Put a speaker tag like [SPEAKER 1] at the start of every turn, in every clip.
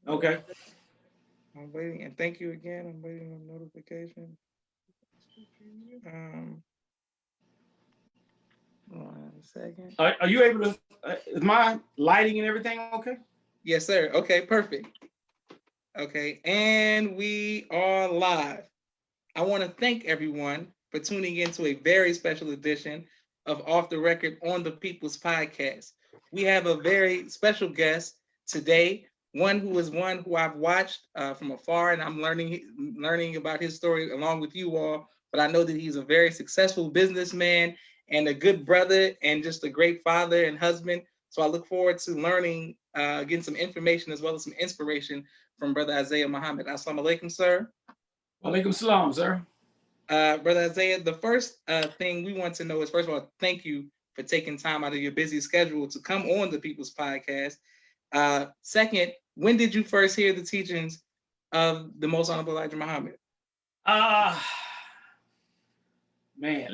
[SPEAKER 1] Okay.
[SPEAKER 2] I'm waiting, and thank you again. I'm waiting on notification. One second.
[SPEAKER 1] Are you able to? Is my lighting and everything okay?
[SPEAKER 2] Yes, sir. Okay, perfect. Okay, and we are live. I want to thank everyone for tuning in to a very special edition of Off the Record on the People's Podcast. We have a very special guest today, one who I've watched from afar, and I'm learning about his story along with you all. But I know that he's a very successful businessman and a good brother, and just a great father and husband. So I look forward to learning, getting some information as well as some inspiration from Brother Isaiah Muhammad. Assalamu alaikum, sir.
[SPEAKER 1] Walaikum salam, sir.
[SPEAKER 2] Brother Isaiah, the first thing we want to know is, first of all, thank you for taking time out of your busy schedule to come on the People's Podcast. Second, when did you first hear the teachings of the Most Honorable Elijah Muhammad?
[SPEAKER 1] Man,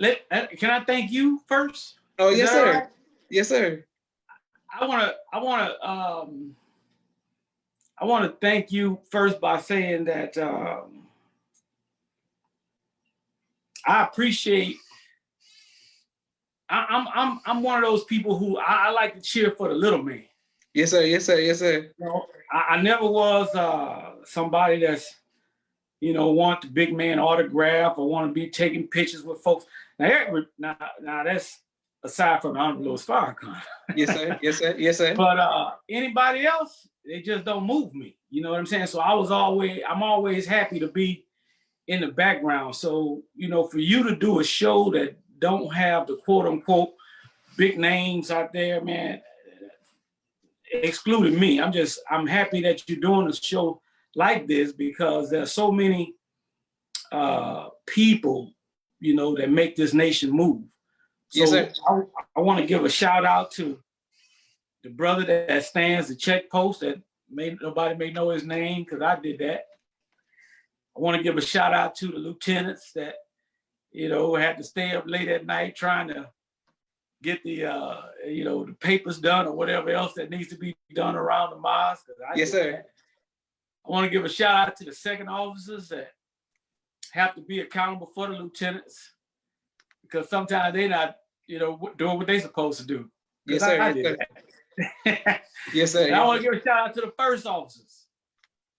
[SPEAKER 1] can I thank you first?
[SPEAKER 2] Oh, yes, sir. Right? Yes, sir.
[SPEAKER 1] I want to thank you first by saying that I appreciate. I'm one of those people who I like to cheer for the little man.
[SPEAKER 2] Yes, sir. Yes, sir. Yes, sir.
[SPEAKER 1] You know, I never was somebody that's, want the big man autograph or want to be taking pictures with folks. Now that's aside from the Honorable Min Farrakhan.
[SPEAKER 2] Yes, sir. Yes, sir. Yes, sir.
[SPEAKER 1] But anybody else, they just don't move me. You know what I'm saying? So I'm always happy to be in the background. So, for you to do a show that don't have the quote unquote big names out there, man, excluding me. I'm happy that you're doing a show like this, because there's so many people, that make this nation move. So
[SPEAKER 2] yes, sir.
[SPEAKER 1] I want to give a shout out to the brother that stands the check post that nobody may know his name, because I did that. I want to give a shout out to the lieutenants that, had to stay up late at night trying to get the, the papers done or whatever else that needs to be done around the mosque.
[SPEAKER 2] Yes, sir.
[SPEAKER 1] That. I want to give a shout out to the second officers that have to be accountable for the lieutenants, because sometimes they're not, doing what they're supposed to do.
[SPEAKER 2] Yes, sir.
[SPEAKER 1] I did that.
[SPEAKER 2] Yes, sir.
[SPEAKER 1] And I want to give a shout out to the first officers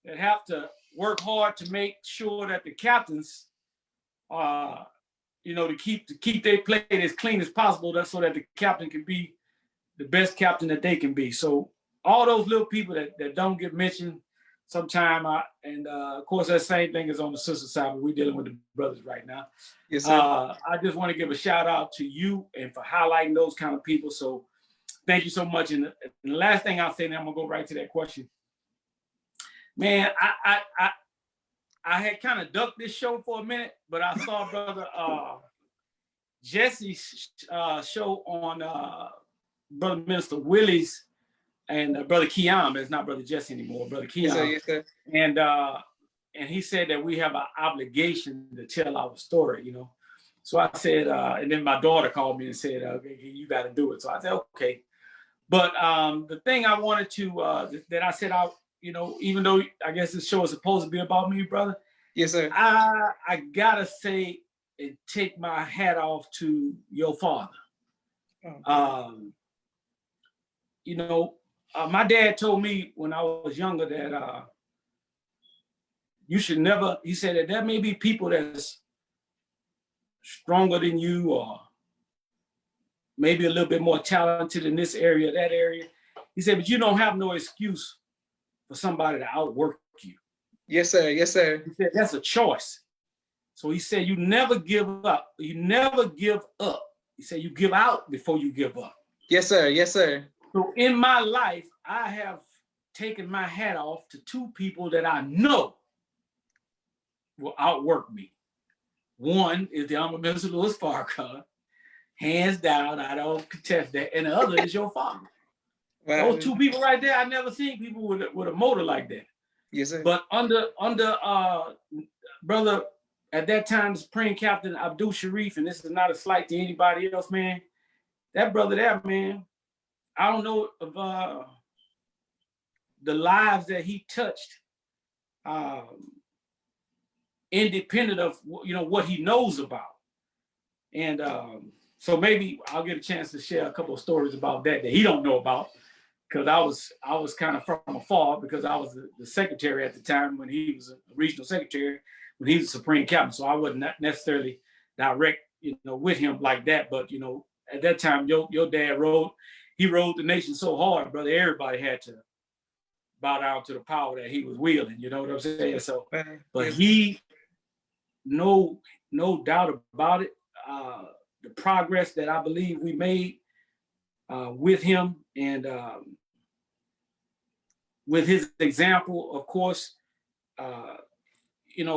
[SPEAKER 1] that have to work hard to make sure that the captains, to keep their plate as clean as possible, so that the captain can be the best captain that they can be. So all those little people that don't get mentioned sometime, of course that same thing is on the sister side, but we're dealing with the brothers right now.
[SPEAKER 2] Yes, sir.
[SPEAKER 1] I just want to give a shout out to you and for highlighting those kind of people. So thank you so much. And the last thing I'll say, and I'm gonna go right to that question. Man, I had kind of ducked this show for a minute, but I saw Brother Jesse's show on Brother Minister Willie's and Brother Keon. It's not Brother Jesse anymore, Brother Keon.
[SPEAKER 2] Yes, sir. Yes,
[SPEAKER 1] sir. And he said that we have an obligation to tell our story, So I said, and then my daughter called me and said, okay, you got to do it. So I said, okay. But the thing I wanted to, that I said, even though I guess this show is supposed to be about me, brother.
[SPEAKER 2] Yes, sir.
[SPEAKER 1] I gotta say and take my hat off to your father. Oh. My dad told me when I was younger that you should never, he said that there may be people that's stronger than you or maybe a little bit more talented in this area, that area. He said, but you don't have no excuse for somebody to outwork you.
[SPEAKER 2] Yes, sir. Yes, sir.
[SPEAKER 1] He said, that's a choice. So he said, you never give up. You never give up. He said, you give out before you give up.
[SPEAKER 2] Yes, sir. Yes, sir.
[SPEAKER 1] So in my life, I have taken my hat off to two people that I know will outwork me. One is the Honorable Minister Louis Farrakhan. Hands down, I don't contest that. And the other is your father. Wow. Those two people right there, I never seen people with a motor like that.
[SPEAKER 2] Yes, sir.
[SPEAKER 1] But under brother, at that time, the Supreme Captain Abdul Sharif, and this is not a slight to anybody else, man. That brother there, man, I don't know if the lives that he touched, independent of what he knows about. And so maybe I'll get a chance to share a couple of stories about that he don't know about, because I was kind of from afar, because I was the secretary at the time when he was a regional secretary, when he was Supreme Captain. So I wasn't necessarily direct, with him like that. But at that time, your dad rode the nation so hard, brother. Everybody had to bow down to the power that he was wielding. You know what I'm saying? So, but he, no doubt about it. The progress that I believe we made with him, and with his example, of course, and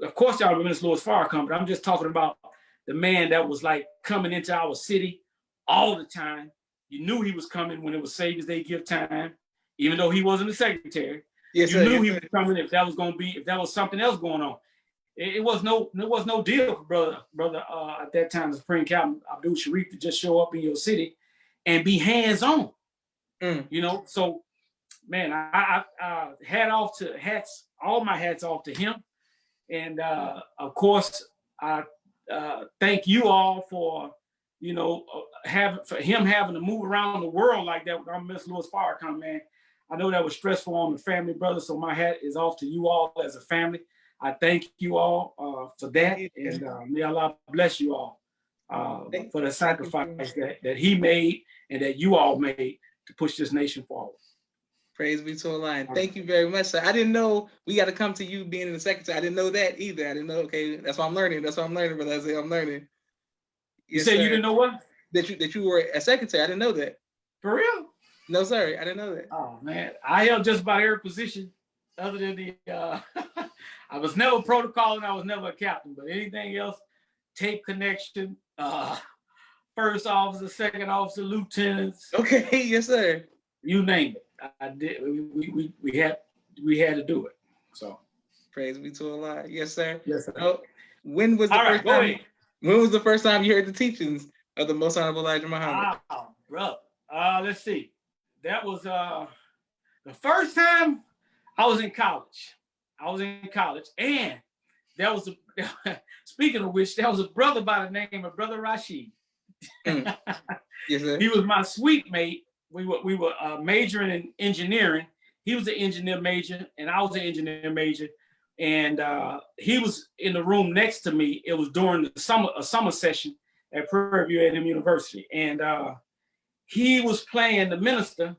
[SPEAKER 1] of course, y'all remember Louis Farrakhan, but I'm just talking about the man that was like coming into our city all the time. You knew he was coming when it was Savior's Day gift time, even though he wasn't the secretary. Yes, you knew he was coming if that was something else going on. It was no deal for brother at that time, the Supreme Captain Abdul Sharif, to just show up in your city and be hands-on. So man, I all my hats off to him. And of course, I thank you all for him having to move around the world like that. I miss Louis Farrakhan, man. I know that was stressful on the family, brother. So my hat is off to you all as a family. I thank you all for that, and may Allah bless you all for the sacrifice that he made and that you all made to push this nation forward.
[SPEAKER 2] Praise be to Allah. Thank you very much, sir. I didn't know we got to come to you being in the secretary. I didn't know that either. I didn't know. Okay, that's what I'm learning. That's what I'm learning, brother. I'm learning.
[SPEAKER 1] You said you didn't know what?
[SPEAKER 2] That you were a secretary. I didn't know that.
[SPEAKER 1] For real?
[SPEAKER 2] No, sir. I didn't know that.
[SPEAKER 1] Oh man, I held just about every position other than the. I was never protocol and I was never a captain, but anything else, tape connection, first officer, second officer, lieutenants.
[SPEAKER 2] Okay, yes, sir.
[SPEAKER 1] You name it. I did. We had to do it. So
[SPEAKER 2] praise be to Allah. Yes, sir.
[SPEAKER 1] Yes, sir.
[SPEAKER 2] So, when was the first time you heard the teachings of the Most Honorable Elijah Muhammad?
[SPEAKER 1] Wow, brother. Let's see. That was the first time I was in college. And there was speaking of which, there was a brother by the name of Brother Rashid. Yes, sir. He was my suite mate. We were majoring in engineering. He was an engineer major, and I was an engineer major. And he was in the room next to me. It was during a summer session at Prairie View A&M University, and he was playing the minister,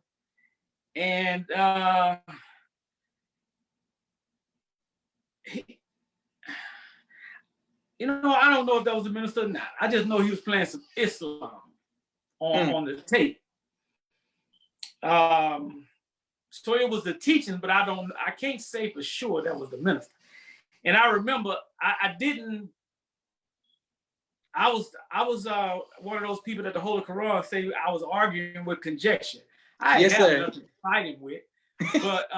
[SPEAKER 1] and I don't know if that was the minister or not. I just know he was playing some Islam on the tape. So it was the teaching, but I can't say for sure that was the minister. And I remember I was one of those people that the Holy Quran say I was arguing with conjecture. I had nothing to fight him with, but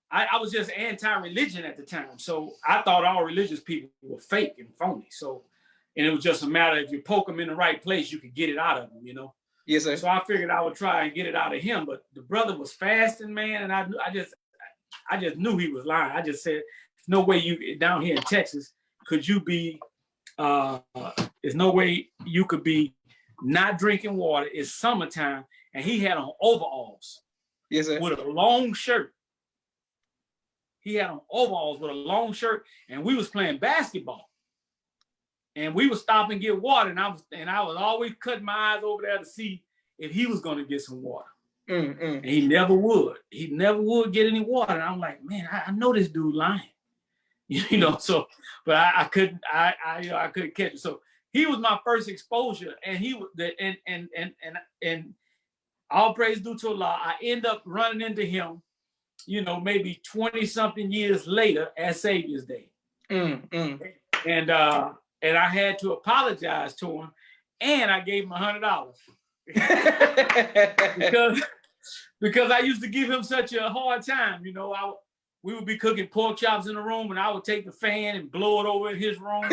[SPEAKER 1] I was just anti-religion at the time. So I thought all religious people were fake and phony. So, and it was just a matter, if you poke them in the right place, you could get it out of them,
[SPEAKER 2] Yes, sir.
[SPEAKER 1] So I figured I would try and get it out of him, but the brother was fasting, man, and I just knew he was lying. I just said, no way you down here in Texas could you be. There's no way you could be not drinking water. It's summertime, and he had on overalls.
[SPEAKER 2] Yes, sir.
[SPEAKER 1] With a long shirt. He had on overalls with a long shirt, and we was playing basketball. And we would stop and get water, and I was always cutting my eyes over there to see if he was going to get some water. And he never would. He never would get any water. And I'm like, man, I know this dude lying, So, but I couldn't catch it. So he was my first exposure, and he was and all praise due to Allah. I end up running into him, maybe 20-something years later at Savior's Day, and I had to apologize to him, and I gave him $100 because I used to give him such a hard time. We would be cooking pork chops in the room, and I would take the fan and blow it over in his room.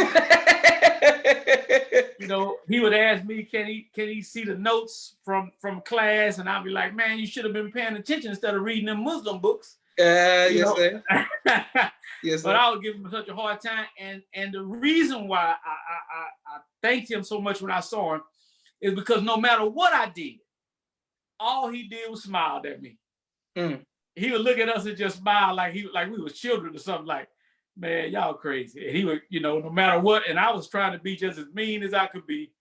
[SPEAKER 1] You know, he would ask me, can he see the notes from class? And I'd be like, man, you should have been paying attention instead of reading them Muslim books.
[SPEAKER 2] Yes, sir. Yes,
[SPEAKER 1] But
[SPEAKER 2] sir.
[SPEAKER 1] I would give him such a hard time. And the reason why I thanked him so much when I saw him is because no matter what I did, all he did was smile at me.
[SPEAKER 2] Mm.
[SPEAKER 1] He would look at us and just smile like we was children or something, like, man, y'all crazy. And he would, you know, no matter what, and I was trying to be just as mean as I could be,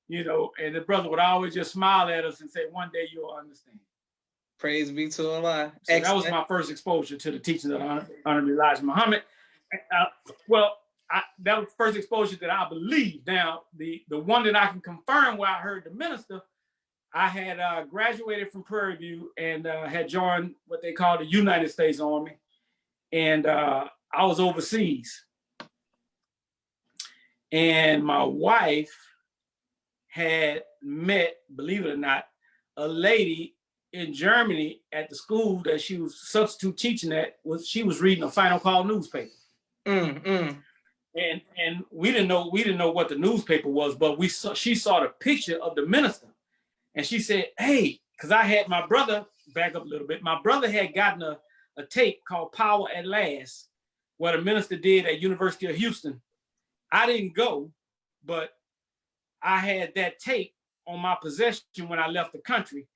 [SPEAKER 1] you know, and the brother would always just smile at us and say, one day you'll understand.
[SPEAKER 2] Praise be to Allah.
[SPEAKER 1] So that was my first exposure to the teachings of Honorable Elijah Muhammad. That was the first exposure that I believe. Now, the one that I can confirm where I heard the minister, I had graduated from Prairie View and had joined what they call the United States Army. And I was overseas. And my wife had met, believe it or not, a lady in Germany at the school that she was substitute teaching at. She was reading a Final Call newspaper. And we didn't know what the newspaper was, but she saw the picture of the minister. And she said, hey, because I had my brother, back up a little bit, my brother had gotten a tape called Power at Last, what a minister did at University of Houston. I didn't go, but I had that tape on my possession when I left the country.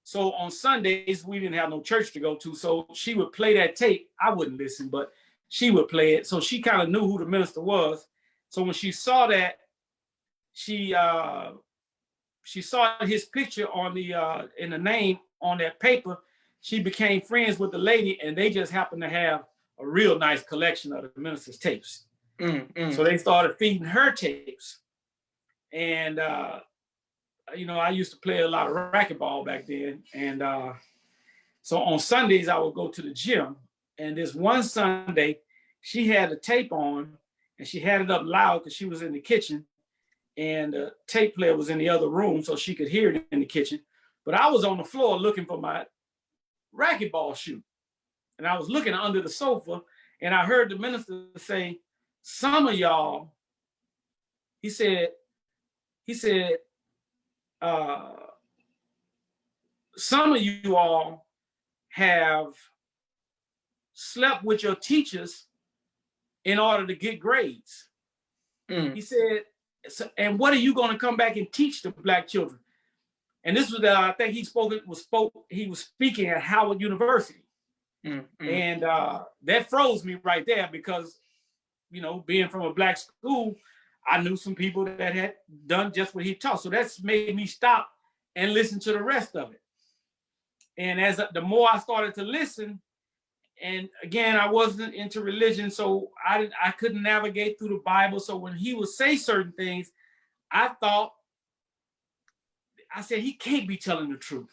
[SPEAKER 1] So on Sundays, we didn't have no church to go to. So she would play that tape. I wouldn't listen, but she would play it. So she kind of knew who the minister was. So when she saw that, she saw his picture on in the name on that paper. She became friends with the lady, and they just happened to have a real nice collection of the minister's tapes. So they started feeding her tapes. And, you know, I used to play a lot of racquetball back then. And so on Sundays, I would go to the gym. And this one Sunday, she had a tape on, and she had it up loud because she was in the kitchen. And the tape player was in the other room, so she could hear it in the kitchen. But I was on the floor looking for my racquetball shoe. And I was looking under the sofa, and I heard the minister say, some of y'all, he said, some of you all have slept with your teachers in order to get grades. He said, and what are you going to come back and teach the Black children? And this was, I think he was speaking at Howard University. And that froze me right there because, you know, being from a Black school, I knew some people that had done just what he taught. So that's made me stop and listen to the rest of it. And as the more I started to listen, and again, I wasn't into religion, so I couldn't navigate through the Bible. So when he would say certain things, I said, he can't be telling the truth.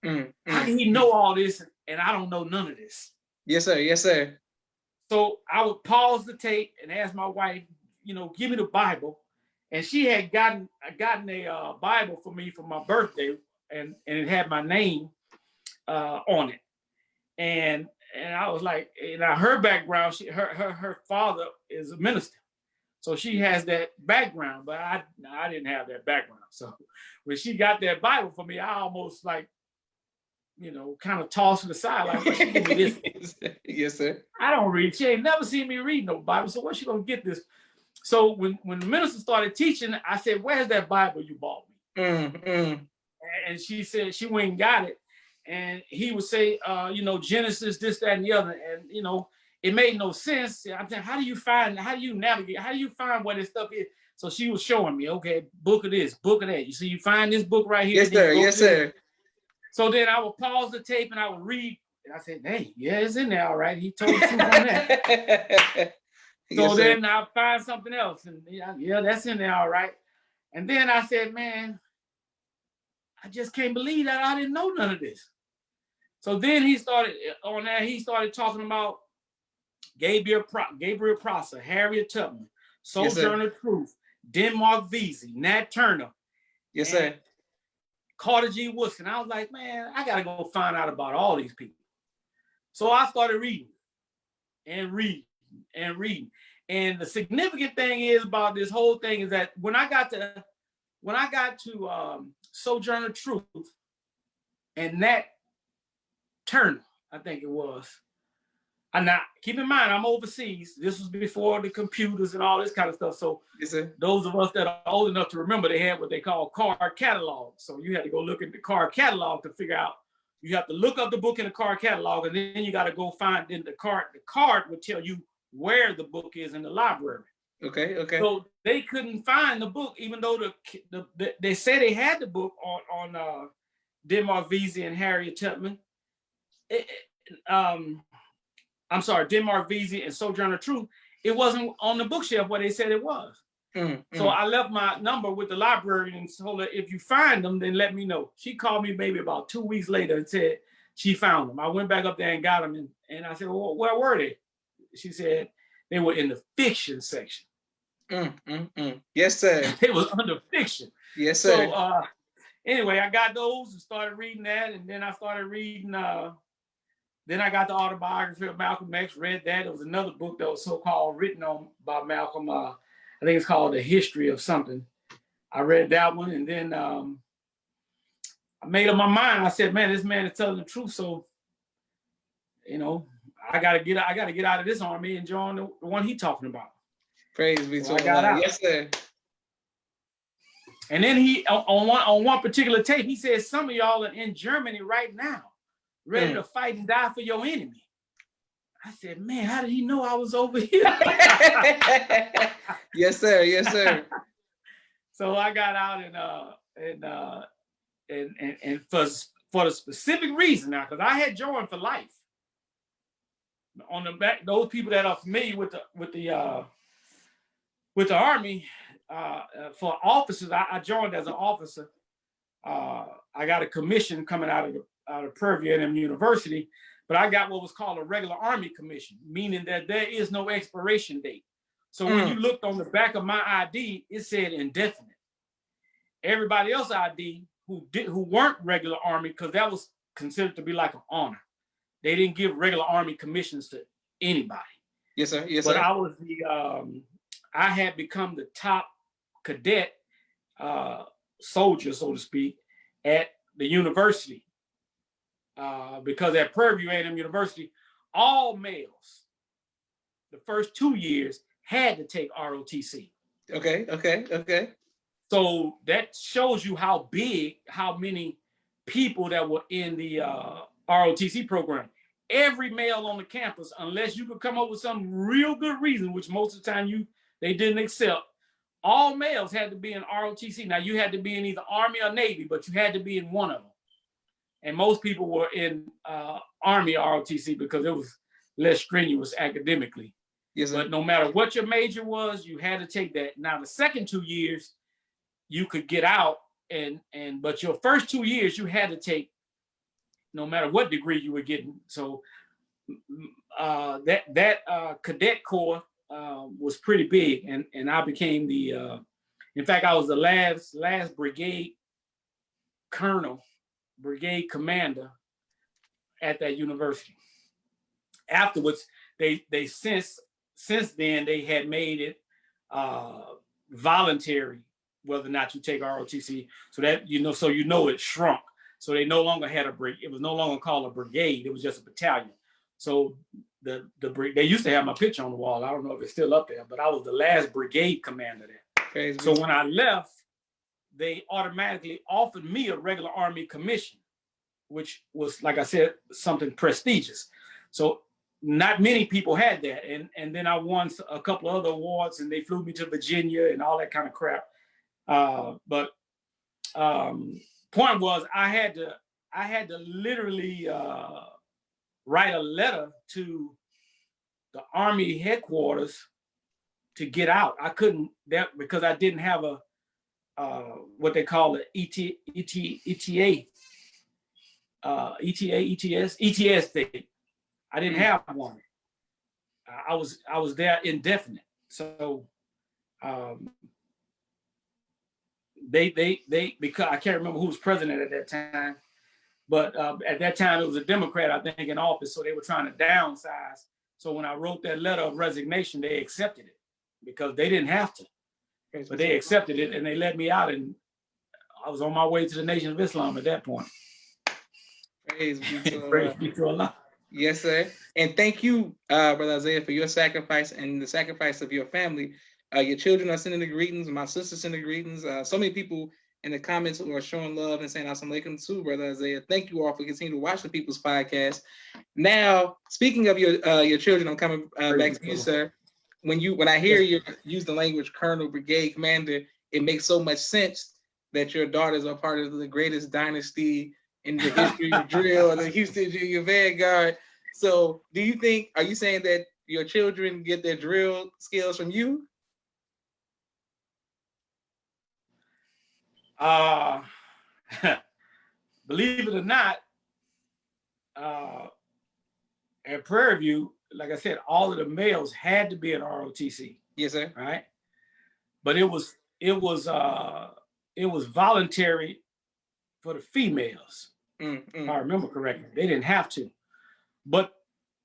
[SPEAKER 1] How can he know all this and I don't know none of this?
[SPEAKER 2] Yes, sir. Yes, sir.
[SPEAKER 1] So I would pause the tape and ask my wife, you know, give me the Bible. And she had gotten a Bible for me for my birthday, and it had my name on it. And I was like, now her background, her father is a minister. So she has that background, but I didn't have that background. So when she got that Bible for me, I almost like, you know, kind of tossed it aside, like, what she give me this?
[SPEAKER 2] Yes, sir.
[SPEAKER 1] I don't read. She ain't never seen me read no Bible, so what's she gonna get this? So when the minister started teaching, I said, where's that Bible you bought me? And she said she went and got it. And he would say, you know, Genesis, this, that, and the other. And, you know, it made no sense. I'm saying, how do you navigate? How do you find what this stuff is? So she was showing me, okay, book of this, book of that. You see, you find this book right here.
[SPEAKER 2] Yes, sir. Yes, sir.
[SPEAKER 1] So then I would pause the tape and I would read. And I said, hey, yeah, it's in there, all right. He told the truth on that. So then I find something else. And yeah, that's in there, all right. And then I said, man, I just can't believe that I didn't know none of this. So then he started talking about Gabriel Prosser, Harriet Tubman, Sojourner Truth, Denmark Vesey, Nat Turner.
[SPEAKER 2] Yes, sir.
[SPEAKER 1] Carter G. Woodson. I was like, man, I got to go find out about all these people. So I started reading and reading and reading. And the significant thing is about this whole thing is that when I got to Sojourner Truth and Nat Turner, I think it was. And now, keep in mind, I'm overseas. This was before the computers and all this kind of stuff. So
[SPEAKER 2] Yes, sir.
[SPEAKER 1] those of us that are old enough to remember, they had what they call card catalogs. So you had to go look at the card catalog to figure out. You have to look up the book in the card catalog, and then you got to go find in the card. The card would tell you where the book is in the library.
[SPEAKER 2] Okay, okay.
[SPEAKER 1] So they couldn't find the book, even though they said they had the book on Denmark Vesey and Harriet Tubman. I'm sorry, Denmark Vesey and Sojourner Truth. It wasn't on the bookshelf where they said it was. So I left my number with the librarian and told her, if you find them, then let me know. She called me maybe about 2 weeks later and said she found them. I went back up there and got them, and I said, well, where were they? She said they were in the fiction section.
[SPEAKER 2] Yes, sir.
[SPEAKER 1] It was under fiction.
[SPEAKER 2] Yes, sir.
[SPEAKER 1] So anyway, I got those and started reading that, and then I started reading. Then I got the autobiography of Malcolm X. Read that. It was another book that was so-called written on by Malcolm. I think it's called The History of Something. I read that one, and then I made up my mind. I said, "Man, this man is telling the truth." So, I gotta get out of this army and join the one he's talking about.
[SPEAKER 2] Praise be to God. Yes, sir.
[SPEAKER 1] And then he on one particular tape, he said, "Some of y'all are in Germany right now, ready to fight and die for your enemy." I said, "Man, how did he know I was over here?"
[SPEAKER 2] Yes, sir. Yes, sir.
[SPEAKER 1] So I got out and for the specific reason now, because I had joined for life. On the back, those people that are familiar with the Army, for officers, I joined as an officer. I got a commission coming out of Purdue A&M University, but I got what was called a regular Army commission, meaning that there is no expiration date. So when you looked on the back of my ID, it said indefinite. Everybody else ID who weren't regular Army, because that was considered to be like an honor. They didn't give regular Army commissions to anybody.
[SPEAKER 2] Yes, sir. Yes,
[SPEAKER 1] but
[SPEAKER 2] sir.
[SPEAKER 1] I was I had become the top cadet soldier, so to speak, at the university. Because at Purdue A&M University, all males, the first 2 years, had to take ROTC.
[SPEAKER 2] Okay.
[SPEAKER 1] So that shows you how many people that were in the ROTC program. Every male on the campus, unless you could come up with some real good reason, which most of the time they didn't accept, all males had to be in ROTC. Now you had to be in either Army or Navy, but you had to be in one of them. And most people were in Army ROTC because it was less strenuous academically.
[SPEAKER 2] Yes, sir.
[SPEAKER 1] But no matter what your major was, you had to take that. Now the second 2 years, you could get out, but your first 2 years you had to take, no matter what degree you were getting. So that cadet corps was pretty big, and I became in fact, I was the last brigade colonel, brigade commander at that university. Afterwards, they since then they had made it voluntary whether or not you take ROTC, so that it shrunk. So they no longer had it was no longer called a brigade, it was just a battalion. So they used to have my picture on the wall. I don't know if it's still up there, but I was the last brigade commander there. So when I left, they automatically offered me a regular Army commission, which was, like I said, something prestigious. So not many people had that. And then I won a couple of other awards, and they flew me to Virginia and all that kind of crap. But point was, I had to literally write a letter to the Army headquarters to get out. I couldn't because I didn't have a what they call an ETS thing. I didn't have one. I was there indefinite. So they because I can't remember who was president at that time, but at that time it was a Democrat, I think, in office. So they were trying to downsize. So when I wrote that letter of resignation, they accepted it. because they didn't have to, but they accepted it and they let me out, and I was on my way to the Nation of Islam at that point.
[SPEAKER 2] Praise be to Allah.
[SPEAKER 1] Praise be to Allah.
[SPEAKER 2] Yes, sir. And thank you, Brother Isaiah, for your sacrifice and the sacrifice of your family. Your children are sending the greetings. My sister sending the greetings. So many people in the comments who are showing love and saying assalamu alaikum too, Brother Isaiah. Thank you all for continuing to watch the People's Podcast. Now, speaking of your children, I'm coming back to you, sir. When I hear you use the language Colonel, Brigade Commander, it makes so much sense that your daughters are part of the greatest dynasty in the history of drill, the Houston Junior Vanguard. So are you saying that your children get their drill skills from you?
[SPEAKER 1] Believe it or not, at Prairie View, like I said, all of the males had to be in ROTC.
[SPEAKER 2] Yes, sir.
[SPEAKER 1] Right? But it was voluntary for the females. If I remember correctly. They didn't have to. But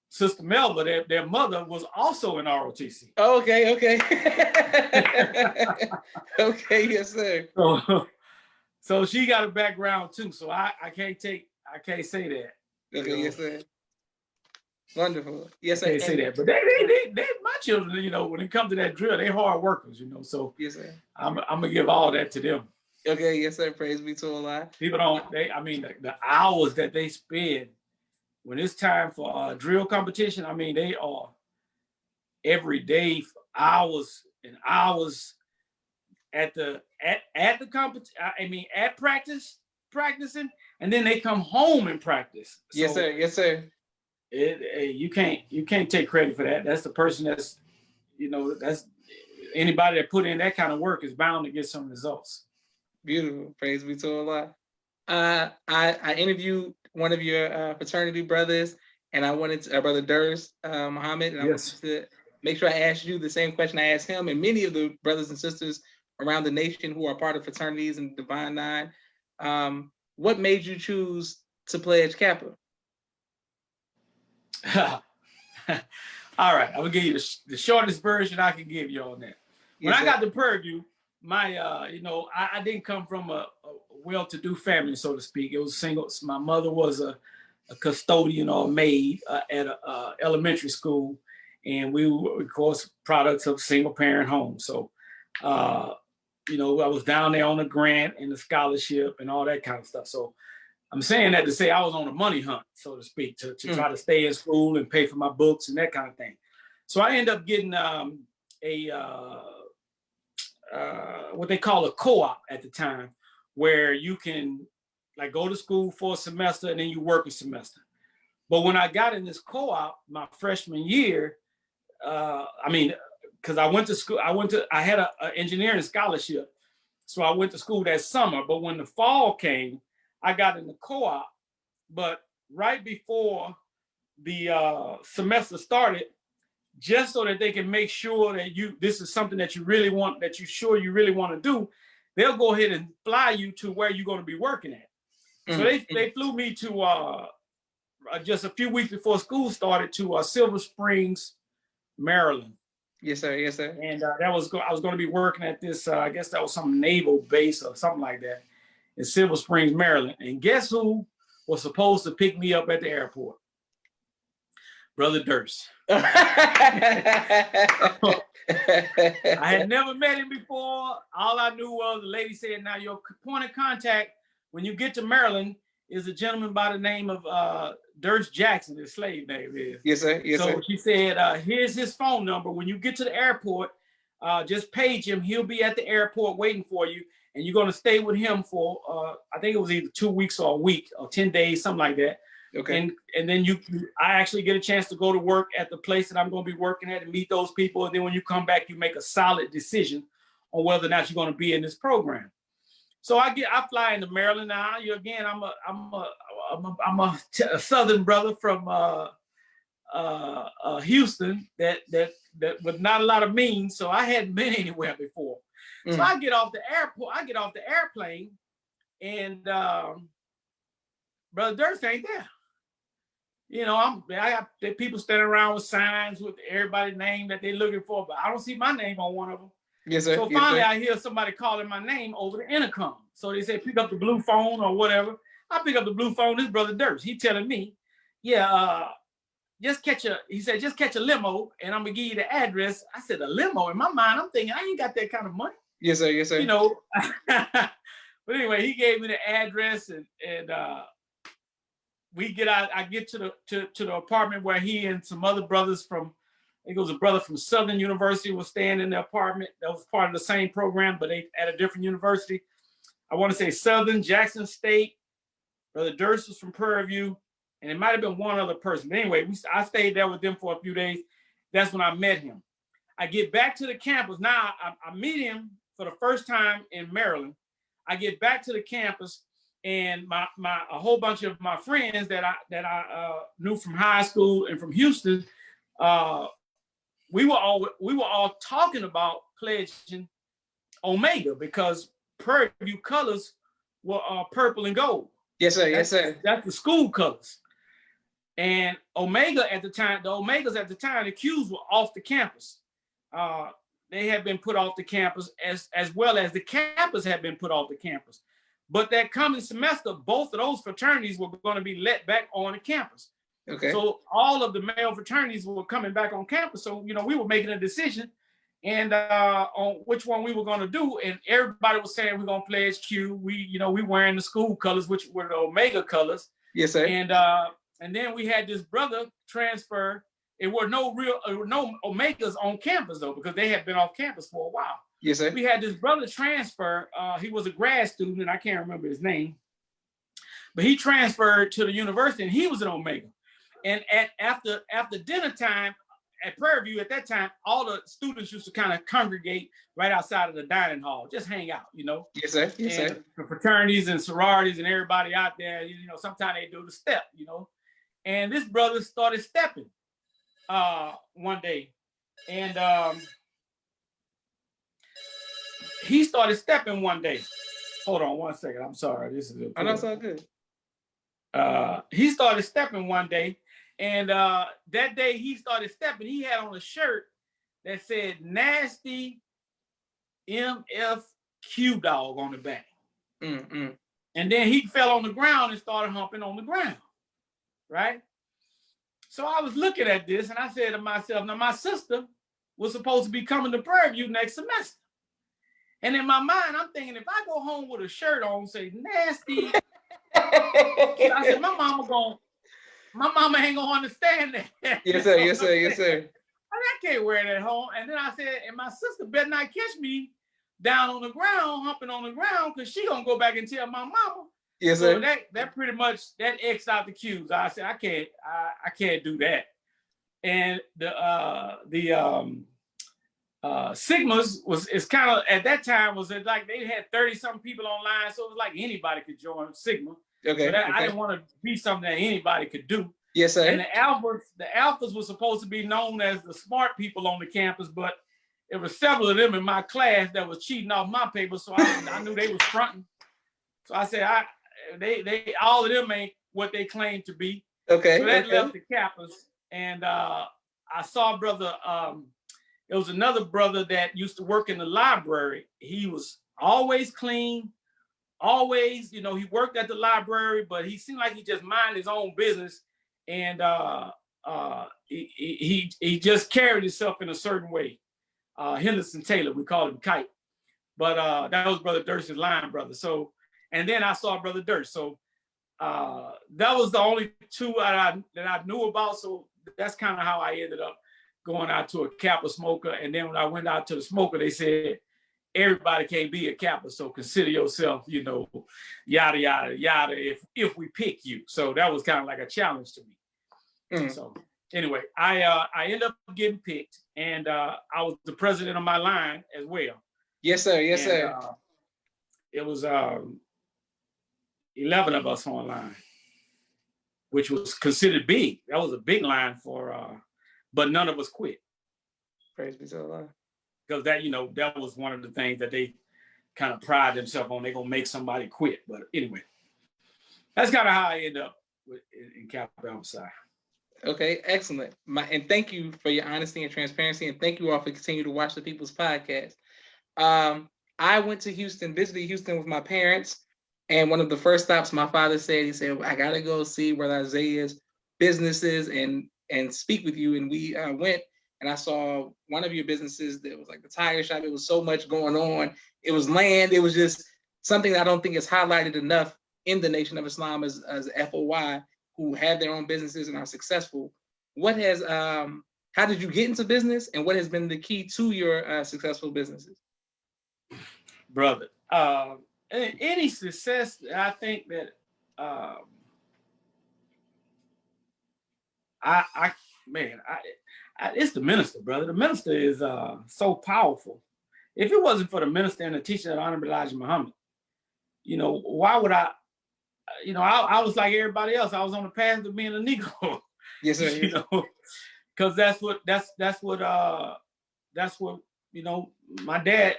[SPEAKER 1] Sister Melba, their mother, was also in ROTC.
[SPEAKER 2] Okay. Okay, yes, sir.
[SPEAKER 1] So she got a background too. So I can't say that.
[SPEAKER 2] Okay, yes, sir. Wonderful. Yes,
[SPEAKER 1] I can't say that. But they my children, when it comes to that drill, they hard workers, So
[SPEAKER 2] yes, sir.
[SPEAKER 1] I'm gonna give all that to them.
[SPEAKER 2] Okay, yes, sir. Praise be to Allah.
[SPEAKER 1] People the hours that they spend when it's time for drill competition, they are every day for hours and hours at practicing, and then they come home and practice. So
[SPEAKER 2] yes, sir. Yes, sir.
[SPEAKER 1] You can't take credit for that. That's the person that's anybody that put in that kind of work is bound to get some results.
[SPEAKER 2] Beautiful. Praise be to Allah. I interviewed one of your fraternity brothers, and I wanted to, Brother Durst Muhammad, and I wanted to make sure I asked you the same question I asked him and many of the brothers and sisters around the nation who are part of fraternities and Divine Nine. What made you choose to pledge Kappa?
[SPEAKER 1] All right, I will give you the shortest version I can give you on that. When I got to Prairie View, my I didn't come from a well-to-do family, so to speak. It was single. My mother was a custodian or a maid at a elementary school, and we were, of course, products of single-parent homes. So, I was down there on a grant and a scholarship and all that kind of stuff. So I'm saying that to say I was on a money hunt, so to speak, to try to stay in school and pay for my books and that kind of thing. So I ended up getting what they call a co-op at the time, where you can go to school for a semester and then you work a semester. But when I got in this co-op my freshman year, because I went to school, I had an engineering scholarship. So I went to school that summer, but when the fall came, I got in the co-op. But right before the semester started, just so that they can make sure that this is something that you really want, that you really want to do, they'll go ahead and fly you to where you're going to be working at. So they flew me to just a few weeks before school started to Silver Springs, Maryland.
[SPEAKER 2] Yes, sir. Yes, sir.
[SPEAKER 1] And I was going to be working at this, I guess that was some naval base or something like that in Silver Springs, Maryland. And guess who was supposed to pick me up at the airport? Brother Durst. I had never met him before. All I knew was the lady said, now your point of contact when you get to Maryland is a gentleman by the name of Durst Jackson, his slave name is.
[SPEAKER 2] Yes, sir. Yes,
[SPEAKER 1] so
[SPEAKER 2] sir.
[SPEAKER 1] She said, here's his phone number. When you get to the airport, just page him. He'll be at the airport waiting for you. And you're going to stay with him for, I think it was either 2 weeks or a week or 10 days, something like that.
[SPEAKER 2] Okay.
[SPEAKER 1] And then I actually get a chance to go to work at the place that I'm going to be working at and meet those people. And then when you come back, you make a solid decision on whether or not you're going to be in this program. So I fly into Maryland now. Again, I'm a Southern brother from Houston that with not a lot of means. So I hadn't been anywhere before. So I get off the airplane, and Brother Durst ain't there. You know, I got people standing around with signs with everybody's name that they're looking for, but I don't see my name on one of them.
[SPEAKER 2] Yes, sir.
[SPEAKER 1] So
[SPEAKER 2] Yes,
[SPEAKER 1] finally,
[SPEAKER 2] sir.
[SPEAKER 1] I hear somebody calling my name over the intercom. So they say, pick up the blue phone or whatever. I pick up the blue phone. This brother Durst, he telling me, yeah, just catch a limo and I'm gonna give you the address. I said, a limo? In my mind, I'm thinking, I ain't got that kind of money.
[SPEAKER 2] Yes, sir. Yes, sir.
[SPEAKER 1] You know. But anyway, he gave me the address and we get out. I get to the apartment where he and some other brothers from, I think it was a brother from Southern University was staying in the apartment. That was part of the same program, but they at a different university. I want to say Southern, Jackson State. Brother Durst was from Prairie View, and it might have been one other person. But anyway, I stayed there with them for a few days. That's when I met him. I get back to the campus. Now I meet him for the first time in Maryland. I get back to the campus, and a whole bunch of my friends that I knew from high school and from Houston, we were all talking about pledging Omega because Prairie View colors were purple and gold.
[SPEAKER 2] Yes, sir. Yes, sir.
[SPEAKER 1] That's the school colors. And Omega at the time, the Omegas at the time, the Qs were off the campus. They had been put off the campus as well as the Kappas had been put off the campus. But that coming semester, both of those fraternities were going to be let back on the campus.
[SPEAKER 2] Okay.
[SPEAKER 1] So all of the male fraternities were coming back on campus. So, you know, we were making a decision and on which one we were going to do. And everybody was saying we're going to pledge Q. We wearing the school colors, which were the Omega colors.
[SPEAKER 2] Yes, sir.
[SPEAKER 1] And then we had this brother transfer. It were no Omegas on campus though, because they had been off campus for a while.
[SPEAKER 2] Yes, sir.
[SPEAKER 1] We had this brother transfer. He was a grad student, and I can't remember his name, but he transferred to the university, and he was an Omega. And after dinner time at Prairie View at that time, all the students used to kind of congregate right outside of the dining hall, just hang out, you know.
[SPEAKER 2] Yes, sir. Yes,
[SPEAKER 1] and
[SPEAKER 2] sir.
[SPEAKER 1] The fraternities and sororities and everybody out there, you know, sometimes they do the step, you know. And this brother started stepping one day, and he started stepping one day. Hold on one second. I'm sorry. This is a
[SPEAKER 2] oh, that's all good.
[SPEAKER 1] He started stepping one day, and that day he started stepping, he had on a shirt that said "Nasty MFQ Dog" on the back.
[SPEAKER 2] Mm-mm.
[SPEAKER 1] And then he fell on the ground and started humping on the ground, right? So I was looking at this and I said to myself, now my sister was supposed to be coming to Prairie View next semester. And in my mind, I'm thinking, if I go home with a shirt on, say "nasty," I said, my mama ain't gonna understand that.
[SPEAKER 2] Yes, sir. Yes, sir. Yes, sir.
[SPEAKER 1] I can't wear that home. And then I said, and my sister better not catch me down on the ground, humping on the ground, because she gonna go back and tell my mama.
[SPEAKER 2] Yes,
[SPEAKER 1] so
[SPEAKER 2] sir.
[SPEAKER 1] that pretty much that X'd out the cues. I said, I can't do that. And the Sigmas is kind of at that time was like they had 30-something people online, so it was like anybody could join Sigma.
[SPEAKER 2] Okay.
[SPEAKER 1] But I didn't want to be something that anybody could do.
[SPEAKER 2] Yes, sir.
[SPEAKER 1] And the alphas were supposed to be known as the smart people on the campus, but there were several of them in my class that was cheating off my paper, so I knew they was fronting. So I said, they all of them ain't what they claim to be.
[SPEAKER 2] Okay.
[SPEAKER 1] So that left the Kappas, and I saw brother. There was another brother that used to work in the library. He was always clean, always, you know, he worked at the library, but he seemed like he just minded his own business, and he just carried himself in a certain way. Henderson Taylor, we called him Kite, but that was Brother Durst's line brother. So, and then I saw Brother Durst. So that was the only two that I knew about. So that's kind of how I ended up going out to a Kappa smoker. And then when I went out to the smoker, they said, everybody can't be a Kappa, so consider yourself, you know, yada, yada, yada, if we pick you. So that was kind of like a challenge to me. Mm. So anyway, I ended up getting picked, and I was the president of my line as well.
[SPEAKER 2] Yes, sir. Yes, sir.
[SPEAKER 1] It was 11 of us online, which was considered big. That was a big line but none of us quit.
[SPEAKER 2] Praise be to Allah.
[SPEAKER 1] Because that, you know, that was one of the things that they kind of pride themselves on. They're going to make somebody quit. But anyway, that's kind of how I ended up in Kappa Alpha Psi.
[SPEAKER 2] Okay, excellent. And thank you for your honesty and transparency, and thank you all for continuing to watch the People's Podcast. I went to Houston, visited Houston with my parents, and one of the first stops my father said, he said, I gotta go see where Isaiah's business is and speak with you. And we went, and I saw one of your businesses that was like the tire shop. It was so much going on. It was land. It was just something that I don't think is highlighted enough in the Nation of Islam as FOY, who have their own businesses and are successful. What has how did you get into business, and what has been the key to your successful businesses?
[SPEAKER 1] Brother, any success, I think that it's the minister, brother. The minister is so powerful. If it wasn't for the minister and the teaching of Honorable Elijah Muhammad, why would I? I was like everybody else. I was on the path to being a Negro.
[SPEAKER 2] Yes, sir.
[SPEAKER 1] Because that's what my dad.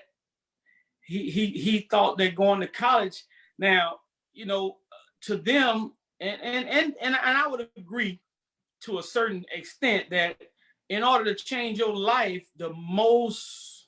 [SPEAKER 1] He thought that going to college now, to them, and I would agree to a certain extent that in order to change your life, the most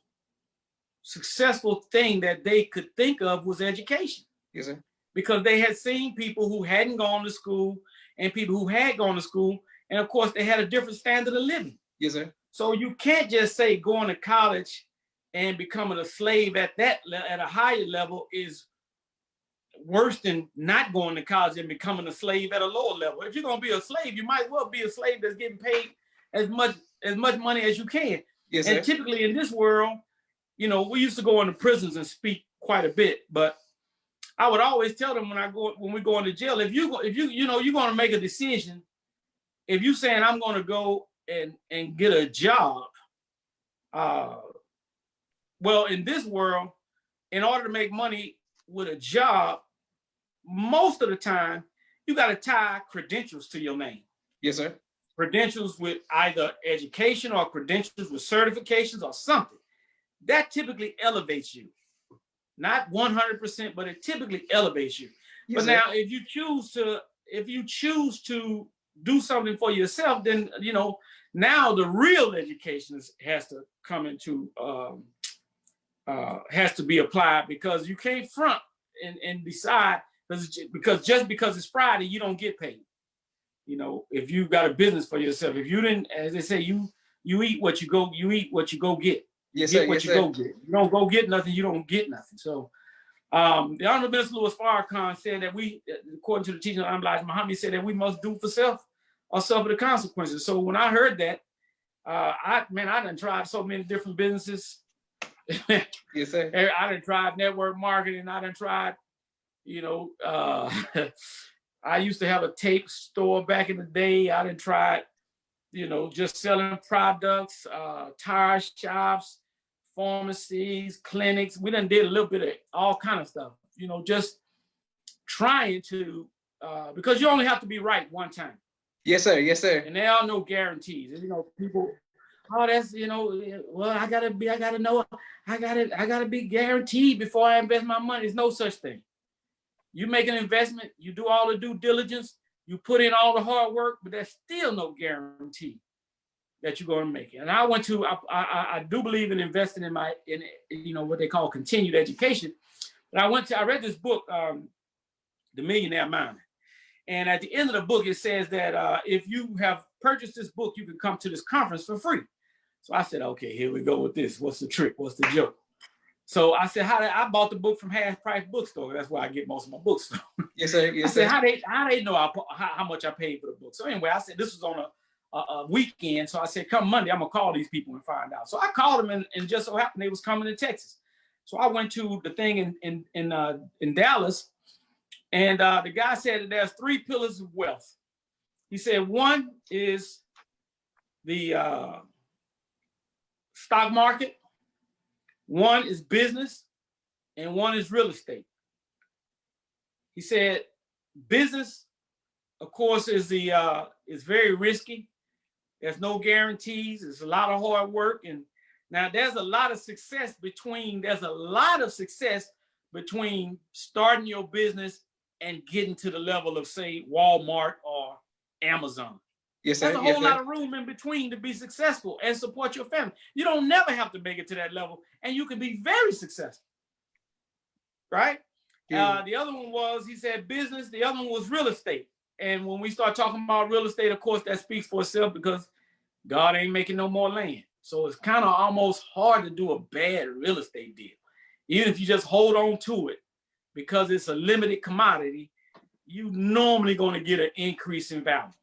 [SPEAKER 1] successful thing that they could think of was education.
[SPEAKER 2] Yes, sir.
[SPEAKER 1] Because they had seen people who hadn't gone to school and people who had gone to school, and of course they had a different standard of living.
[SPEAKER 2] Yes, sir.
[SPEAKER 1] So you can't just say going to college and becoming a slave at a higher level is worse than not going to college and becoming a slave at a lower level. If you're gonna be a slave, you might as well be a slave that's getting paid as much money as you can.
[SPEAKER 2] Yes,
[SPEAKER 1] and
[SPEAKER 2] sir.
[SPEAKER 1] Typically in this world, we used to go into prisons and speak quite a bit, but I would always tell them when we go into jail, if you're going to make a decision, if you're saying I'm going to go and get a job, well, in this world, in order to make money with a job, most of the time, you got to tie credentials to your name.
[SPEAKER 2] Yes, sir.
[SPEAKER 1] Credentials with either education or credentials with certifications or something. That typically elevates you. Not 100%, but it typically elevates you.
[SPEAKER 2] Yes,
[SPEAKER 1] but
[SPEAKER 2] sir.
[SPEAKER 1] now, if you choose to do something for yourself, then now the real education has to come into has to be applied, because you can't front and decide because just because it's Friday you don't get paid. If you've got a business for yourself, if you didn't, as they say, you eat what you go get.
[SPEAKER 2] Yes,
[SPEAKER 1] you
[SPEAKER 2] sir.
[SPEAKER 1] get what
[SPEAKER 2] Yes,
[SPEAKER 1] you
[SPEAKER 2] sir.
[SPEAKER 1] go get. You don't go get nothing, you don't get nothing. So the Honorable Minister Louis Farrakhan said that we, according to the teaching of Honorable Elijah Muhammad, said that we must do for self or suffer the consequences. So when I heard that, I done tried so many different businesses.
[SPEAKER 2] Yes, sir.
[SPEAKER 1] I done tried network marketing. I done tried, I used to have a tape store back in the day. I done tried, just selling products, tire shops, pharmacies, clinics. We done did a little bit of all kind of stuff, just trying to, because you only have to be right one time.
[SPEAKER 2] Yes, sir. Yes, sir.
[SPEAKER 1] And there are no guarantees. People, that's, well, I gotta be guaranteed before I invest my money. There's no such thing. You make an investment, you do all the due diligence, you put in all the hard work, but there's still no guarantee that you're going to make it. And I do believe in investing in what they call continued education. But I read this book, The Millionaire Mind. And at the end of the book, it says that if you have purchased this book, you can come to this conference for free. So I said, okay, here we go with this. What's the trick? What's the joke? So I said, I bought the book from Half Price Bookstore. That's where I get most of my books from.
[SPEAKER 2] Yes, sir. Yes,
[SPEAKER 1] I said,
[SPEAKER 2] sir.
[SPEAKER 1] how they know how much I paid for the book? So anyway, I said, this was on a weekend. So I said, come Monday, I'm going to call these people and find out. So I called them, and just so happened they was coming to Texas. So I went to the thing in Dallas, and the guy said that there's 3 pillars of wealth. He said one is the stock market, one is business, and one is real estate. He said business, of course, is very risky. There's no guarantees. There's a lot of hard work, and now there's a lot of success between starting your business and getting to the level of, say, Walmart or Amazon.
[SPEAKER 2] Yes, sir.
[SPEAKER 1] There's a whole lot of room in between to be successful and support your family. You don't never have to make it to that level, and you can be very successful, right?
[SPEAKER 2] Yeah.
[SPEAKER 1] The other one was, he said business. The other one was real estate. And when we start talking about real estate, of course, that speaks for itself because God ain't making no more land. So it's kind of almost hard to do a bad real estate deal. Even if you just hold on to it, because it's a limited commodity, you normally going to get an increase in value.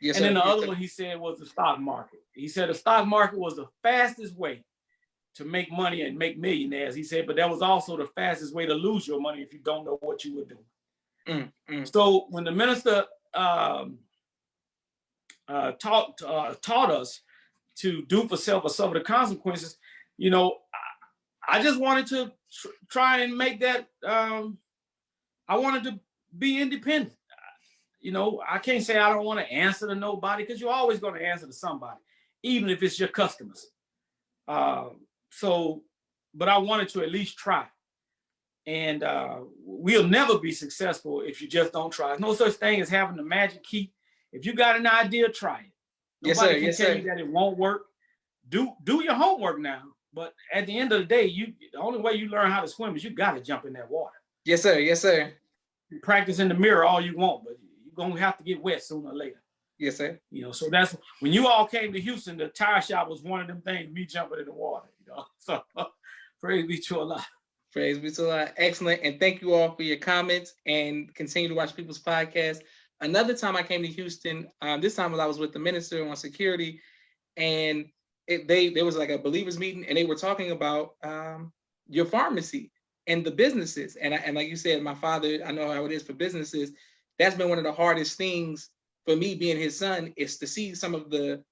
[SPEAKER 2] Yes,
[SPEAKER 1] and then
[SPEAKER 2] sir.
[SPEAKER 1] the other one he said was the stock market. He said the stock market was the fastest way to make money and make millionaires. He said, but that was also the fastest way to lose your money if you don't know what you were doing. So when the minister taught us to do for self or suffer the consequences, you know, I just wanted to try and make that, I wanted to be independent. You know, I can't say I don't want to answer to nobody, because you're always going to answer to somebody, even if it's your customers. But I wanted to at least try. And we'll never be successful if you just don't try. There's no such thing as having the magic key. If you got an idea, try it. Nobody can tell you that it won't work. Do your homework now. But at the end of the day, the only way you learn how to swim is you got to jump in that water.
[SPEAKER 2] Yes, sir. Yes, sir.
[SPEAKER 1] You practice in the mirror all you want, but you're going to have to get wet sooner or later.
[SPEAKER 2] Yes, sir.
[SPEAKER 1] You know, so that's when you all came to Houston, the tire shop was one of them things, me jumping in the water, you know. So praise be to Allah.
[SPEAKER 2] Praise be to Allah. Excellent. And thank you all for your comments, and continue to watch people's podcasts. Another time I came to Houston, this time I was with the minister on security, and there was like a believers meeting, and they were talking about your pharmacy and the businesses. And like you said, my father, I know how it is for businesses. That's been one of the hardest things for me being his son, is to see some of the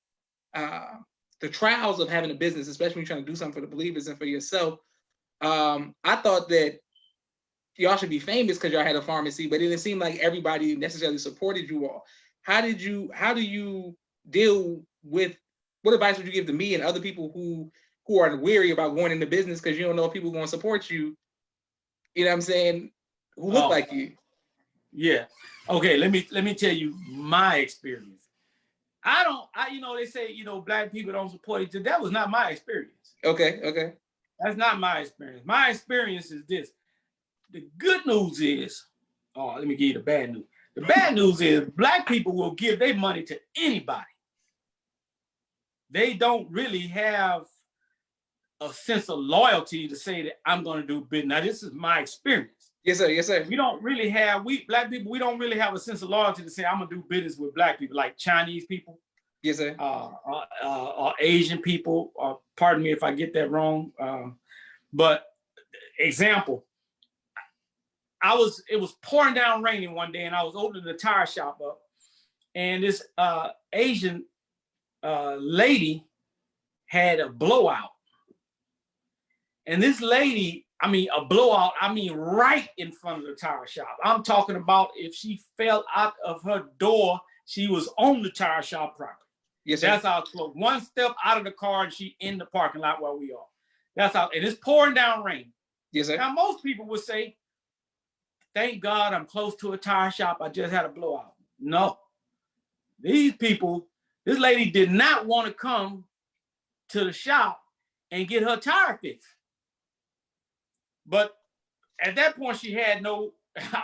[SPEAKER 2] trials of having a business, especially when you're trying to do something for the believers and for yourself. I thought that y'all should be famous because y'all had a pharmacy, but it didn't seem like everybody necessarily supported you all. How do you deal with, what advice would you give to me and other people who are weary about going into business because you don't know if people are going to support you? You know what I'm saying? Who look like you? Yeah.
[SPEAKER 1] Okay. Let me tell you my experience. You know, they say, you know, black people don't support each other. That was not my experience.
[SPEAKER 2] Okay.
[SPEAKER 1] That's not my experience. My experience is this. The good news is, let me give you the bad news. The bad news is black people will give their money to anybody. They don't really have a sense of loyalty to say that I'm going to do business. Now, this is my experience.
[SPEAKER 2] Yes, sir. Yes, sir.
[SPEAKER 1] We don't really have, black people, we don't really have a sense of loyalty to say I'm going to do business with black people, like Chinese people.
[SPEAKER 2] Yes, sir.
[SPEAKER 1] Or Asian people, or pardon me if I get that wrong. But example, it was pouring down raining one day, and I was opening the tire shop up, and this Asian lady had a blowout. And this lady, I mean, a blowout, I mean, right in front of the tire shop. I'm talking about if she fell out of her door, she was on the tire shop property.
[SPEAKER 2] Yes, sir.
[SPEAKER 1] That's how close. One step out of the car and she in the parking lot where we are. That's how, and it's pouring down rain.
[SPEAKER 2] Yes, sir.
[SPEAKER 1] Now, most people would say, thank God I'm close to a tire shop. I just had a blowout. No. These people, this lady did not want to come to the shop and get her tire fixed. But at that point, she had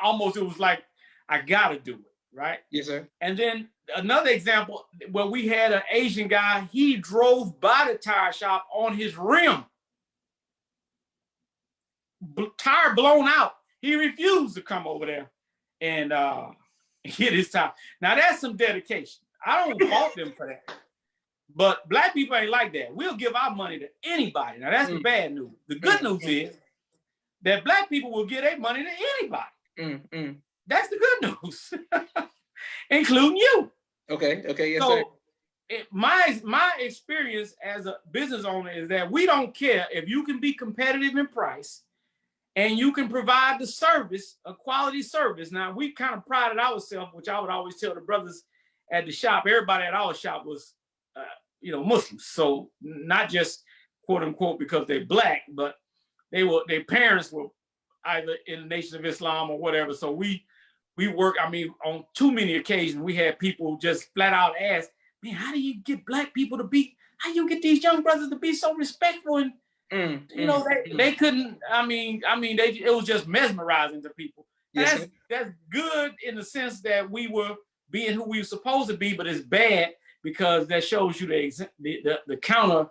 [SPEAKER 1] almost, it was like, I got to do it, right?
[SPEAKER 2] Yes, sir.
[SPEAKER 1] And then another example where we had an Asian guy, he drove by the tire shop on his rim. Tire blown out. He refused to come over there and get his tire. Now, that's some dedication. I don't fault them for that. But black people ain't like that. We'll give our money to anybody. Now, that's the bad news. The good news is that black people will give their money to anybody. That's the good news, including you.
[SPEAKER 2] Okay, yes,
[SPEAKER 1] so,
[SPEAKER 2] sir.
[SPEAKER 1] My experience as a business owner is that we don't care if you can be competitive in price and you can provide the service, a quality service. Now, we kind of prided ourselves, which I would always tell the brothers at the shop, everybody at our shop was, Muslims. So not just quote unquote because they're black, but their parents were either in the Nation of Islam or whatever. So we work, I mean, on too many occasions, we had people just flat out ask, man, how do you get black people to be, how you get these young brothers to be so respectful? And they couldn't, it was just mesmerizing to people.
[SPEAKER 2] Yes,
[SPEAKER 1] that's good in the sense that we were being who we were supposed to be, but it's bad because that shows you the counter,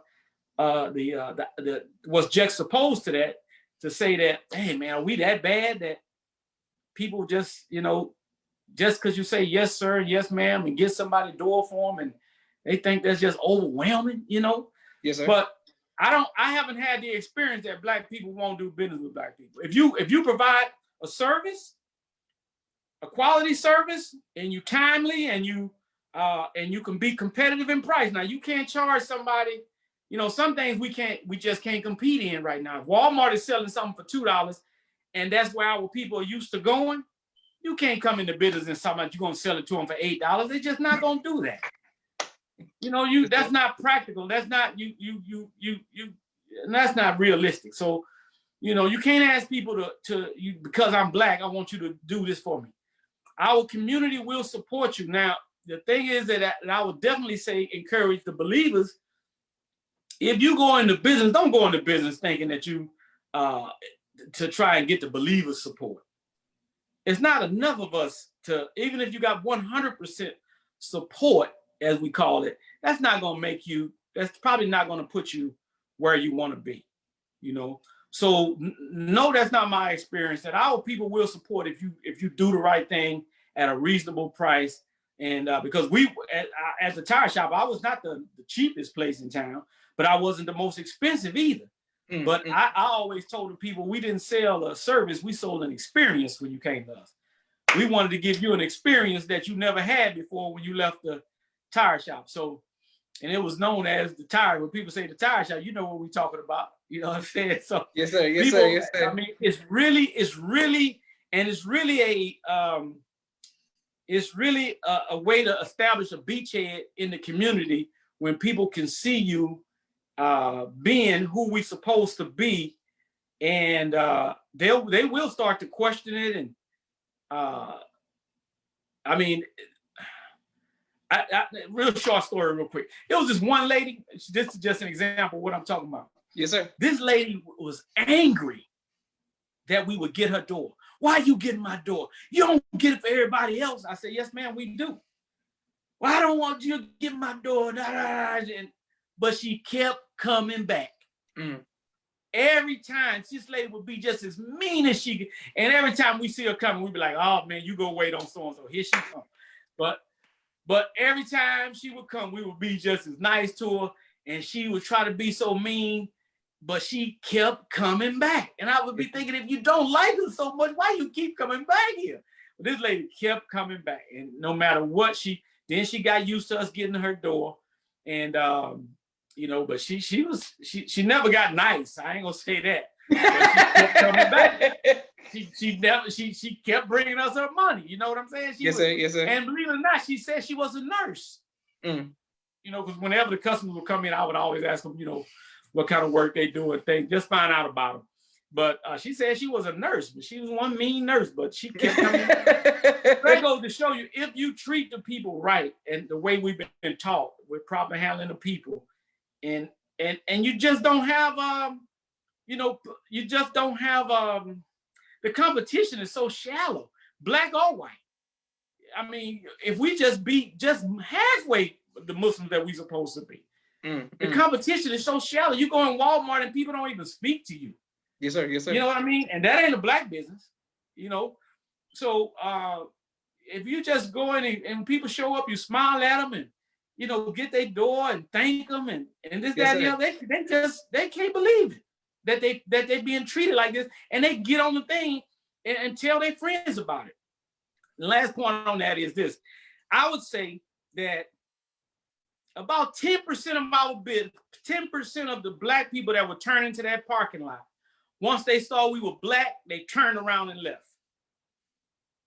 [SPEAKER 1] the what's juxtaposed to that, to say that, hey man, are we that bad that people just, just because you say yes sir, yes ma'am, and get somebody door for them, and they think that's just overwhelming,
[SPEAKER 2] Yes, sir.
[SPEAKER 1] But I haven't had the experience that black people won't do business with black people. If you provide a service, a quality service, and you timely, and you can be competitive in price. Now you can't charge somebody, some things we just can't compete in right now. If Walmart is selling something for $2, and that's where our people are used to going, you can't come into business and something like you're gonna sell it to them for $8. They're just not gonna do that. That's not practical. That's not that's not realistic. So, you can't ask people to because I'm black, I want you to do this for me. Our community will support you. Now, the thing is that I would definitely say encourage the believers. If you go into business, don't go into business thinking that you to try and get the believers' support. It's not enough of us to, even if you got 100% support, as we call it, that's probably not going to put you where you want to be, So no, that's not my experience. That our people will support if you do the right thing at a reasonable price. And because we at the tire shop, I was not the cheapest place in town, but I wasn't the most expensive either. But I always told the people, we didn't sell a service, we sold an experience when you came to us. We wanted to give you an experience that you never had before when you left the tire shop. So, and it was known as the tire. When people say the tire shop, you know what we're talking about. You know what I'm saying? So
[SPEAKER 2] yes, sir. Yes, sir. Yes, sir.
[SPEAKER 1] I mean, it's really a way to establish a beachhead in the community when people can see you being who we supposed to be, and they will start to question it. And real short story, real quick. It was this one lady. This is just an example of what I'm talking about.
[SPEAKER 2] Yes, sir.
[SPEAKER 1] This lady was angry that we would get her door. Why are you getting my door? You don't get it for everybody else. I said, yes, ma'am, we do. Well, I don't want you to get my door. But she kept coming back. Every time, this lady would be just as mean as she could. And every time we see her coming, we'd be like, oh man, you go wait on so-and-so. Here she comes. But every time she would come, we would be just as nice to her. And she would try to be so mean, but she kept coming back. And I would be thinking, if you don't like her so much, why you keep coming back here? But this lady kept coming back. And no matter what, then she got used to us getting to her door. And but she never got nice. I ain't gonna say that. But she kept coming back. She kept bringing us her money. You know what I'm saying?
[SPEAKER 2] Yes, sir.
[SPEAKER 1] And believe it or not, she said she was a nurse. Because whenever the customers would come in, I would always ask them, what kind of work they do and things, just find out about them. But she said she was a nurse, but she was one mean nurse, but she kept coming back. That goes to show you, if you treat the people right and the way we've been taught with proper handling of people, and you just don't have the competition is so shallow, black or white. I mean, if we just be just halfway the Muslims that we supposed to be, the competition is so shallow. You go in Walmart and people don't even speak to you.
[SPEAKER 2] Yes, sir. Yes, sir.
[SPEAKER 1] You know what I mean? And that ain't a black business. So if you just go in and people show up, you smile at them and get their door and thank them and this, yes, that, and the other. They can't believe it that they being treated like this, and they get on the thing and tell their friends about it. The last point on that is this: I would say that about 10% of our bid, 10% of the black people that would turn into that parking lot, once they saw we were black, they turned around and left.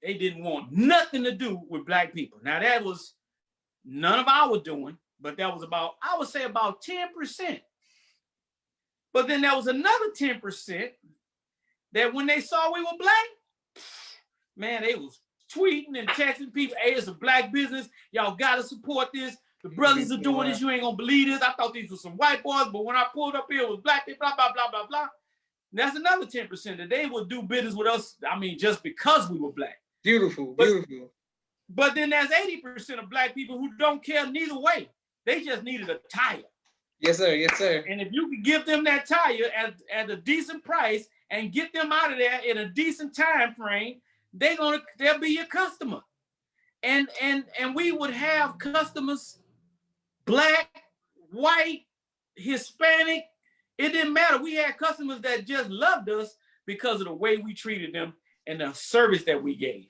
[SPEAKER 1] They didn't want nothing to do with black people. Now that was none of our doing, but that was about, I would say about 10%. But then there was another 10% that when they saw we were black, man, they was tweeting and texting people, hey, it's a black business. Y'all got to support this. The brothers are doing this. You ain't gonna believe this. I thought these were some white boys, but when I pulled up here, it was black people, blah, blah, blah, blah, blah. And that's another 10% that they would do business with us. I mean, just because we were black.
[SPEAKER 2] Beautiful,
[SPEAKER 1] but,
[SPEAKER 2] beautiful.
[SPEAKER 1] But then there's 80% of black people who don't care neither way. They just needed a tire.
[SPEAKER 2] Yes, sir. Yes, sir.
[SPEAKER 1] And if you could give them that tire at a decent price and get them out of there in a decent time frame, they'll be your customer. And we would have customers, black, white, Hispanic. It didn't matter. We had customers that just loved us because of the way we treated them and the service that we gave.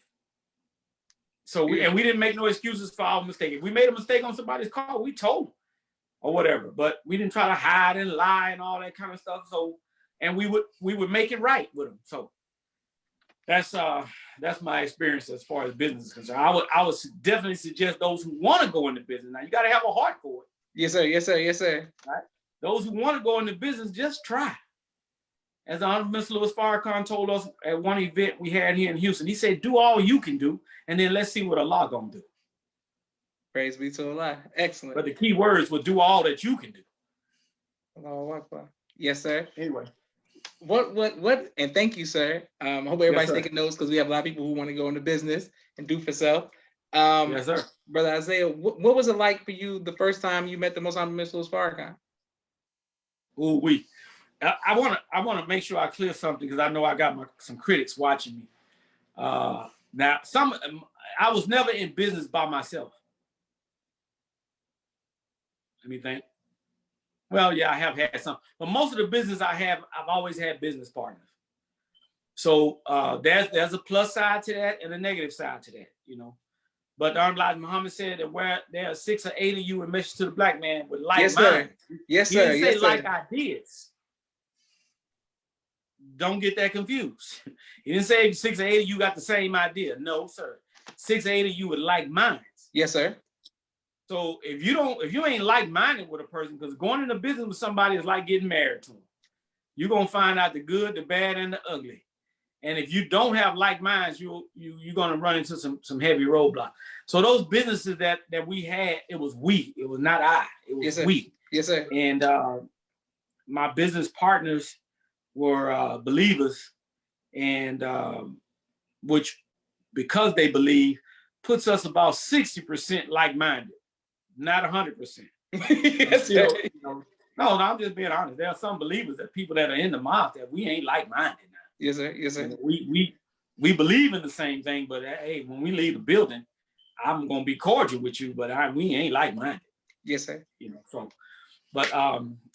[SPEAKER 1] So we didn't make no excuses for our mistake. If we made a mistake on somebody's car, we told them or whatever. But we didn't try to hide and lie and all that kind of stuff. So, and we would make it right with them. So that's my experience as far as business is concerned. I would definitely suggest those who want to go into business. Now you got to have a heart for it.
[SPEAKER 2] Yes, sir. Yes, sir. Yes, sir.
[SPEAKER 1] Right? Those who want to go into business, just try. As the Honorable Mr. Louis Farrakhan told us at one event we had here in Houston, he said, do all you can do, and then let's see what Allah gonna do.
[SPEAKER 2] Praise be to Allah. Excellent.
[SPEAKER 1] But the key words were do all that you can do.
[SPEAKER 2] Allahu Akbar. Yes, sir.
[SPEAKER 1] Anyway.
[SPEAKER 2] What, and thank you, sir. I hope everybody's taking notes because we have a lot of people who want to go into business and do for self.
[SPEAKER 1] Yes, sir.
[SPEAKER 2] Brother Isaiah, what was it like for you the first time you met the Most Honorable Mr. Louis Farrakhan?
[SPEAKER 1] Ooh, I want to make sure I clear something because I know I got some critics watching me. Now, I was never in business by myself. Let me think. Well, yeah, I have had some, but most of the business I've always had business partners. So there's a plus side to that and a negative side to that, you know. But Elijah Muhammad said that where there are 6 or 8 of you in message to the black man with like minds.
[SPEAKER 2] Yes, sir.
[SPEAKER 1] He didn't say like ideas. Don't get that confused. He didn't say 6 or 8 of you got the same idea. No, sir. 6 or 8 of you with like minds.
[SPEAKER 2] Yes, sir.
[SPEAKER 1] So if you ain't like-minded with a person, because going into business with somebody is like getting married to them. You're gonna find out the good, the bad, and the ugly. And if you don't have like minds, you're gonna run into some heavy roadblocks. So those businesses that we had, it was we. It was not I. It was we.
[SPEAKER 2] Yes, sir.
[SPEAKER 1] And my business partners were believers, and which, because they believe, puts us about 60% like-minded, not 100%.
[SPEAKER 2] Yes,
[SPEAKER 1] still, you know, no, I'm just being honest. There are some believers, that people that are in the mosque, that we ain't like-minded now.
[SPEAKER 2] Yes, sir. Yes, sir.
[SPEAKER 1] You know, we believe in the same thing, but hey, when we leave the building, I'm gonna be cordial with you, but we ain't like-minded.
[SPEAKER 2] Yes, sir.
[SPEAKER 1] You know, so, but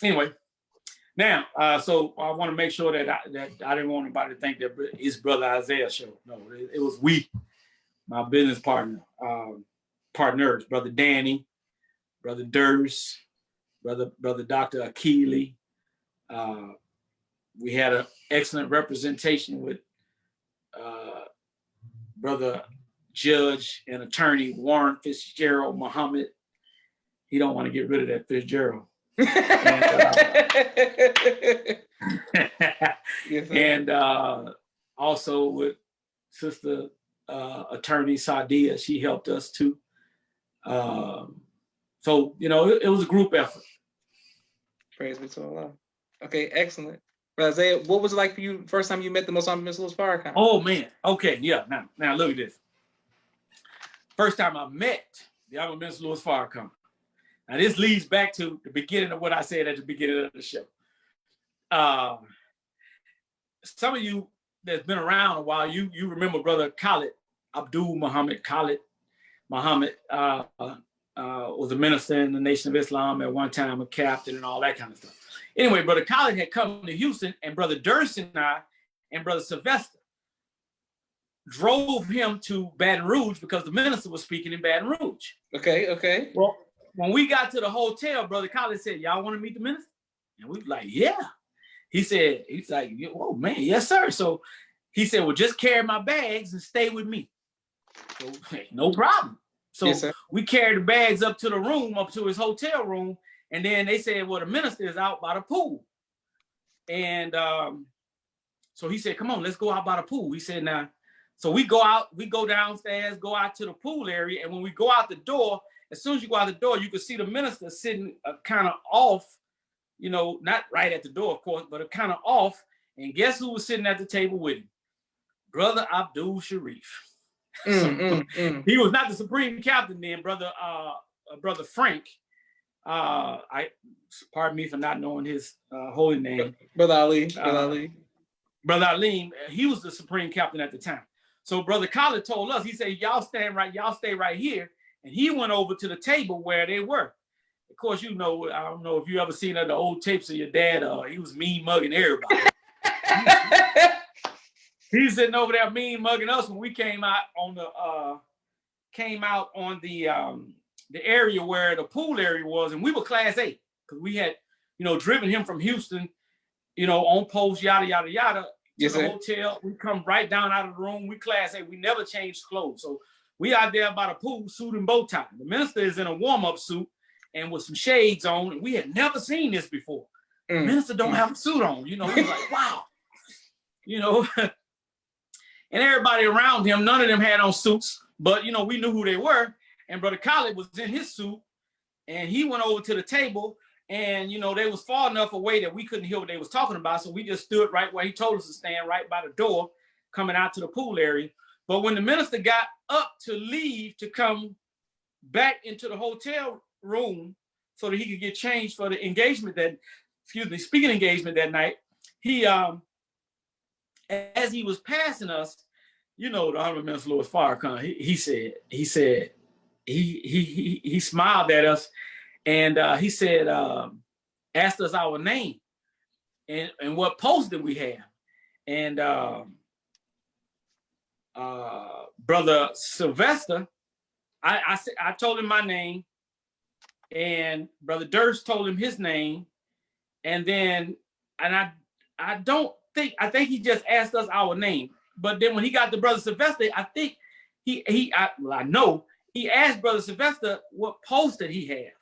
[SPEAKER 1] anyway. Now, so I want to make sure that I didn't want anybody to think that it's Brother Isaiah show. No, it was we, my business partners, Brother Danny, Brother Durs, Brother Dr. Akili. We had an excellent representation with Brother Judge and Attorney Warren Fitzgerald Muhammad. He don't want to get rid of that Fitzgerald. And also with Sister Attorney Sadia, she helped us too. So, you know, it was a group effort.
[SPEAKER 2] Praise be to Allah. Okay, excellent. Brother Isaiah, what was it like for you first time you met the Most Honorable Mr. Louis Farrakhan?
[SPEAKER 1] Oh man, okay, yeah. Now look at this. First time I met the Honorable Mr. Louis Farrakhan. Now this leads back to the beginning of what I said at the beginning of the show. Some of you that's been around a while, you remember Brother Khalid, Abdul Muhammad Khalid. Muhammad was a minister in the Nation of Islam at one time, a captain and all that kind of stuff. Anyway, Brother Khalid had come to Houston, and Brother Durst and I and Brother Sylvester drove him to Baton Rouge because the minister was speaking in Baton Rouge.
[SPEAKER 2] Okay.
[SPEAKER 1] Well, when we got to the hotel, Brother Khalid said, y'all want to meet the minister? And we were like, yeah. He's like, oh man, yes, sir. So he said, well, just carry my bags and stay with me. So, hey, no problem. So
[SPEAKER 2] yes,
[SPEAKER 1] we carried the bags up to the room, up to his hotel room. And then they said, well, the minister is out by the pool. And so he said, come on, let's go out by the pool. He said, now, so we go downstairs, go out to the pool area. And when we go out the door, as soon as you go out the door, you could see the minister sitting kind of off, you know, not right at the door, of course, but kind of off. And guess who was sitting at the table with him? Brother Abdul Sharif. He was not the supreme captain then, brother Frank. Pardon me for not knowing his holy name.
[SPEAKER 2] Brother Ali.
[SPEAKER 1] Brother Ali, he was the supreme captain at the time. So Brother Khalid told us, he said, y'all stay right here. And he went over to the table where they were. Of course, you know, I don't know if you ever seen the old tapes of your dad. He was mean mugging everybody. He's sitting over there mean mugging us when we came out on the area where the pool area was, and we were Class A because we had, you know, driven him from Houston, you know, on post, yada yada yada, to the hotel. We come right down out of the room. We Class A. We never changed clothes, so we out there by the pool, suit and bow tie. The minister is in a warm-up suit and with some shades on, and we had never seen this before. The minister don't have a suit on, you know. We was like, wow, you know. And everybody around him, none of them had on suits, but you know, we knew who they were. And Brother Khalid was in his suit, and he went over to the table, and you know, they was far enough away that we couldn't hear what they was talking about. So we just stood right where he told us to stand, right by the door, coming out to the pool area. But when the minister got up to leave to come back into the hotel room so that he could get changed for the engagement speaking engagement that night, he as he was passing us, you know, the Honorable Minister Louis Farrakhan, he smiled at us, and he said, asked us our name and what post did we have. And Brother Sylvester, I told him my name, and Brother Durst told him his name, and then I think he just asked us our name. But then when he got to Brother Sylvester, I think I know he asked Brother Sylvester what post did he have,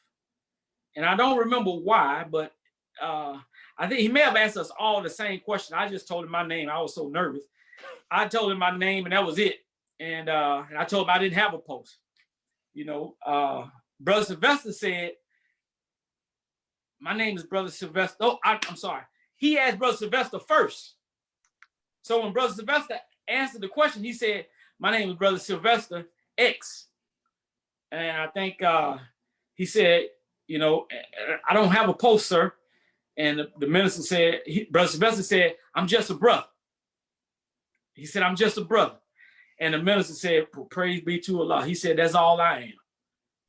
[SPEAKER 1] and I don't remember why, but I think he may have asked us all the same question. I just told him my name. I was so nervous. I told him my name, and that was it. And I told him I didn't have a post. You know, Brother Sylvester said, my name is Brother Sylvester. Oh, I'm sorry. He asked Brother Sylvester first. So when Brother Sylvester answered the question, he said, my name is Brother Sylvester X. And I think he said, you know, I don't have a post, sir. And the minister said, Brother Sylvester said, I'm just a brother. He said, I'm just a brother. And the minister said, praise be to Allah. He said, that's all I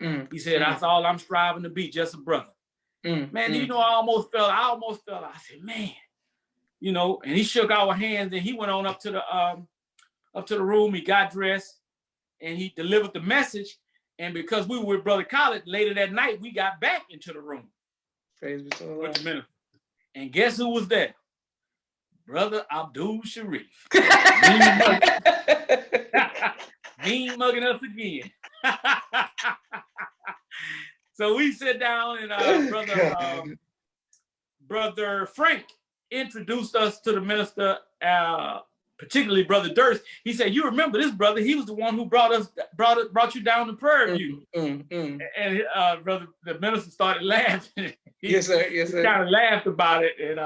[SPEAKER 1] am. He said, that's all I'm striving to be, just a brother. Man, you know, I almost felt. I said, man, you know, and he shook our hands, and he went on up to the room. He got dressed, and he delivered the message. And because we were with Brother Khalid, later that night, we got back into the room.
[SPEAKER 2] Praise be to Allah.
[SPEAKER 1] With the minister. And guess who was there? Brother Abdul Sharif. Mean mugging us again. So we sit down, and Brother Frank introduced us to the minister, particularly Brother Durst. He said, "You remember this brother? He was the one who brought you down to Prairie View." And the minister started laughing.
[SPEAKER 2] Yes, sir. Yes, sir.
[SPEAKER 1] He kind of laughed about it, and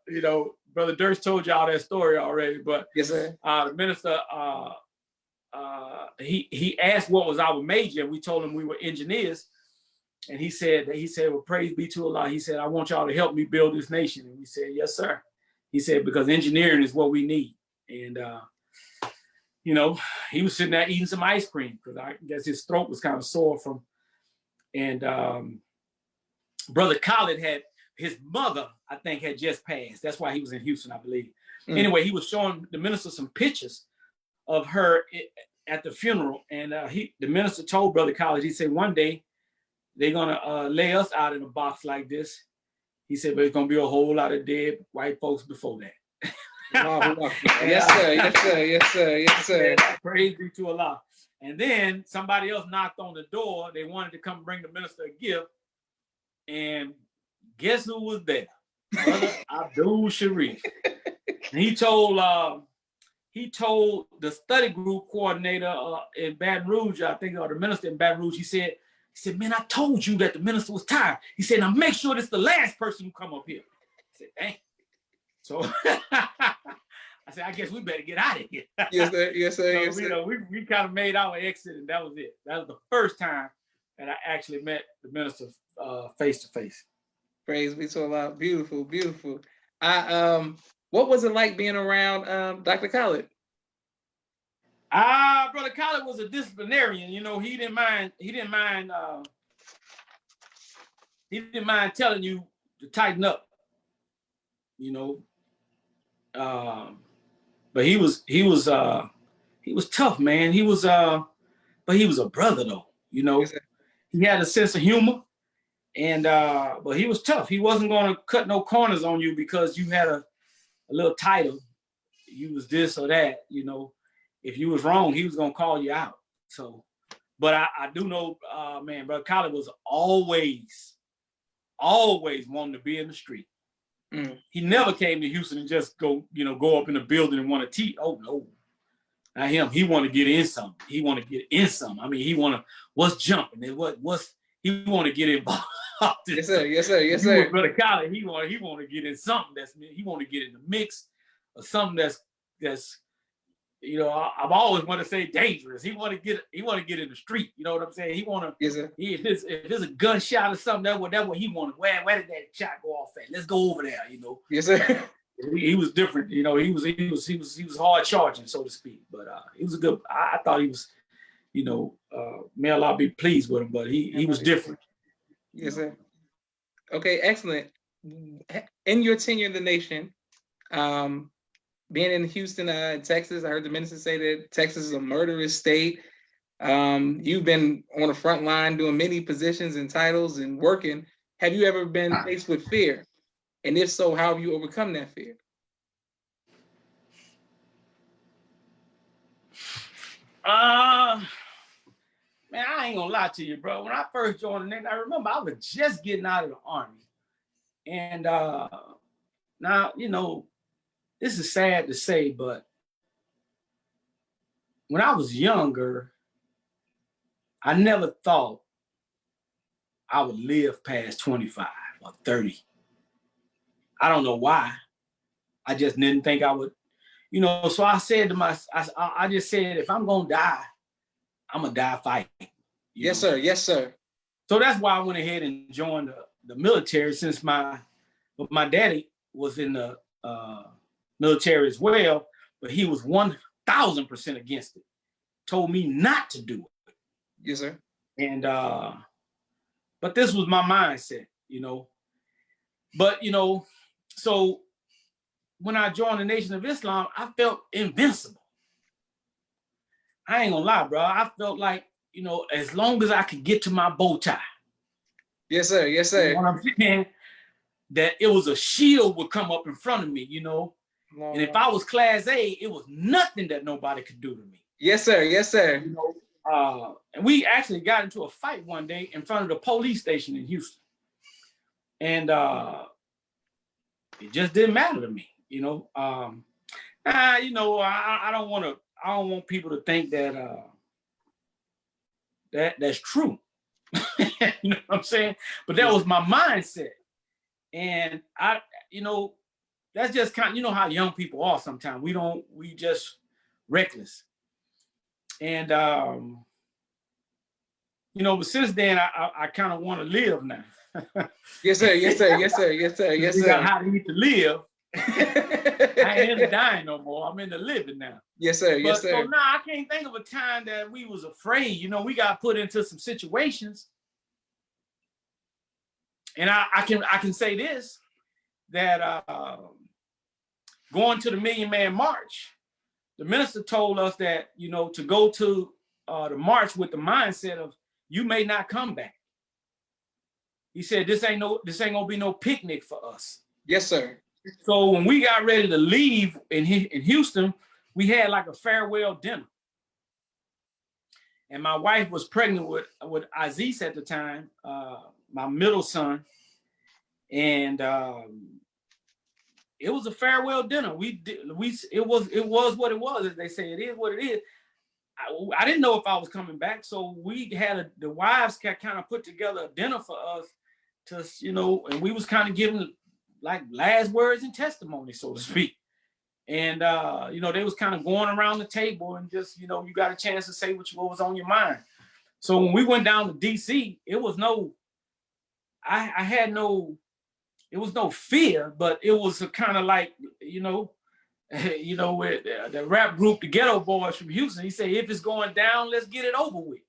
[SPEAKER 1] you know, Brother Durst told y'all that story already. But
[SPEAKER 2] yes, sir.
[SPEAKER 1] The minister he asked what was our major, and we told him we were engineers. And he said, well, praise be to Allah. He said, I want y'all to help me build this nation. And we said, yes, sir. He said, because engineering is what we need. And, you know, he was sitting there eating some ice cream because I guess his throat was kind of sore from. And Brother Khalid had, his mother, I think, had just passed. That's why he was in Houston, I believe. Anyway, he was showing the minister some pictures of her at the funeral. And the minister told Brother Khalid, he said, one day, they're gonna lay us out in a box like this. He said, but it's gonna be a whole lot of dead white folks before that.
[SPEAKER 2] Yes, sir. Yes, sir. Yes, sir. Yes, sir.
[SPEAKER 1] Praise be to Allah. And then somebody else knocked on the door. They wanted to come bring the minister a gift. And guess who was there? Brother Abdul Sharif. And he told the study group coordinator in Baton Rouge, I think, or the minister in Baton Rouge, he said, He said, man, I told you that the minister was tired. He said, now make sure this is the last person who come up here. I said, dang. So I said, I guess we better get out of here.
[SPEAKER 2] Yes, sir. Yes, sir.
[SPEAKER 1] So,
[SPEAKER 2] Yes,
[SPEAKER 1] you
[SPEAKER 2] sir.
[SPEAKER 1] know, we kind of made our exit, and that was it. That was the first time that I actually met the minister face to face.
[SPEAKER 2] Praise be to Allah. Beautiful, beautiful. What was it like being around Dr. Khaled?
[SPEAKER 1] Brother Khaled was a disciplinarian. You know, he didn't mind telling you to tighten up. You know, but he was tough, man. But he was a brother though. You know,
[SPEAKER 2] Yes,
[SPEAKER 1] he had a sense of humor, and but he was tough. He wasn't going to cut no corners on you because you had a little title. You was this or that. You know, if you was wrong, he was going to call you out. So, but I do know, man, Brother Khaled was always wanting to be in the street. He never came to Houston and just go up in the building and want to teach. Oh no, not him. He want to get in something. He want to get in something. I mean, he want to what's jumping and he want to get involved.
[SPEAKER 2] Yes, sir. Yes, sir. Yes, sir.
[SPEAKER 1] Brother Khaled, he want to get in something he want to get in the mix or something that's you know, I've always want to say dangerous. He want to get in the street. You know what I'm saying? He want to.
[SPEAKER 2] Yes, sir.
[SPEAKER 1] If there's a gunshot or something, that's what he wanted. Where did that shot go off at? Let's go over there. You know.
[SPEAKER 2] Yes, sir.
[SPEAKER 1] He was different. You know, he was hard charging, so to speak. But he was a good. I thought he was. You know, may Allah be pleased with him, but he was different.
[SPEAKER 2] Yes, sir. Okay, excellent. In your tenure in the nation, being in Houston, Texas, I heard the minister say that Texas is a murderous state. You've been on the front line doing many positions and titles and working. Have you ever been faced with fear? And if so, how have you overcome that fear?
[SPEAKER 1] Man, I ain't gonna lie to you, bro. When I first joined the Navy, I remember I was just getting out of the Army. And now, you know, this is sad to say, but when I was younger, I never thought I would live past 25 or 30. I don't know why. I just didn't think I would, you know, so I said to I just said, if I'm gonna die, I'm gonna die fighting.
[SPEAKER 2] Yes, sir. Yes, sir. So
[SPEAKER 1] that's why I went ahead and joined the military, since my daddy was in the military as well, but he was 1,000% against it. Told me not to do it.
[SPEAKER 2] Yes, sir.
[SPEAKER 1] And but this was my mindset, you know. But you know, so when I joined the Nation of Islam, I felt invincible. I ain't gonna lie, bro. I felt like, you know, as long as I could get to my bow tie.
[SPEAKER 2] Yes, sir. Yes, sir.
[SPEAKER 1] You know what I'm saying? That it was a shield would come up in front of me, you know. And if I was class A, it was nothing that nobody could do to me.
[SPEAKER 2] Yes, sir. Yes, sir.
[SPEAKER 1] You know, and we actually got into a fight one day in front of the police station in Houston. And it just didn't matter to me, you know. You know, I don't want people to think that that's true. You know what I'm saying? But that was my mindset. And you know, that's just kind of, you know how young people are sometimes. We just reckless. And you know, but since then I kind of want to live now.
[SPEAKER 2] Yes, sir. Yes, sir. Yes, sir. Yes, sir. Yes, sir.
[SPEAKER 1] How to eat to live. I ain't into dying no more. I'm into living now.
[SPEAKER 2] Yes, sir. Yes, sir.
[SPEAKER 1] So now I can't think of a time that we was afraid. You know, we got put into some situations. And I can say this, that going to the Million Man March, the minister told us that, you know, to go to the march with the mindset of, you may not come back. He said, this ain't gonna be no picnic for us.
[SPEAKER 2] Yes, sir.
[SPEAKER 1] So when we got ready to leave in Houston, we had like a farewell dinner. And my wife was pregnant with Aziz at the time, my middle son. And it was a farewell dinner. It was what it was, as they say. It is what it is. I didn't know if I was coming back, so we had the wives kind of put together a dinner for us to, you know, and we was kind of giving like last words and testimony, so to speak. And you know, they was kind of going around the table and just, you know, you got a chance to say what was on your mind. So when we went down to DC, it was I had no, it was no fear, but it was a kind of like, you know, with the rap group, the Ghetto Boys from Houston. He said, if it's going down, let's get it over with.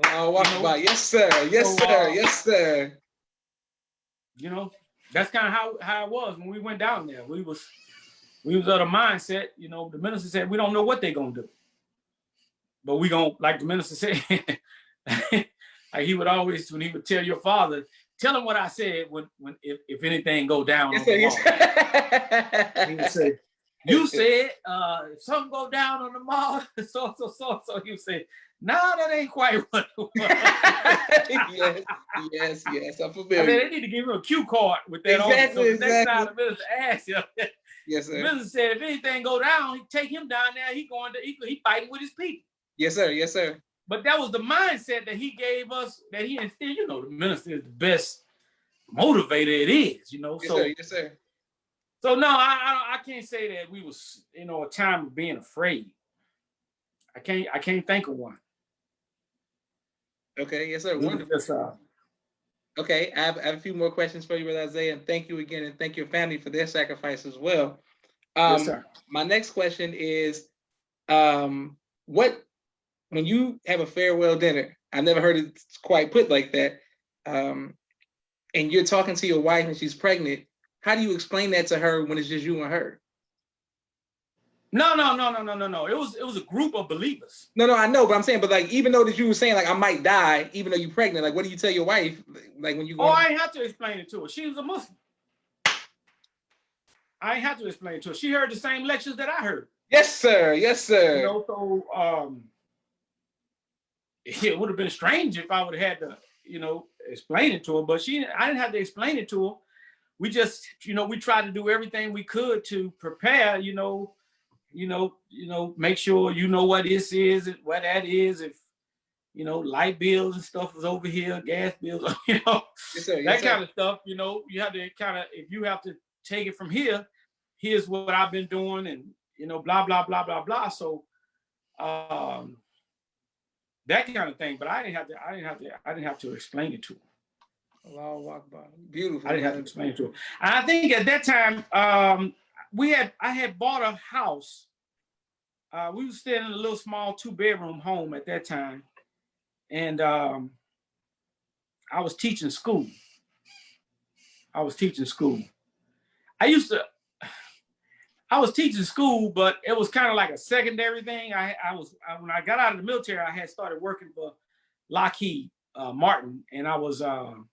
[SPEAKER 2] Yes, sir. Yes, so, sir. Yes, sir.
[SPEAKER 1] You know, that's kind of how it was when we went down there. We was of the mindset, you know, the minister said, we don't know what they're going to do. But we going to, like the minister said, like he would always, when he would tell your father, tell him what I said if anything go down.
[SPEAKER 2] Yes, sir, yes.
[SPEAKER 1] He would say, you said if something go down on the mall, so. You say, no, that ain't quite what it was.
[SPEAKER 2] yes, I'm familiar.
[SPEAKER 1] I mean, they need to give him a cue card with that on. So the next time the minister asks you,
[SPEAKER 2] yes, sir.
[SPEAKER 1] The minister said, if anything go down, he take him down there. He fighting with his people.
[SPEAKER 2] Yes, sir. Yes, sir.
[SPEAKER 1] But that was the mindset that he gave us, that he instilled. You know, the minister is the best motivator it is, you know.
[SPEAKER 2] Yes, sir. Yes, sir.
[SPEAKER 1] So no, I can't say that we was, you know, a time of being afraid. I can't think of one.
[SPEAKER 2] Okay, yes, sir. Wonderful. Okay, I have a few more questions for you, Brother Isaiah, and thank you again, and thank your family for their sacrifice as well.
[SPEAKER 1] Yes, sir.
[SPEAKER 2] My next question is, when you have a farewell dinner, I've never heard it quite put like that, and you're talking to your wife and she's pregnant, how do you explain that to her when it's just you and her?
[SPEAKER 1] No. It was a group of believers.
[SPEAKER 2] No, I know, but I'm saying, but like, even though that you were saying like I might die, even though you're pregnant, like, what do you tell your wife? Like when you go?
[SPEAKER 1] Oh, I ain't have to explain it to her. She was a Muslim. I ain't have to explain it to her. She heard the same lectures that I heard.
[SPEAKER 2] Yes, sir. Yes, sir.
[SPEAKER 1] You know, so it would have been strange if I would have had to, you know, explain it to her. But I didn't have to explain it to her. We just, you know, we tried to do everything we could to prepare, you know, make sure you know what this is and what that is. If, you know, light bills and stuff is over here, gas bills, you know,
[SPEAKER 2] yes, sir. Yes,
[SPEAKER 1] that
[SPEAKER 2] sir.
[SPEAKER 1] kind of stuff, you know, you have to kind of, if you have to take it from here, here's what I've been doing and, you know, blah, blah, blah, blah, blah. So that kind of thing, but I didn't have to explain it to her.
[SPEAKER 2] Allahu Akbar. Beautiful.
[SPEAKER 1] I didn't have to explain it to her. And I think at that time, I had bought a house. We were staying in a little small 2-bedroom home at that time. And I was teaching school. I was teaching school, but it was kind of like a secondary thing. When I got out of the military, I had started working for Lockheed Martin, and I was you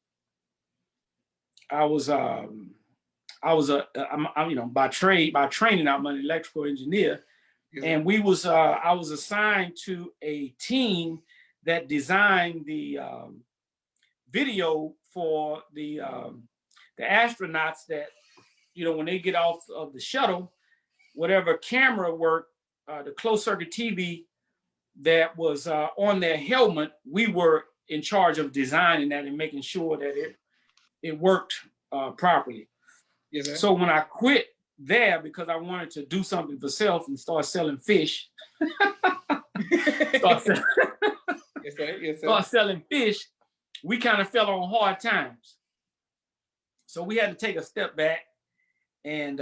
[SPEAKER 1] know, by training, I'm an electrical engineer. Yes. And I was assigned to a team that designed the video for the astronauts that, you know, when they get off of the shuttle, whatever camera work, the closed circuit TV that was on their helmet, we were in charge of designing that and making sure that it worked properly.
[SPEAKER 2] Yes, sir.
[SPEAKER 1] So when I quit there because I wanted to do something for self and start selling fish,
[SPEAKER 2] Yes, sir. Yes, sir.
[SPEAKER 1] Start selling fish, we kind of fell on hard times. So we had to take a step back, and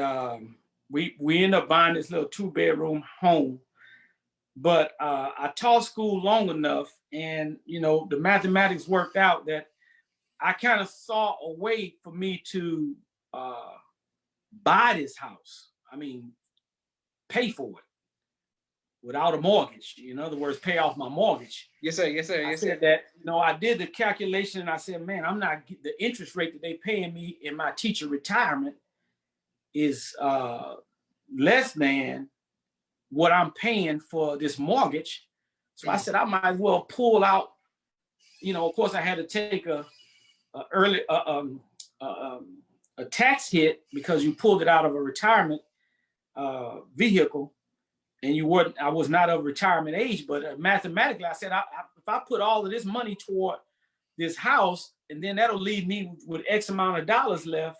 [SPEAKER 1] we ended up buying this little 2-bedroom home. But I taught school long enough, and you know, the mathematics worked out that I kind of saw a way for me to buy this house. I mean, pay for it without a mortgage. In other words, pay off my mortgage.
[SPEAKER 2] Yes, sir. Yes, sir.
[SPEAKER 1] I said that, you know, I did the calculation and I said, man, I'm not, the interest rate that they paying me in my teacher retirement is less than what I'm paying for this mortgage. So I said, I might as well pull out, you know, of course I had to take a tax hit because you pulled it out of a retirement vehicle. and I was not of retirement age, but mathematically, I said, if I put all of this money toward this house, and then that'll leave me with X amount of dollars left,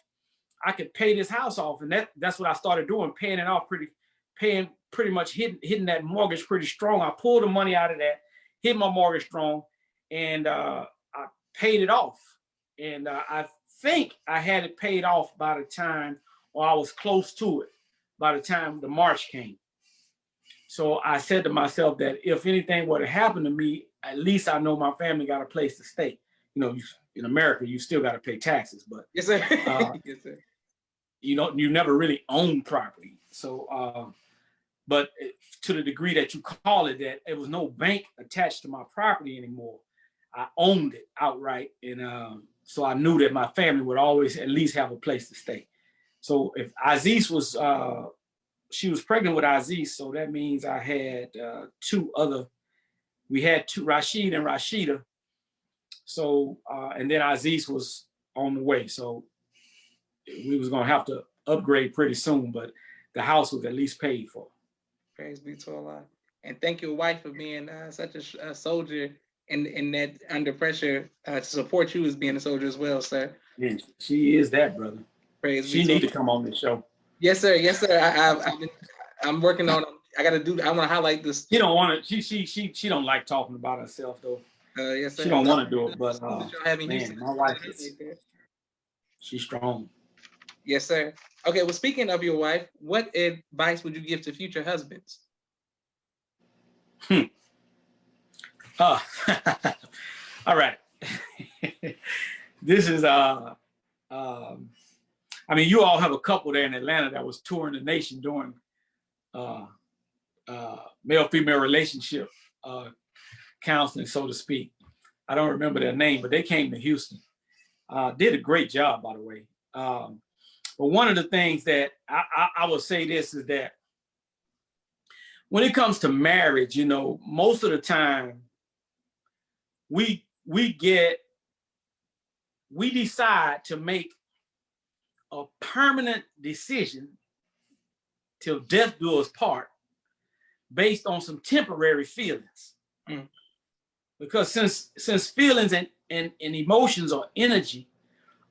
[SPEAKER 1] I could pay this house off. And that's what I started doing, paying it off, pretty much hitting that mortgage pretty strong. I pulled the money out of that, hit my mortgage strong, and I paid it off. And I think I had it paid off by the time, or I was close to it by the time the March came. So I said to myself that if anything were to happen to me, at least I know my family got a place to stay. You know, in America, you still got to pay taxes, but
[SPEAKER 2] yes, sir. Yes, sir.
[SPEAKER 1] You never really own property. So, but to the degree that you call it that, there was no bank attached to my property anymore. I owned it outright, and so I knew that my family would always at least have a place to stay. So if Aziz was, she was pregnant with Aziz, so that means I had we had two, Rashid and Rashida. So, and then Aziz was on the way. So we was gonna have to upgrade pretty soon, but the house was at least paid for.
[SPEAKER 2] Praise be to Allah. And thank your wife for being such a soldier in that under pressure to support you as being a soldier as well, sir.
[SPEAKER 1] Yeah, she is that, brother.
[SPEAKER 2] Praise
[SPEAKER 1] she need to come on the show.
[SPEAKER 2] Yes, sir. Yes, sir. I'm working on. I want to highlight this.
[SPEAKER 1] She don't want to. She don't like talking about herself though.
[SPEAKER 2] Yes, sir.
[SPEAKER 1] She don't want to do it, but man, my wife she's strong.
[SPEAKER 2] Yes, sir. Okay. Well, speaking of your wife, what advice would you give to future husbands?
[SPEAKER 1] All right. This is I mean, you all have a couple there in Atlanta that was touring the nation during male-female relationship counseling, so to speak. I don't remember their name, but they came to Houston. Did a great job, by the way. But one of the things that I would say this is that when it comes to marriage, you know, most of the time we decide to make a permanent decision till death do us part based on some temporary feelings. Mm. Because since feelings and emotions are energy,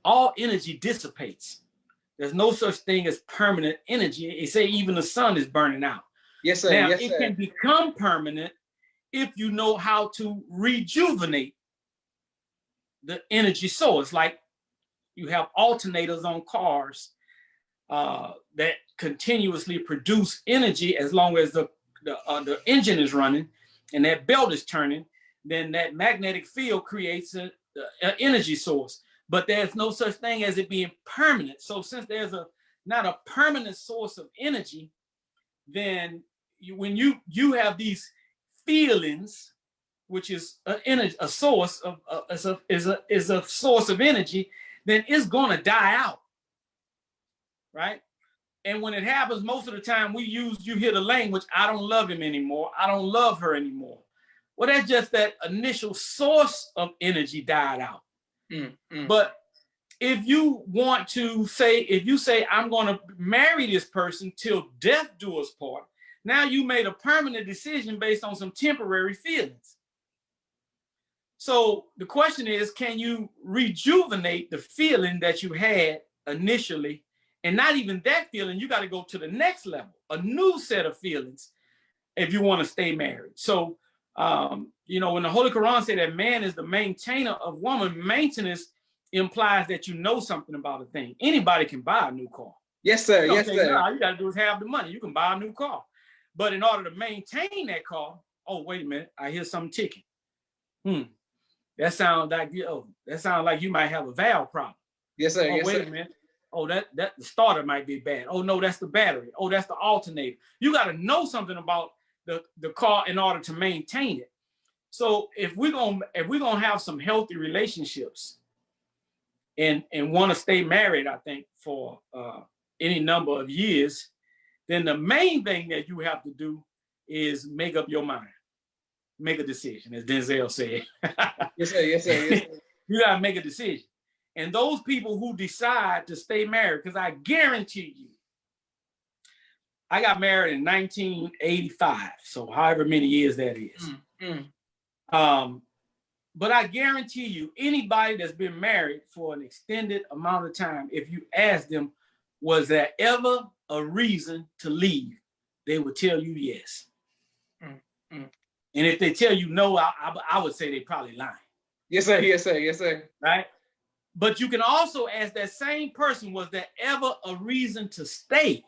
[SPEAKER 1] all energy dissipates. There's no such thing as permanent energy. They say even the sun is burning out.
[SPEAKER 2] Yes, sir.
[SPEAKER 1] Now,
[SPEAKER 2] yes,
[SPEAKER 1] it
[SPEAKER 2] sir.
[SPEAKER 1] can become permanent if you know how to rejuvenate the energy source. Like you have alternators on cars that continuously produce energy as long as the engine is running and that belt is turning, then that magnetic field creates an energy source. But there's no such thing as it being permanent. So since there's not a permanent source of energy, then when you have these feelings, which is a source of is a source of energy, then it's going to die out, right? And when it happens, most of the time you hear the language, I don't love him anymore, I don't love her anymore. Well, that's just that initial source of energy died out. But if you want to say, if you say, I'm going to marry this person till death do us part, now you made a permanent decision based on some temporary feelings. So the question is, can you rejuvenate the feeling that you had initially? And not even that feeling, you got to go to the next level, a new set of feelings if you want to stay married. So, you know, when the Holy Quran said that man is the maintainer of woman, maintenance implies that you know something about a thing. Anybody can buy a new car.
[SPEAKER 2] Yes, sir. Yes, sir.
[SPEAKER 1] All you got to do is have the money. You can buy a new car. But in order to maintain that car, oh, wait a minute, I hear something ticking. That sounds like you might have a valve problem.
[SPEAKER 2] Yes, sir.
[SPEAKER 1] Oh,
[SPEAKER 2] yes,
[SPEAKER 1] wait
[SPEAKER 2] sir.
[SPEAKER 1] a minute. Oh, that the starter might be bad. Oh no, that's the battery. Oh, that's the alternator. You got to know something about the car in order to maintain it. So if we're gonna have some healthy relationships and want to stay married, I think for any number of years, then the main thing that you have to do is make up your mind, make a decision, as Denzel said.
[SPEAKER 2] Yes, sir. Yes, sir. Yes, sir.
[SPEAKER 1] You gotta make a decision. And those people who decide to stay married, because I guarantee I got married in 1985, so however many years that is. But I guarantee you, anybody that's been married for an extended amount of time, if you ask them, was there ever a reason to leave, they would tell you yes. And if they tell you no, I would say they probably lying.
[SPEAKER 2] Yes, sir. Yes, sir. Yes, sir.
[SPEAKER 1] Right? But you can also ask that same person, was there ever a reason to stay?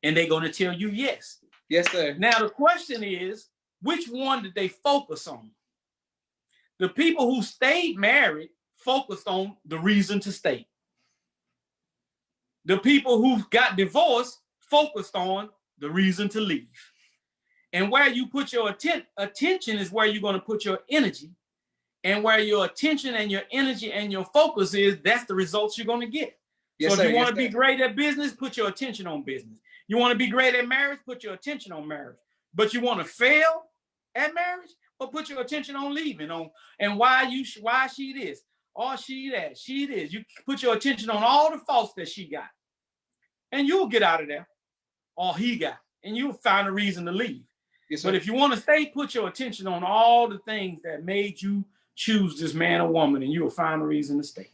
[SPEAKER 1] And they're going to tell you yes.
[SPEAKER 2] Yes, sir.
[SPEAKER 1] Now, the question is, which one did they focus on? The people who stayed married focused on the reason to stay. The people who got divorced focused on the reason to leave. And where you put your attention is where you're going to put your energy. And where your attention and your energy and your focus is, that's the results you're going to get. Yes, so if you want to be great at business, put your attention on business. You want to be great at marriage, put your attention on marriage. But you want to fail at marriage, or put your attention on leaving, on and why she this, or she that, she this. You put your attention on all the faults that she got, and you'll get out of there, or he got, and you'll find a reason to leave. Yes, but if you want to stay, put your attention on all the things that made you choose this man or woman, and you will find a reason to stay.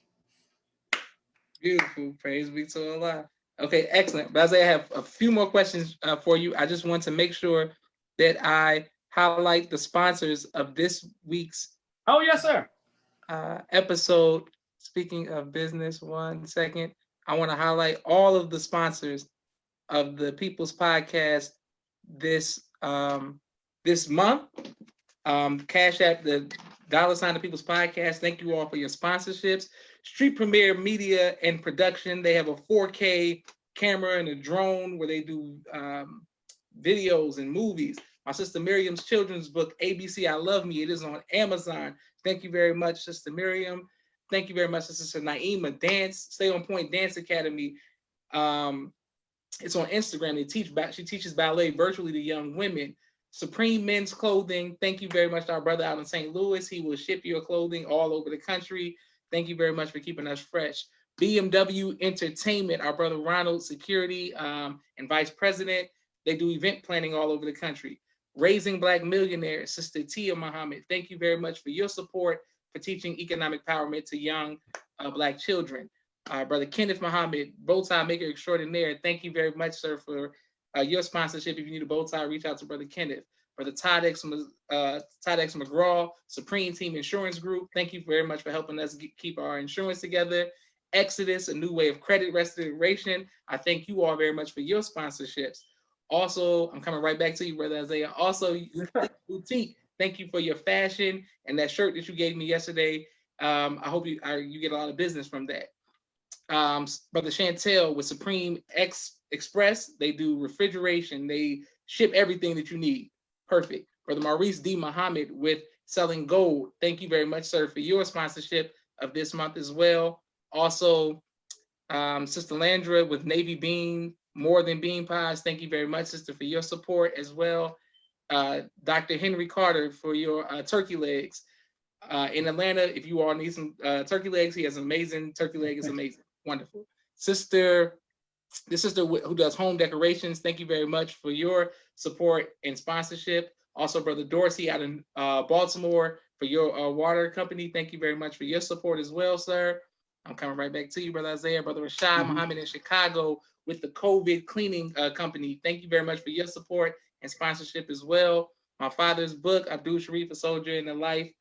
[SPEAKER 2] Beautiful. Praise be to Allah. Okay, excellent. But I have a few more questions for you. I just want to make sure that I highlight the sponsors of this week's
[SPEAKER 1] yes, sir.
[SPEAKER 2] Episode. Speaking of business, 1 second. I want to highlight all of the sponsors of the People's Podcast this month. Cash App, the $ the People's Podcast. Thank you all for your sponsorships. Street Premiere Media and Production. They have a 4K camera and a drone where they do videos and movies. My sister Miriam's children's book, ABC I Love Me. It is on Amazon. Thank you very much, Sister Miriam. Thank you very much, Sister Naima. Dance, Stay on Point Dance Academy. It's on Instagram. She teaches ballet virtually to young women. Supreme Men's Clothing. Thank you very much to our brother out in St. Louis. He will ship your clothing all over the country. Thank you very much for keeping us fresh. BMW Entertainment, our brother Ronald, security and vice president. They do event planning all over the country. Raising Black Millionaires, Sister Tia Muhammad. Thank you very much for your support for teaching economic empowerment to young Black children. Brother Kenneth Muhammad, bow tie maker extraordinaire. Thank you very much, sir, for your sponsorship. If you need a bow tie, reach out to Brother Kenneth. Brother Todd X McGraw, Supreme Team Insurance Group. Thank you very much for helping us keep our insurance together. Exodus, a new way of credit restoration. I thank you all very much for your sponsorships. Also, I'm coming right back to you, Brother Isaiah. Also, Boutique, thank you for your fashion and that shirt that you gave me yesterday. I hope you get a lot of business from that. Brother Chantel with Supreme Express, they do refrigeration. They ship everything that you need. Perfect. Brother Maurice D. Muhammad with Selling Gold. Thank you very much, sir, for your sponsorship of this month as well. Also, Sister Landra with Navy Bean, More Than Bean Pies. Thank you very much, sister, for your support as well. Dr. Henry Carter for your turkey legs. In Atlanta, if you all need some turkey legs, he has an amazing turkey leg. It's amazing. Wonderful. The sister who does home decorations, thank you very much for your support and sponsorship. Also, Brother Dorsey out in Baltimore for your water company. Thank you very much for your support as well, sir. I'm coming right back to you, Brother Isaiah. Brother Rashad Muhammad in Chicago with the COVID cleaning company. Thank you very much for your support and sponsorship as well. My father's book, Abdul Sharif, A Soldier in the Life,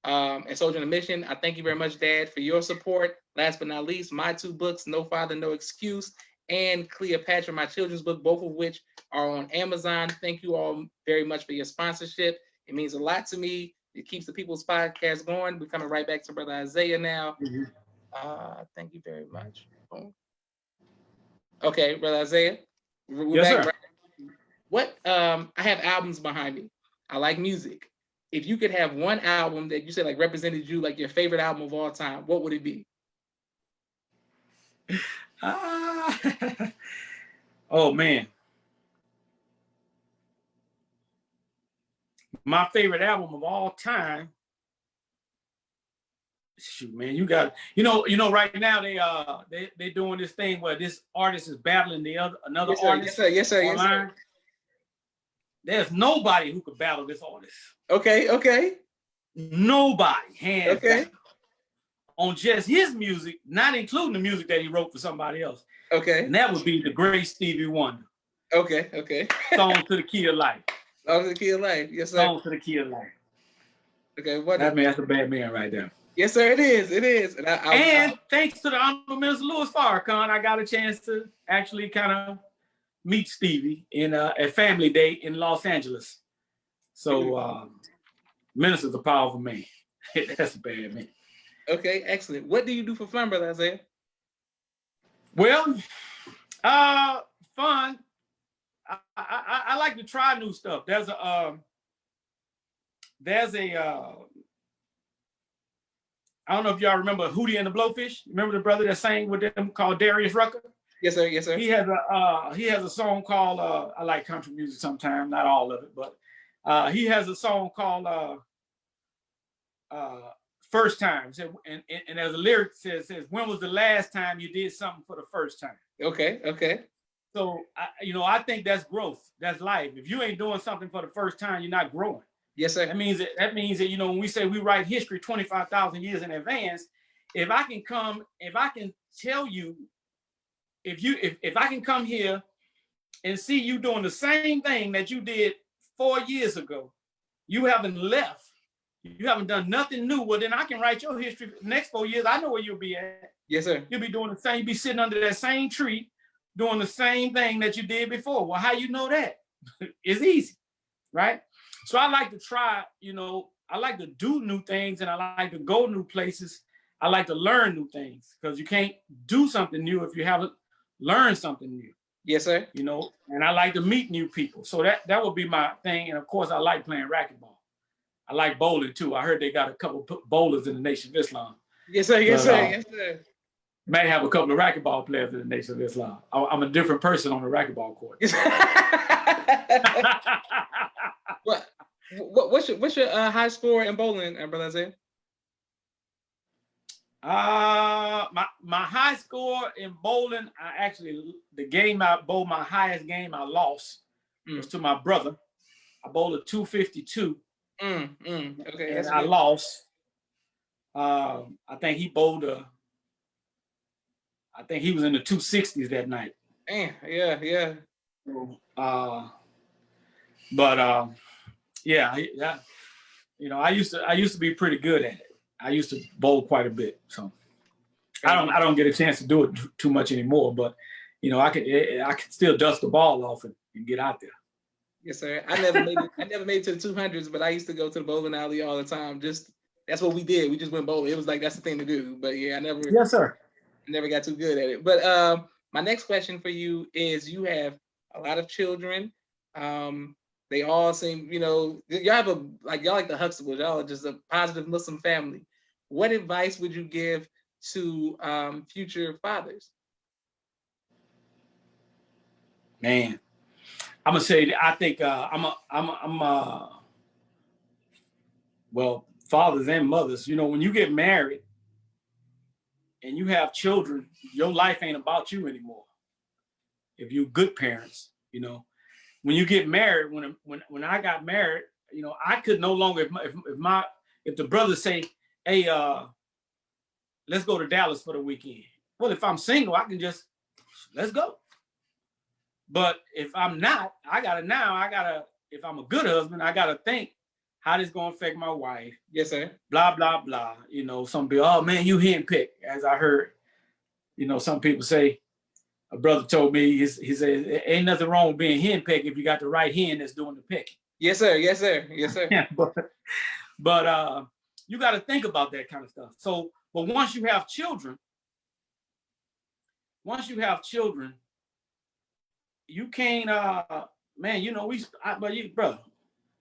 [SPEAKER 2] and Soldier in the Mission. I thank you very much, Dad, for your support. Last but not least, my 2 books, No Father, No Excuse, and Cleopatra, my children's book, both of which are on Amazon. Thank you all very much for your sponsorship. It means a lot to me. It keeps the People's Podcast going. We're coming right back to Brother Isaiah now. Thank you very much. Okay, Brother Isaiah.
[SPEAKER 1] Yes, sir.
[SPEAKER 2] Right. What I have albums behind me. I like music. If you could have one album that you said like represented you, like your favorite album of all time, what would it be?
[SPEAKER 1] Oh man. My favorite album of all time shoot, man, you got, right now they doing this thing where this artist is battling another artist.
[SPEAKER 2] Yes, sir.
[SPEAKER 1] Online. There's nobody who could battle this artist.
[SPEAKER 2] Okay.
[SPEAKER 1] Nobody, hands
[SPEAKER 2] Okay.
[SPEAKER 1] down. On just his music, not including the music that he wrote for somebody else.
[SPEAKER 2] Okay.
[SPEAKER 1] And that would be the great Stevie Wonder.
[SPEAKER 2] Okay.
[SPEAKER 1] Song to the Key of Life.
[SPEAKER 2] Song to the Key of Life. Yes, sir.
[SPEAKER 1] Song to the Key of Life.
[SPEAKER 2] Okay,
[SPEAKER 1] that's a bad man right there.
[SPEAKER 2] Yes, sir, it is. And
[SPEAKER 1] thanks to the Honorable Minister Louis Farrakhan, I got a chance to actually kind of meet Stevie in at Family Day in Los Angeles. So Minister's a powerful man. That's a bad man.
[SPEAKER 2] Okay, excellent. What do you do for fun, Brother Isaiah?
[SPEAKER 1] Well, fun. I like to try new stuff. There's a I don't know if y'all remember Hootie and the Blowfish. Remember the brother that sang with them called Darius Rucker?
[SPEAKER 2] Yes, sir.
[SPEAKER 1] He has a song called I like country music sometimes, not all of it, but he has a song called First Time. And as a lyric says, when was the last time you did something for the first time?
[SPEAKER 2] Okay.
[SPEAKER 1] So I think that's growth. That's life. If you ain't doing something for the first time, you're not growing.
[SPEAKER 2] Yes, sir.
[SPEAKER 1] That means that when we say we write history 25,000 years in advance, if I can tell you, if I can come here and see you doing the same thing that you did 4 years ago, you haven't left, you haven't done nothing new, well, then I can write your history for the next 4 years. I know where you'll be at.
[SPEAKER 2] Yes, sir.
[SPEAKER 1] You'll be doing the same, you'll be sitting under that same tree, doing the same thing that you did before. Well, how you know that? It's easy, right? So I like to try, I like to do new things, and I like to go new places. I like to learn new things, because you can't do something new if you haven't learned something new.
[SPEAKER 2] Yes, sir.
[SPEAKER 1] And I like to meet new people. So that would be my thing. And of course, I like playing racquetball. I like bowling too. I heard they got a couple bowlers in the Nation of Islam.
[SPEAKER 2] Yes, sir. Yes, sir.
[SPEAKER 1] May have a couple of racquetball players in the Nation of Islam. I'm a different person on the racquetball court.
[SPEAKER 2] What's your high score in bowling, Brother Isaiah?
[SPEAKER 1] My high score in bowling, the game I bowled, my highest game I lost was to my brother. I bowled a 252.
[SPEAKER 2] Okay,
[SPEAKER 1] and I lost. I think he bowled I think he was in the 260s that night.
[SPEAKER 2] Yeah.
[SPEAKER 1] So, but yeah, I used to be pretty good at it. I used to bowl quite a bit, so I don't get a chance to do it too much anymore. But I could still dust the ball off and get out there.
[SPEAKER 2] Yes, sir. I never made it to the 200s, but I used to go to the bowling alley all the time. That's what we did. We just went bowling. It was like that's the thing to do. But yeah,
[SPEAKER 1] Yes, sir.
[SPEAKER 2] Never got too good at it. But my next question for you is: you have a lot of children. They all seem, y'all have y'all like the Huxtables. Y'all are just a positive Muslim family. What advice would you give to future fathers?
[SPEAKER 1] Man, I'm gonna say I think well, fathers and mothers. When you get married and you have children, your life ain't about you anymore. If you're good parents, when you get married, when I got married, I could no longer, if the brothers say, hey, let's go to Dallas for the weekend. Well, if I'm single, I can just, let's go. But if I'm not, if I'm a good husband, I gotta think how this gonna affect my wife.
[SPEAKER 2] Yes, sir.
[SPEAKER 1] Blah, blah, blah. Some people, oh man, you handpicked, as I heard, some people say. A brother told me, he said, ain't nothing wrong with being henpecked if you got the right hen that's doing the picking.
[SPEAKER 2] Yes, sir.
[SPEAKER 1] but you got to think about that kind of stuff. So, but once you have children, you can't, brother,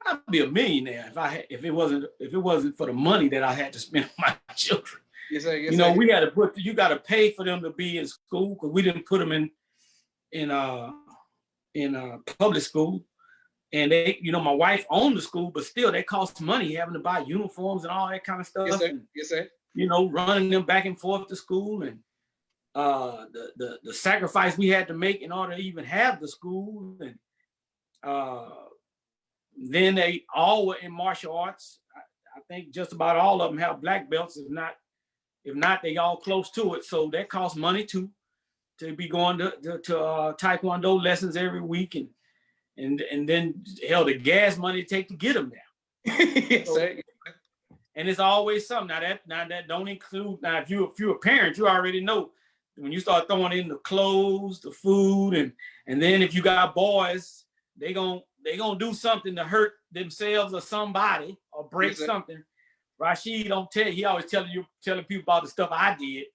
[SPEAKER 1] I'd be a millionaire if it wasn't for the money that I had to spend on my children.
[SPEAKER 2] Yes, sir. Yes,
[SPEAKER 1] we had to you got to pay for them to be in school, because we didn't put them in public school. And they, my wife owned the school, but still they cost money having to buy uniforms and all that kind of stuff.
[SPEAKER 2] Yes, sir. Yes, sir.
[SPEAKER 1] running them back and forth to school, and the sacrifice we had to make in order to even have the school. And then they all were in martial arts. I think just about all of them have black belts. If not, they all close to it. So that costs money too, to be going to Taekwondo lessons every week, and then hell, the gas money it take to get them there.
[SPEAKER 2] Yes,
[SPEAKER 1] so,
[SPEAKER 2] sir.
[SPEAKER 1] And it's always something. Now that don't include, if you're a parent, you already know when you start throwing in the clothes, the food, and then if you got boys, they gonna do something to hurt themselves or somebody or break something. Rashid don't tell you, he always telling people about the stuff I did.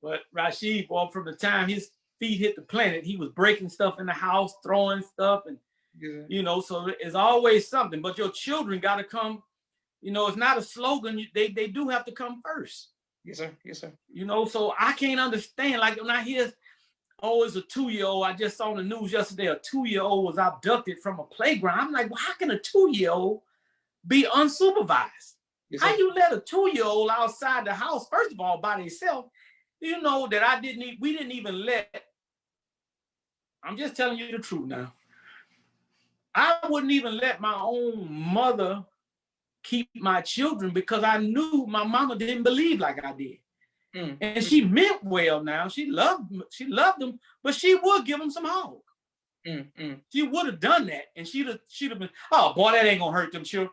[SPEAKER 1] But Rashid, boy, from the time his feet hit the planet, he was breaking stuff in the house, throwing stuff, and so it's always something. But your children gotta come. It's not a slogan. They do have to come first.
[SPEAKER 2] Yes, sir. Yes, sir.
[SPEAKER 1] So I can't understand. Like when I hear, it's a 2-year-old. I just saw on the news yesterday, a 2-year-old was abducted from a playground. I'm like, well, how can a 2-year-old be unsupervised? Yes, how you let a 2-year-old outside the house, first of all, by themselves? That we didn't even let, I'm just telling you the truth now. I wouldn't even let my own mother keep my children because I knew my mama didn't believe like I did. And she meant well now. She loved them, but she would give them some hog. She would have done that, and she'd have been, oh boy, that ain't gonna hurt them children.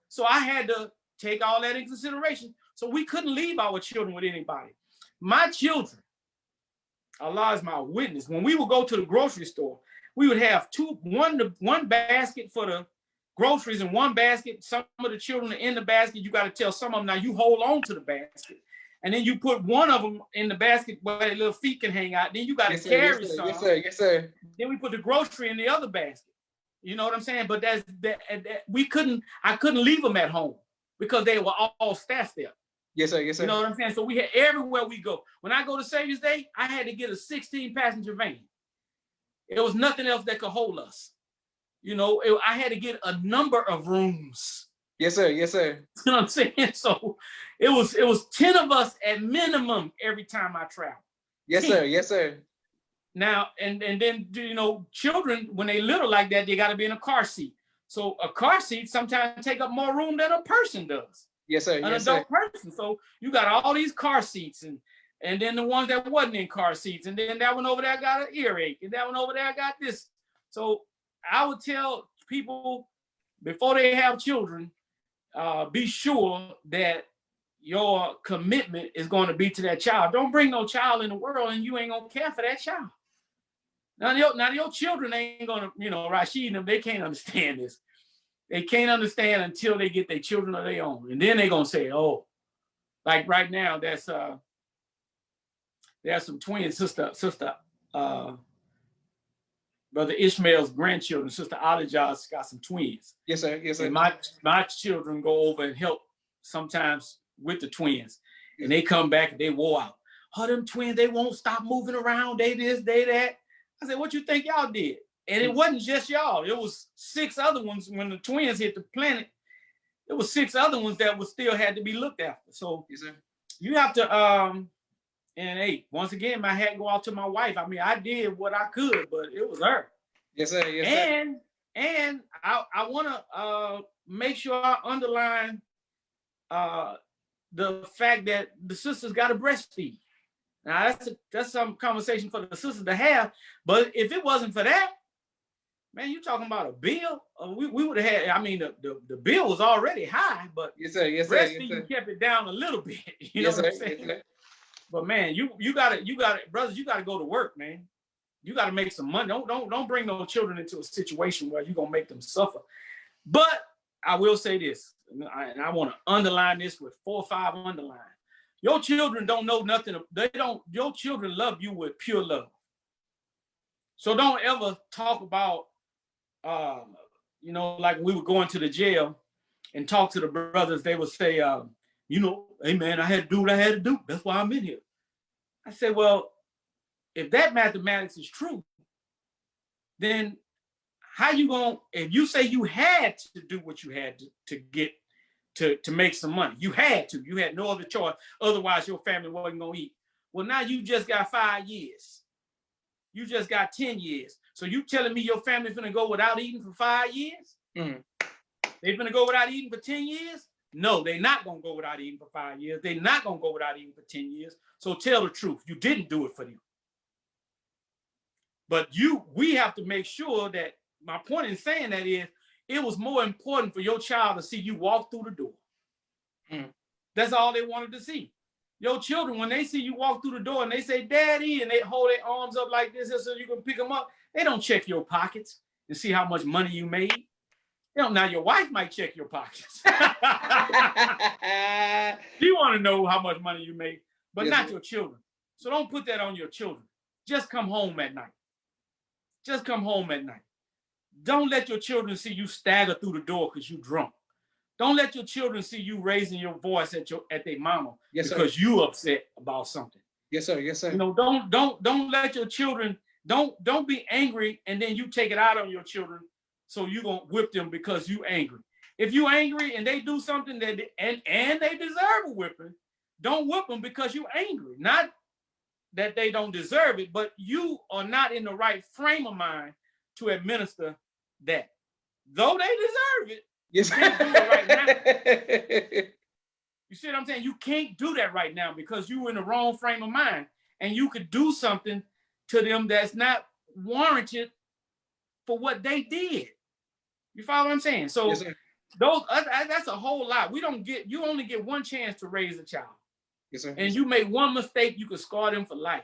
[SPEAKER 1] So I had to take all that into consideration. So we couldn't leave our children with anybody. My children, Allah is my witness. When we would go to the grocery store, we would have one basket for the groceries and one basket. Some of the children are in the basket. You got to tell some of them, now you hold on to the basket. And then you put one of them in the basket where their little feet can hang out. Then you got to carry some.
[SPEAKER 2] Yes, sir. Yes, sir.
[SPEAKER 1] Then we put the grocery in the other basket. You know what I'm saying? But I couldn't leave them at home because they were all staffed there.
[SPEAKER 2] Yes, sir. Yes, sir.
[SPEAKER 1] You know what I'm saying? So we had everywhere we go. When I go to Savior's Day, I had to get a 16-passenger van. There was nothing else that could hold us. I had to get a number of rooms.
[SPEAKER 2] Yes, sir. Yes, sir.
[SPEAKER 1] You know what I'm saying? So it was 10 of us at minimum every time I travel.
[SPEAKER 2] Yes, 10. Sir. Yes, sir.
[SPEAKER 1] Now, and then, children, when they little like that, they got to be in a car seat. So a car seat sometimes take up more room than a person does.
[SPEAKER 2] Yes, sir.
[SPEAKER 1] An adult person. So you got all these car seats and then the ones that wasn't in car seats. And then that one over there got an earache. And that one over there got this. So I would tell people before they have children, be sure that your commitment is going to be to that child. Don't bring no child in the world and you ain't going to care for that child. Now your children ain't going to, Rashid and them, they can't understand this. They can't understand until they get their children of their own. And then they're going to say, oh, like right now, there's some twin sister, Brother Ishmael's grandchildren, Sister Alijah's got some twins.
[SPEAKER 2] Yes, sir. Yes, sir.
[SPEAKER 1] And my children go over and help sometimes with the twins. And they come back and they wore out. Oh, them twins, they won't stop moving around. They this, they that. I said, what you think y'all did? And it wasn't just y'all. It was 6 other ones when the twins hit the planet. There was 6 other ones that was still had to be looked after. So
[SPEAKER 2] yes, sir.
[SPEAKER 1] You have to, and hey, once again, my hat go out to my wife. I mean, I did what I could, but it was her.
[SPEAKER 2] Yes, sir. Yes, sir.
[SPEAKER 1] And I want to make sure I underline the fact that the sisters got to breastfeed. Now that's some conversation for the sisters to have. But if it wasn't for that, man, you talking about a bill? We would have had. I mean, the bill was already high, but
[SPEAKER 2] yes, sir. Yes, sir.
[SPEAKER 1] Breastfeeding kept it down a little bit. You know what I'm saying? Yes, but man, you gotta, brothers, you gotta go to work, man. You gotta make some money. Don't bring no children into a situation where you're gonna make them suffer. But I will say this, and I want to underline this with 4 or 5 underlines. Your children don't know nothing. Your children love you with pure love. So don't ever talk about, like when we were going to the jail and talk to the brothers, they would say, hey man, I had to do what I had to do. That's why I'm in here. I said, well, if that mathematics is true, then how you going, if you say you had to do what you had to get to make some money. You had to. You had no other choice. Otherwise, your family wasn't going to eat. Well, now you just got 5 years. You just got 10 years. So you telling me your family's going to go without eating for 5 years?
[SPEAKER 2] Mm.
[SPEAKER 1] They're going to go without eating for 10 years? No, they're not going to go without eating for 5 years. They're not going to go without eating for 10 years. So tell the truth. You didn't do it for them. But we have to make sure that, my point in saying that is, it was more important for your child to see you walk through the door.
[SPEAKER 2] Mm.
[SPEAKER 1] That's all they wanted to see. Your children, when they see you walk through the door and they say, Daddy, and they hold their arms up like this so you can pick them up, they don't check your pockets and see how much money you made. You know, now your wife might check your pockets. You want to know how much money you made, but not your children. So don't put that on your children. Just come home at night. Just come home at night. Don't let your children see you stagger through the door because you drunk. Don't let your children see you raising your voice at their mama because you upset about something.
[SPEAKER 2] Yes, sir. Yes, sir.
[SPEAKER 1] You know, don't let your children, don't be angry and then you take it out on your children so you're gonna whip them because you angry. If you angry and they do something that and they deserve a whipping, don't whip them because you're angry. Not that they don't deserve it, but you are not in the right frame of mind to administer that. Though they deserve it,
[SPEAKER 2] yes.
[SPEAKER 1] You can't do it right now. You see what I'm saying? You can't do that right now because you're in the wrong frame of mind, and you could do something to them that's not warranted for what they did. You follow what I'm saying? So
[SPEAKER 2] yes,
[SPEAKER 1] that's a whole lot. You only get one chance to raise a child.
[SPEAKER 2] Yes, sir.
[SPEAKER 1] And you make one mistake, you could scar them for life.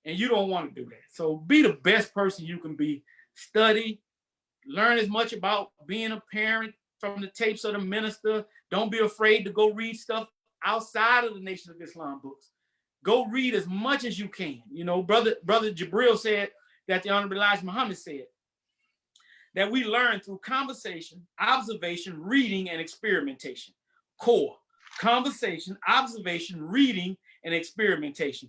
[SPEAKER 1] And you don't want to do that. So be the best person you can be. Study, learn as much about being a parent from the tapes of the minister. Don't be afraid to go read stuff outside of the Nation of Islam books. Go read as much as you can. You know, Brother Jabril said that the Honorable Elijah Muhammad said that we learn through conversation, observation, reading, and experimentation. Core. Conversation, observation, reading, and experimentation.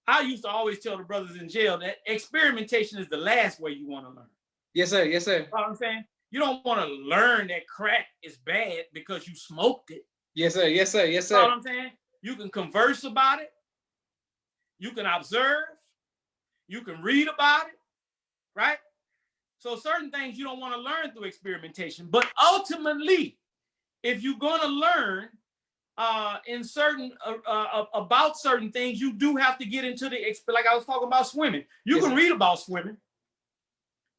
[SPEAKER 1] I used to always tell the brothers in jail that experimentation is the last way you want to learn.
[SPEAKER 2] Yes, sir. Yes, sir.
[SPEAKER 1] You know what I'm saying? You don't want to learn that crack is bad because you smoked it.
[SPEAKER 2] Yes, sir. Yes, sir. Yes, sir.
[SPEAKER 1] You know what I'm saying? You can converse about it. You can observe. You can read about it, right? So certain things you don't want to learn through experimentation. But ultimately, if you're going to learn in certain about certain things, you do have to get into the, like I was talking about swimming. You can read about swimming.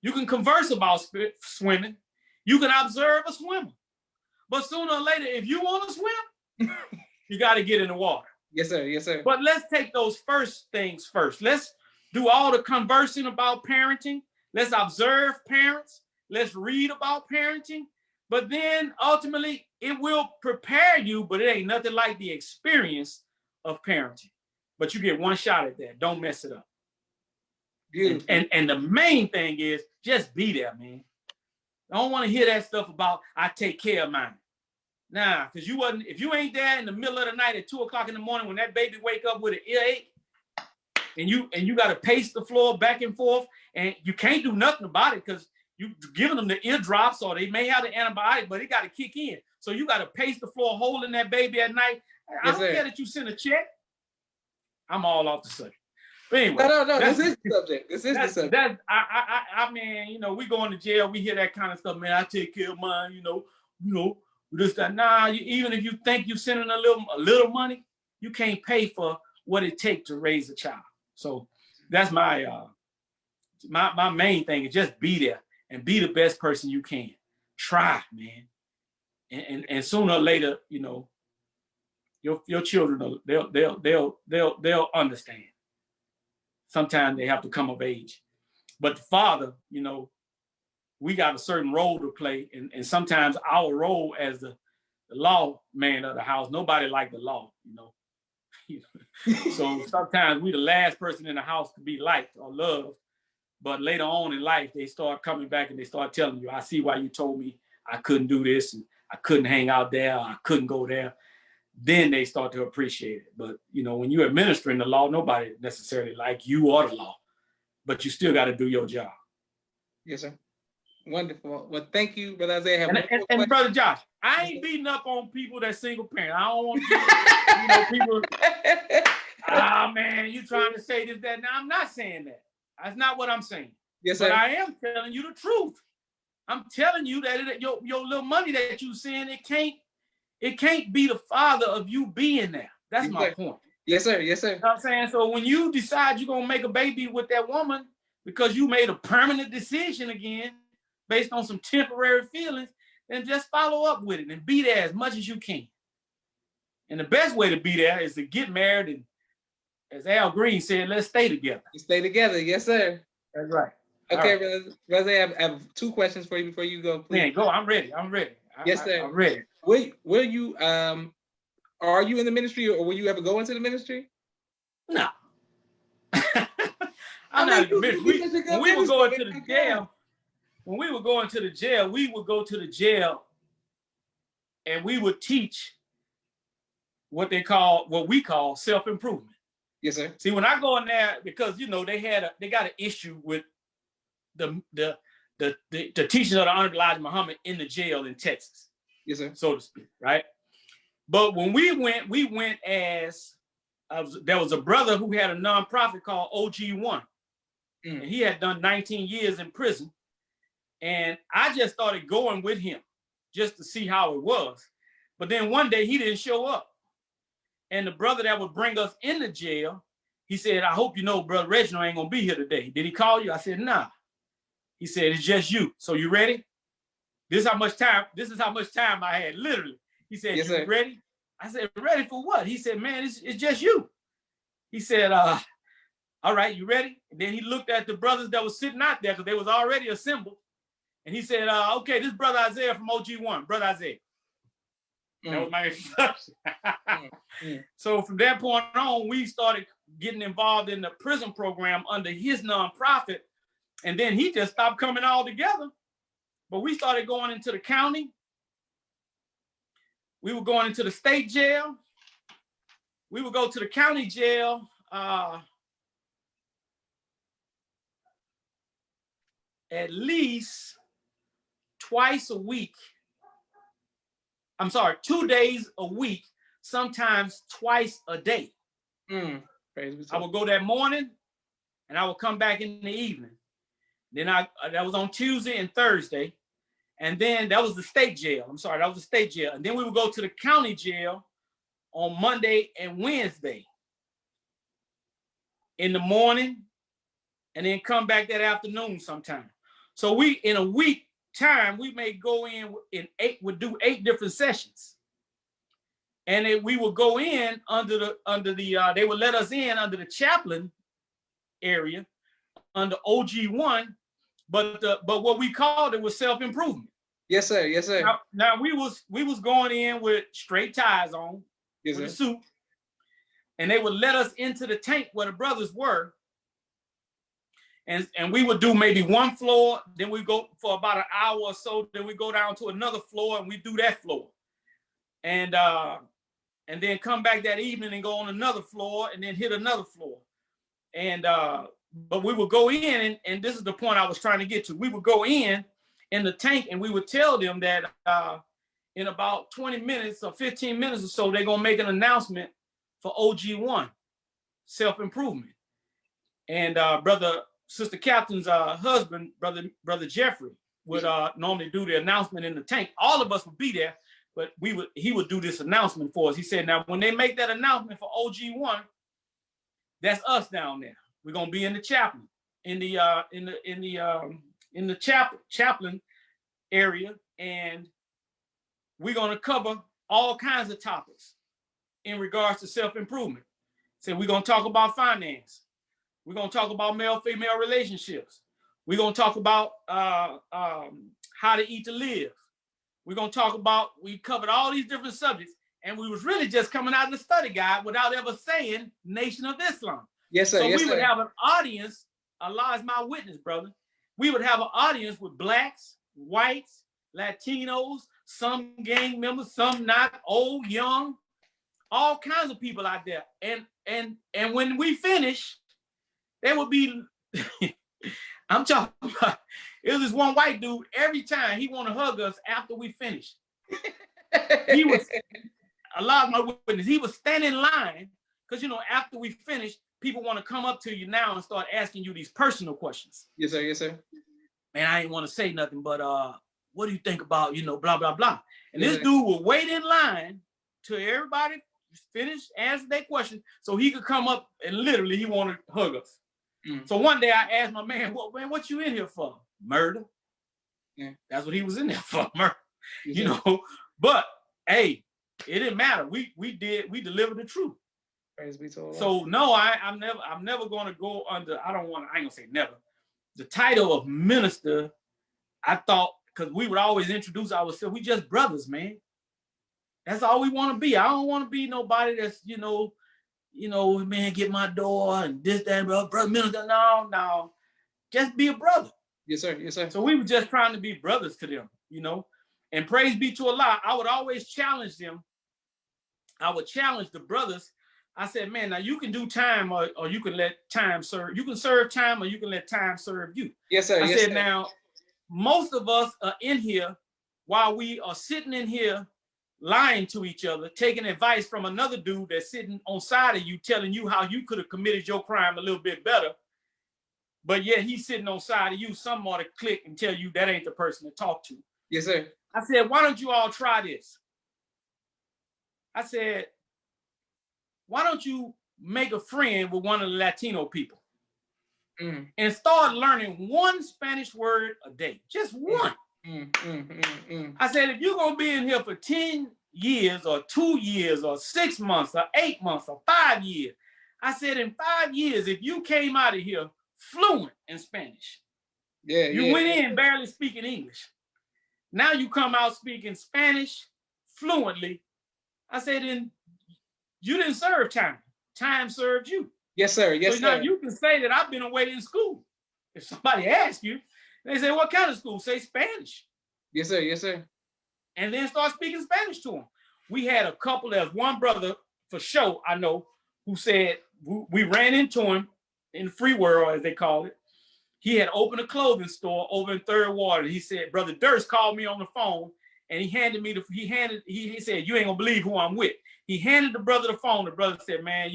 [SPEAKER 1] You can converse about swimming. You can observe a swimmer. But sooner or later, if you want to swim, you got to get in the water.
[SPEAKER 2] Yes, sir. Yes, sir.
[SPEAKER 1] But let's take those first things first. Let's do all the conversing about parenting. Let's observe parents. Let's read about parenting. But then ultimately, it will prepare you, but it ain't nothing like the experience of parenting. But you get one shot at that. Don't mess it up. And the main thing is just be there, man. I don't want to hear that stuff about I take care of mine. Nah, because if you ain't there in the middle of the night at 2 o'clock in the morning when that baby wake up with an earache, and you got to pace the floor back and forth, and you can't do nothing about it because you giving them the eardrops or they may have the antibiotic, but it got to kick in. So you got to pace the floor holding that baby at night. I don't care that you send a check. I'm all off the subject. But anyway,
[SPEAKER 2] no. This is the subject. This is the subject.
[SPEAKER 1] I mean, you know, we go into jail, we hear that kind of stuff, man. I take care of mine, you know, this, that. Nah, even if you think you're sending a little money, you can't pay for what it takes to raise a child. So that's my main thing is just be there and be the best person you can. Try, man. And sooner or later, you know, your children, they'll understand. Sometimes they have to come of age. But the father, you know, we got a certain role to play. And sometimes our role as the law man of the house, nobody like the law, you know. So sometimes we the last person in the house to be liked or loved. But later on in life, they start coming back and they start telling you, I see why you told me I couldn't do this and I couldn't hang out there, or I couldn't go there. Then they start to appreciate it. But, you know, when you're administering the law, nobody necessarily like you or the law, but you still got to do your job.
[SPEAKER 2] Yes, sir. Wonderful. Well, thank you, Brother Isaiah.
[SPEAKER 1] And Brother Josh, I ain't beating up on people that single parent. I don't want to, people. Man, you trying to say this, that. Now, I'm not saying that. That's not what I'm saying.
[SPEAKER 2] Yes, sir.
[SPEAKER 1] But I am telling you the truth. I'm telling you that your little money that you seeing, it can't be the father of you being there. That's
[SPEAKER 2] yes,
[SPEAKER 1] my
[SPEAKER 2] sir.
[SPEAKER 1] point.
[SPEAKER 2] Yes, sir. Yes, sir.
[SPEAKER 1] You know what I'm saying? So when you decide you're going to make a baby with that woman because you made a permanent decision again based on some temporary feelings, then just follow up with it and be there as much as you can. And the best way to be there is to get married and, as Al Green said, let's stay together.
[SPEAKER 2] Stay together. Yes, sir.
[SPEAKER 1] That's right.
[SPEAKER 2] Okay,
[SPEAKER 1] right.
[SPEAKER 2] Brother, I have 2 questions for you before you go, please.
[SPEAKER 1] Man, go. I'm ready.
[SPEAKER 2] Yes, sir.
[SPEAKER 1] I'm ready.
[SPEAKER 2] Will you, are you in the ministry or will you ever go into the ministry?
[SPEAKER 1] No. I'm not in the ministry. When we were going to the jail, we would go to the jail and we would teach what we call self-improvement.
[SPEAKER 2] Yes, sir.
[SPEAKER 1] See, when I go in there, because they got an issue with the teaching of the Honorable Elijah Muhammad in the jail in Texas.
[SPEAKER 2] Yes, sir.
[SPEAKER 1] So to speak, right? But when we went as there was a brother who had a nonprofit called OG1, and he had done 19 years in prison, and I just started going with him just to see how it was. But then one day he didn't show up. And the brother that would bring us in the jail, he said, I hope you know Brother Reginald ain't gonna be here today. Did he call you? I said, nah. He said, it's just you. So you ready? This is how much time I had, literally. He said, yes, you ready? I said, ready for what? He said, man, it's just you. He said, all right, you ready? And then he looked at the brothers that was sitting out there because they was already assembled. And he said, okay, this is Brother Isaiah from OG1, Brother Isaiah. That was my introduction. So from that point on, we started getting involved in the prison program under his nonprofit. And then he just stopped coming all together. But we started going into the county. We were going into the state jail. We would go to the county jail at least twice a week. I'm sorry, 2 days a week, sometimes twice a day. I would go that morning and I would come back in the evening. Then that was on Tuesday and Thursday. And then that was the state jail. I'm sorry, that was the state jail. And then we would go to the county jail on Monday and Wednesday in the morning and then come back that afternoon sometime. So we, in a week time, we may go in would do 8 different sessions. And we would go in they would let us in under the chaplain area, under OG1, but what we called it was self-improvement.
[SPEAKER 2] Yes, sir. Yes, sir.
[SPEAKER 1] Now we was going in with straight ties on, yes, with a suit, and they would let us into the tank where the brothers were. And we would do maybe one floor, then we go for about an hour or so, then we go down to another floor and we do that floor. And then come back that evening and go on another floor and then hit another floor. And but we would go in, and this is the point I was trying to get to. We would go in the tank and we would tell them that in about 20 minutes or 15 minutes or so, they're gonna make an announcement for OG1, self-improvement. And Sister Captain's husband, Brother Jeffrey, would normally do the announcement in the tank. All of us would be there, but he would do this announcement for us. He said, now when they make that announcement for OG1, that's us down there. We're gonna be in the chaplain, in the chaplain area, and we're gonna cover all kinds of topics in regards to self-improvement. So we're gonna talk about finance. We're gonna talk about male-female relationships. We're gonna talk about how to eat to live. We're gonna talk about, we covered all these different subjects, and we was really just coming out of the study guide without ever saying Nation of Islam.
[SPEAKER 2] Yes, sir.
[SPEAKER 1] So
[SPEAKER 2] yes,
[SPEAKER 1] we would
[SPEAKER 2] sir.
[SPEAKER 1] have an audience, Allah is my witness, brother. We would have an audience with blacks, whites, Latinos, some gang members, some not, old, young, all kinds of people out there. And when we finish, there would be, I'm talking about, It was this one white dude, every time he want to hug us after we finished. He was, a lot of my witness, he was standing in line, because, you know, after we finished, people want to come up to you now and start asking you these personal questions.
[SPEAKER 2] Yes, sir. Yes, sir.
[SPEAKER 1] And I didn't want to say nothing, but what do you think about, you know, blah, blah, blah. And
[SPEAKER 2] Yes,
[SPEAKER 1] this
[SPEAKER 2] sir.
[SPEAKER 1] dude would wait in line till everybody finished answering their question so he could come up and literally he wanted to hug us. So one day I asked my man, well, man, what you in here for? Murder.
[SPEAKER 2] Yeah.
[SPEAKER 1] That's what he was in there for, murder.
[SPEAKER 2] Yes,
[SPEAKER 1] you
[SPEAKER 2] sir.
[SPEAKER 1] know, but hey, it didn't matter. We delivered the truth.
[SPEAKER 2] Praise be to Allah.
[SPEAKER 1] So no, I'm never gonna go under, I ain't gonna say never. The title of minister, I thought, because we would always introduce ourselves, we just brothers, man. That's all we want to be. I don't want to be nobody that's, you know, man, get my door and this, that, brother minister. No. Just be a brother.
[SPEAKER 2] Yes, sir. Yes, sir.
[SPEAKER 1] So we were just trying to be brothers to them, you know. And praise be to Allah, I would always challenge them. I would challenge the brothers. I said, man, now you can do time or you can let time serve. You can serve time or you can let time serve you.
[SPEAKER 2] Yes, sir.
[SPEAKER 1] I
[SPEAKER 2] Yes,
[SPEAKER 1] said,
[SPEAKER 2] sir.
[SPEAKER 1] now, most of us are in here while we are sitting in here lying to each other, taking advice from another dude that's sitting on side of you, telling you how you could have committed your crime a little bit better. But yet he's sitting on side of you, some ought to click and tell you that ain't the person to talk to.
[SPEAKER 2] Yes, sir.
[SPEAKER 1] I said, why don't you all try this? I said, why don't you make a friend with one of the Latino people and start learning one Spanish word a day, just one. I said, if you're going to be in here for 10 years or 2 years or 6 months or 8 months or 5 years, I said, in 5 years, if you came out of here fluent in Spanish, you went in barely speaking English. Now you come out speaking Spanish fluently. I said, then you didn't serve time. Time served you.
[SPEAKER 2] Yes, sir. Yes,
[SPEAKER 1] so
[SPEAKER 2] sir.
[SPEAKER 1] now you can say that I've been away in school. If somebody asks you, they say, what kind of school? Say Spanish.
[SPEAKER 2] Yes, sir. Yes, sir.
[SPEAKER 1] And then start speaking Spanish to them. We had a couple, there's one brother for sure, I know, who said, we ran into him in the free world, as they call it. He had opened a clothing store over in Third Water. He said, Brother Durst called me on the phone and he handed me he said, you ain't gonna believe who I'm with. He handed the brother the phone. The brother said, man,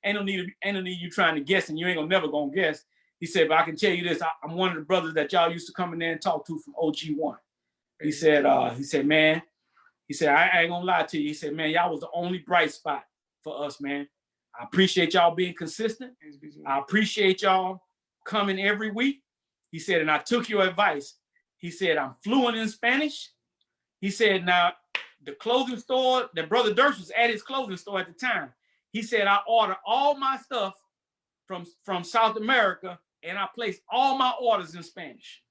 [SPEAKER 1] ain't no need you trying to guess, and you ain't never gonna guess. He said, but I can tell you this, I'm one of the brothers that y'all used to come in there and talk to from OG1. He said, man, he said, I ain't gonna lie to you. He said, man, y'all was the only bright spot for us, man. I appreciate y'all being consistent. I appreciate y'all coming every week. He said, and I took your advice. He said, I'm fluent in Spanish. He said, now, the clothing store, that Brother Durst was at his clothing store at the time. He said, I order all my stuff from South America, and I place all my orders in Spanish.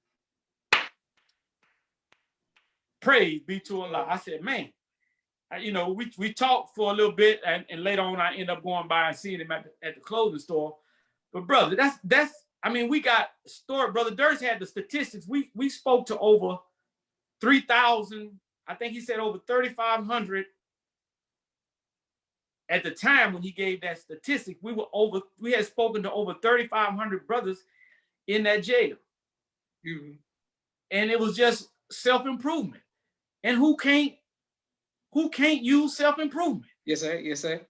[SPEAKER 1] Praise be to Allah. I said, man, we talked for a little bit, and later on I end up going by and seeing him at the clothing store. But brother, we got story. Brother Durst had the statistics. We spoke to over 3,000. I think he said over 3,500 at the time when he gave that statistic. We had spoken to over 3,500 brothers in that jail. And it was just self-improvement. And who can't use self-improvement?
[SPEAKER 2] Yes, sir. Yes, sir.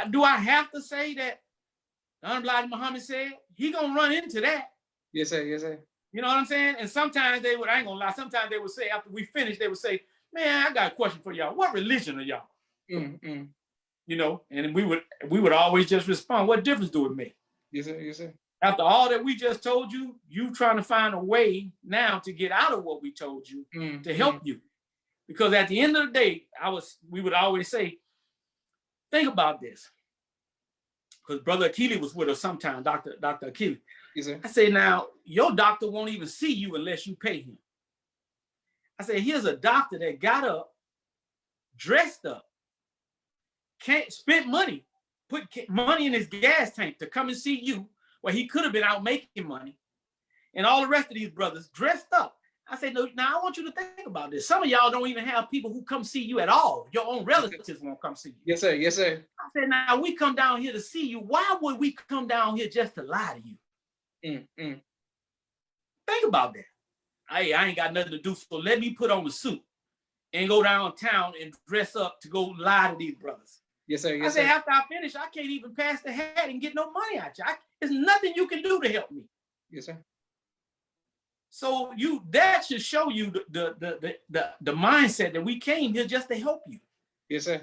[SPEAKER 1] Do I have to say that Honorable Muhammad said? He gonna run into that.
[SPEAKER 2] Yes, sir. Yes, sir.
[SPEAKER 1] You know what I'm saying? And sometimes I ain't gonna lie, sometimes they would say, after we finish, they would say, man, I got a question for y'all. What religion are y'all? You know, and we would always just respond, what difference do it make?
[SPEAKER 2] Yes, sir. Yes, sir.
[SPEAKER 1] After all that we just told you, you trying to find a way now to get out of what we told you to help you. Because at the end of the day, we would always say, think about this. Because Brother Akili was with us sometime, Dr. Akili.
[SPEAKER 2] Yes, sir.
[SPEAKER 1] I say, now, your doctor won't even see you unless you pay him. I say, here's a doctor that got up, dressed up, spent money, put money in his gas tank to come and see you, where he could have been out making money. And all the rest of these brothers dressed up. I say, no, now I want you to think about this. Some of y'all don't even have people who come see you at all. Your own relatives won't come see you.
[SPEAKER 2] Yes, sir. Yes, sir.
[SPEAKER 1] I said, now we come down here to see you. Why would we come down here just to lie to you? think about that. I ain't got nothing to do, so let me put on a suit and go downtown and dress up to go lie to these brothers.
[SPEAKER 2] Yes, sir. Yes,
[SPEAKER 1] I said,
[SPEAKER 2] sir.
[SPEAKER 1] after I finish, I can't even pass the hat and get no money out you. There's nothing you can do to help me.
[SPEAKER 2] Yes, sir.
[SPEAKER 1] So that should show you the mindset that we came here just to help you.
[SPEAKER 2] Yes, sir.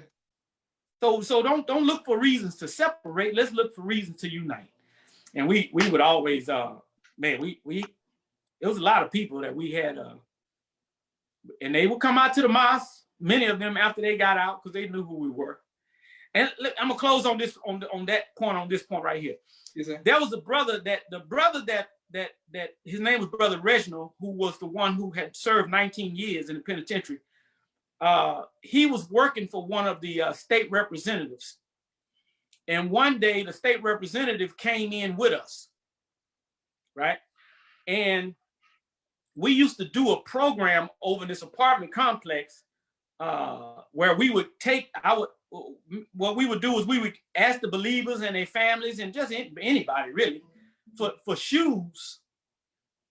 [SPEAKER 1] So don't look for reasons to separate. Let's look for reasons to unite. And we would always man, it was a lot of people that we had and they would come out to the mosque, many of them after they got out because they knew who we were. And look, I'm gonna close on this on this point right here.
[SPEAKER 2] Yes, sir.
[SPEAKER 1] There was a brother that his name was Brother Reginald, who was the one who had served 19 years in the penitentiary. He was working for one of the state representatives. And one day the state representative came in with us, right? And we used to do a program over in this apartment complex where we would what we would do is we would ask the believers and their families and just anybody really for shoes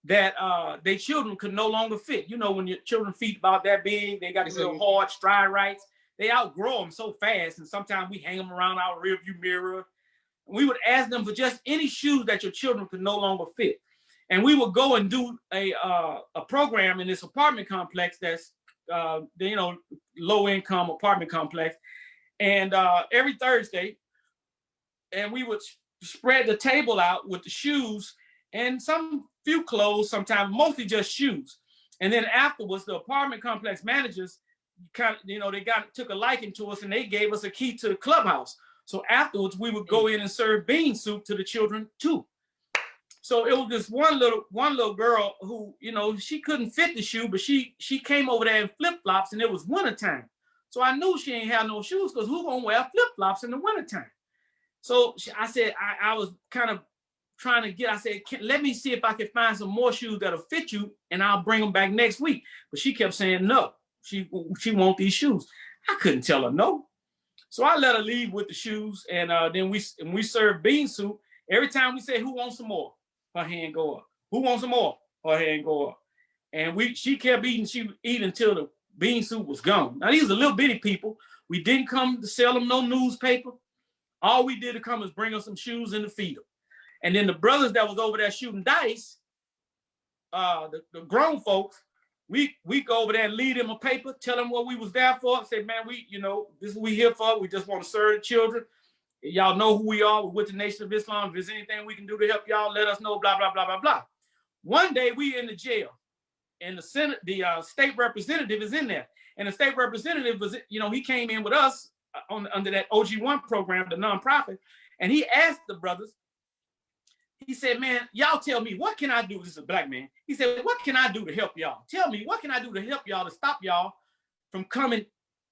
[SPEAKER 1] that their children could no longer fit. You know, when your children's feet about that big, they got real hard stride rights. They outgrow them so fast, and sometimes we hang them around our rearview mirror. We would ask them for just any shoes that your children could no longer fit. And we would go and do a program in this apartment complex that's, low income apartment complex. And every Thursday, and we would spread the table out with the shoes and some few clothes, sometimes mostly just shoes. And then afterwards, the apartment complex managers took a liking to us and they gave us a key to the clubhouse. So afterwards, we would go in and serve bean soup to the children too. So it was this one little girl who, she couldn't fit the shoe, but she came over there in flip-flops and it was wintertime. So I knew she ain't had no shoes because who gonna wear flip-flops in the wintertime? So I said, I was kind of trying to I said, let me see if I can find some more shoes that'll fit you and I'll bring them back next week. But she kept saying no, she want these shoes. I couldn't tell her no. So I let her leave with the shoes and then we served bean soup. Every time we say, who wants some more? Her hand go up. Who wants some more? Her hand go up. And she kept eating. She would eat until the bean soup was gone. Now these are little bitty people. We didn't come to sell them no newspaper. All we did to come is bring them some shoes and to feed them. And then the brothers that was over there shooting dice, the grown folks, we go over there and leave them a paper, tell them what we was there for. Say, man, this is what we here for. We just want to serve the children. Y'all know who we are. We're with the Nation of Islam. If there's anything we can do to help y'all, let us know, blah, blah, blah, blah, blah. One day we in the jail and the state representative is in there. And the state representative was, he came in with us under that OG1 program, the nonprofit. And he asked the brothers, he said, man, y'all tell me, what can I do? This is a black man. He said, what can I do to help y'all? Tell me, what can I do to help y'all to stop y'all from coming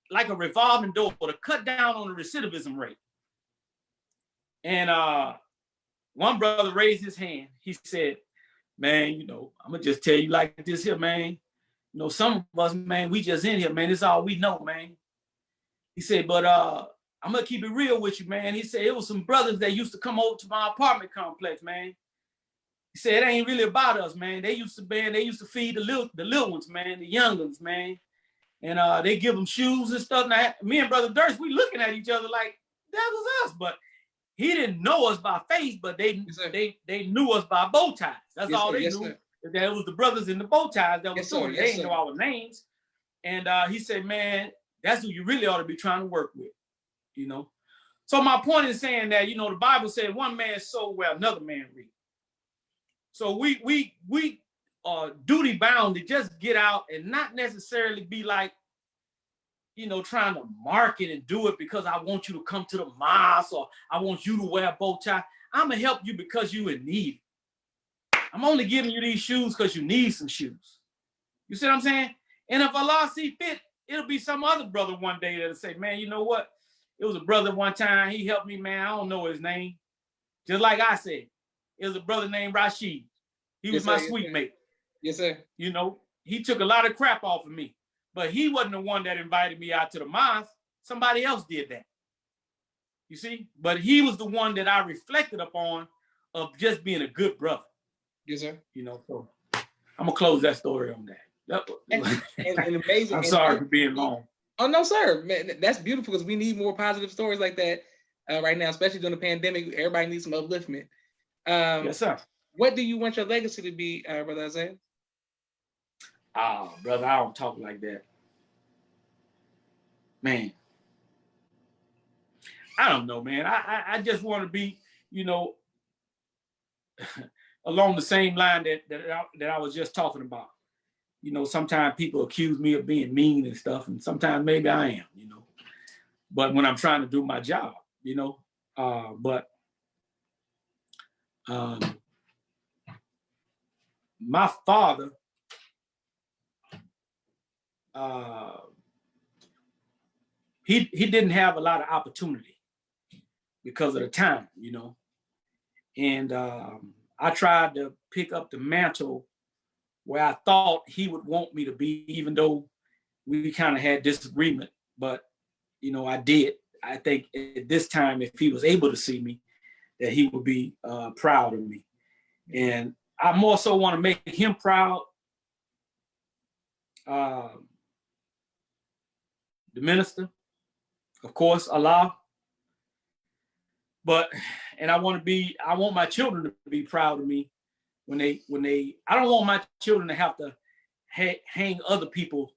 [SPEAKER 1] like a revolving door or to cut down on the recidivism rate? And one brother raised his hand. He said, man, I'm going to just tell you like this here, man. Some of us, man, we just in here, man. This is all we know, man. He said, but I'm going to keep it real with you, man. He said, it was some brothers that used to come over to my apartment complex, man. He said, it ain't really about us, man. They used to feed the little ones, man, the young ones, man. And they give them shoes and stuff. Now, me and Brother Durst, we looking at each other like, that was us, but he didn't know us by face, but they knew us by bow ties. That's all they knew. That it was the brothers in the bow ties that was doing it. They didn't know our names. And he said, man, that's who you really ought to be trying to work with, So my point is saying that, the Bible said one man sow where another man reap. So we are duty bound to just get out and not necessarily be like, trying to market and do it because I want you to come to the mosque or I want you to wear a bow tie. I'm going to help you because you in need. I'm only giving you these shoes because you need some shoes. You see what I'm saying? And if Allah see fit, it'll be some other brother one day that'll say, man, you know what? It was a brother one time. He helped me, man. I don't know his name. Just like I said, it was a brother named Rashid. He was my sweet mate.
[SPEAKER 2] Yes, sir.
[SPEAKER 1] He took a lot of crap off of me. But he wasn't the one that invited me out to the mosque. Somebody else did that. You see? But he was the one that I reflected upon of just being a good brother.
[SPEAKER 2] Yes, sir.
[SPEAKER 1] So I'm gonna close that story on that.
[SPEAKER 2] And amazing.
[SPEAKER 1] I'm sorry for being long.
[SPEAKER 2] Oh no, sir. Man, that's beautiful because we need more positive stories like that right now, especially during the pandemic. Everybody needs some upliftment.
[SPEAKER 1] Yes, sir.
[SPEAKER 2] What do you want your legacy to be, Brother Isaiah?
[SPEAKER 1] Oh, brother, I don't talk like that. Man, I don't know, man. I just want to be, you know, along the same line that I was just talking about. You know, sometimes people accuse me of being mean and stuff, and sometimes maybe I am, you know. But when I'm trying to do my job, you know, my father, he didn't have a lot of opportunity because of the time, you know. And I tried to pick up the mantle where I thought he would want me to be, even though we kind of had disagreement. But, you know, I did. I think at this time, if he was able to see me, that he would be proud of me. And I more so want to make him proud. The minister, of course, Allah. And I want my children to be proud of me when they, I don't want my children to have to hang other people's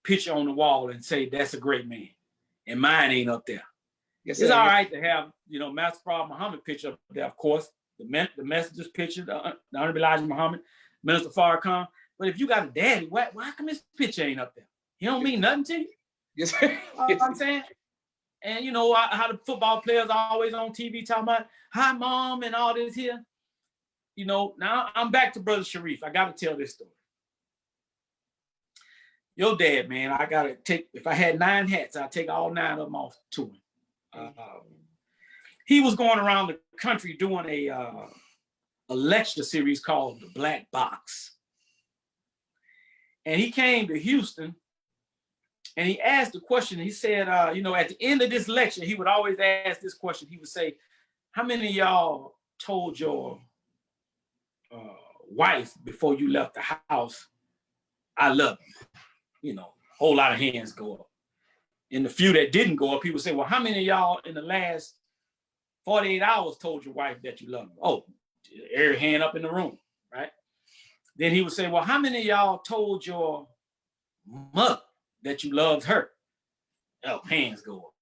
[SPEAKER 1] picture on the wall and say, that's a great man. And mine ain't up there. Yes, it's all right to have, you know, Master Prophet Muhammad picture up there, of course, the messenger's picture, the Honorable Elijah Muhammad, Minister Farrakhan. But if you got a daddy, why come his picture ain't up there? He don't mean nothing to you?
[SPEAKER 2] Yes,
[SPEAKER 1] you know what I'm saying? And you know how the football players are always on TV talking about, hi, mom, and all this here. You know, now I'm back to Brother Sharif. I got to tell this story. Your dad, man, I got to take, if I had 9 hats, I'd take all 9 of them off to him. He was going around the country doing a lecture series called The Black Box. And he came to Houston and he asked the question. He said, you know, at the end of this lecture, he would always ask this question. He would say, how many of y'all told your wife before you left the house, I love you? You know, a whole lot of hands go up. And the few that didn't go up, he would say, well, how many of y'all in the last 48 hours told your wife that you love her? Oh, every hand up in the room, right? Then he would say, well, how many of y'all told your mother that you loved her? Oh, hands go up.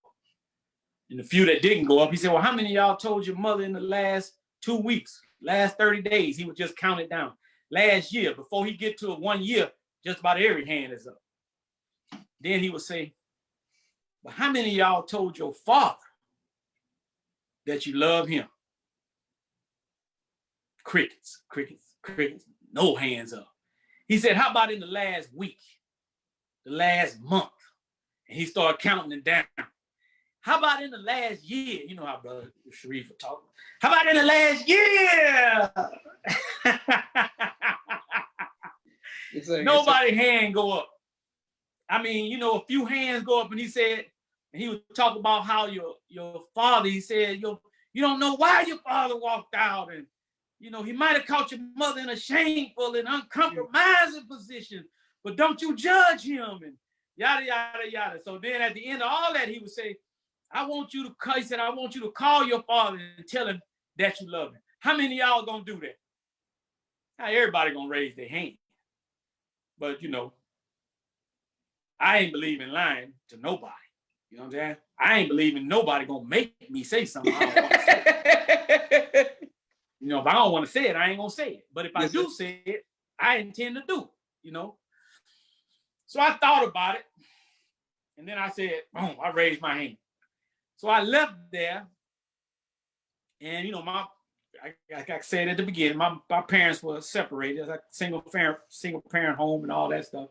[SPEAKER 1] And the few that didn't go up, he said, well, how many of y'all told your mother in the last 2 weeks, last 30 days? He would just count it down. Last year, before he get to 1 year, just about every hand is up. Then he would say, but how many of y'all told your father that you love him? Crickets, crickets, crickets, no hands up. He said, how about in the last week, the last month? And he started counting it down. How about in the last year? You know how Brother Sharif would talk. How about in the last year? Nobody hand go up. I mean, you know, a few hands go up, and he said, and he would talk about how your father, he said, you don't know why your father walked out, and you know, he might have caught your mother in a shameful and uncompromising position, but don't you judge him, and yada, yada, yada. So then at the end of all that, he would say, I want you to call your father and tell him that you love him. How many of y'all gonna do that? Now everybody gonna raise their hand. But you know, I ain't believe in lying to nobody. You know what I'm saying? I ain't believing nobody gonna make me say something I don't want to say. You know, if I don't want to say it, I ain't gonna say it. But if I do say it, I intend to do it, you know? So I thought about it. And then I said, boom, I raised my hand. So I left there. And, you know, like I said at the beginning, my parents were separated. It was like single parent home and all that stuff.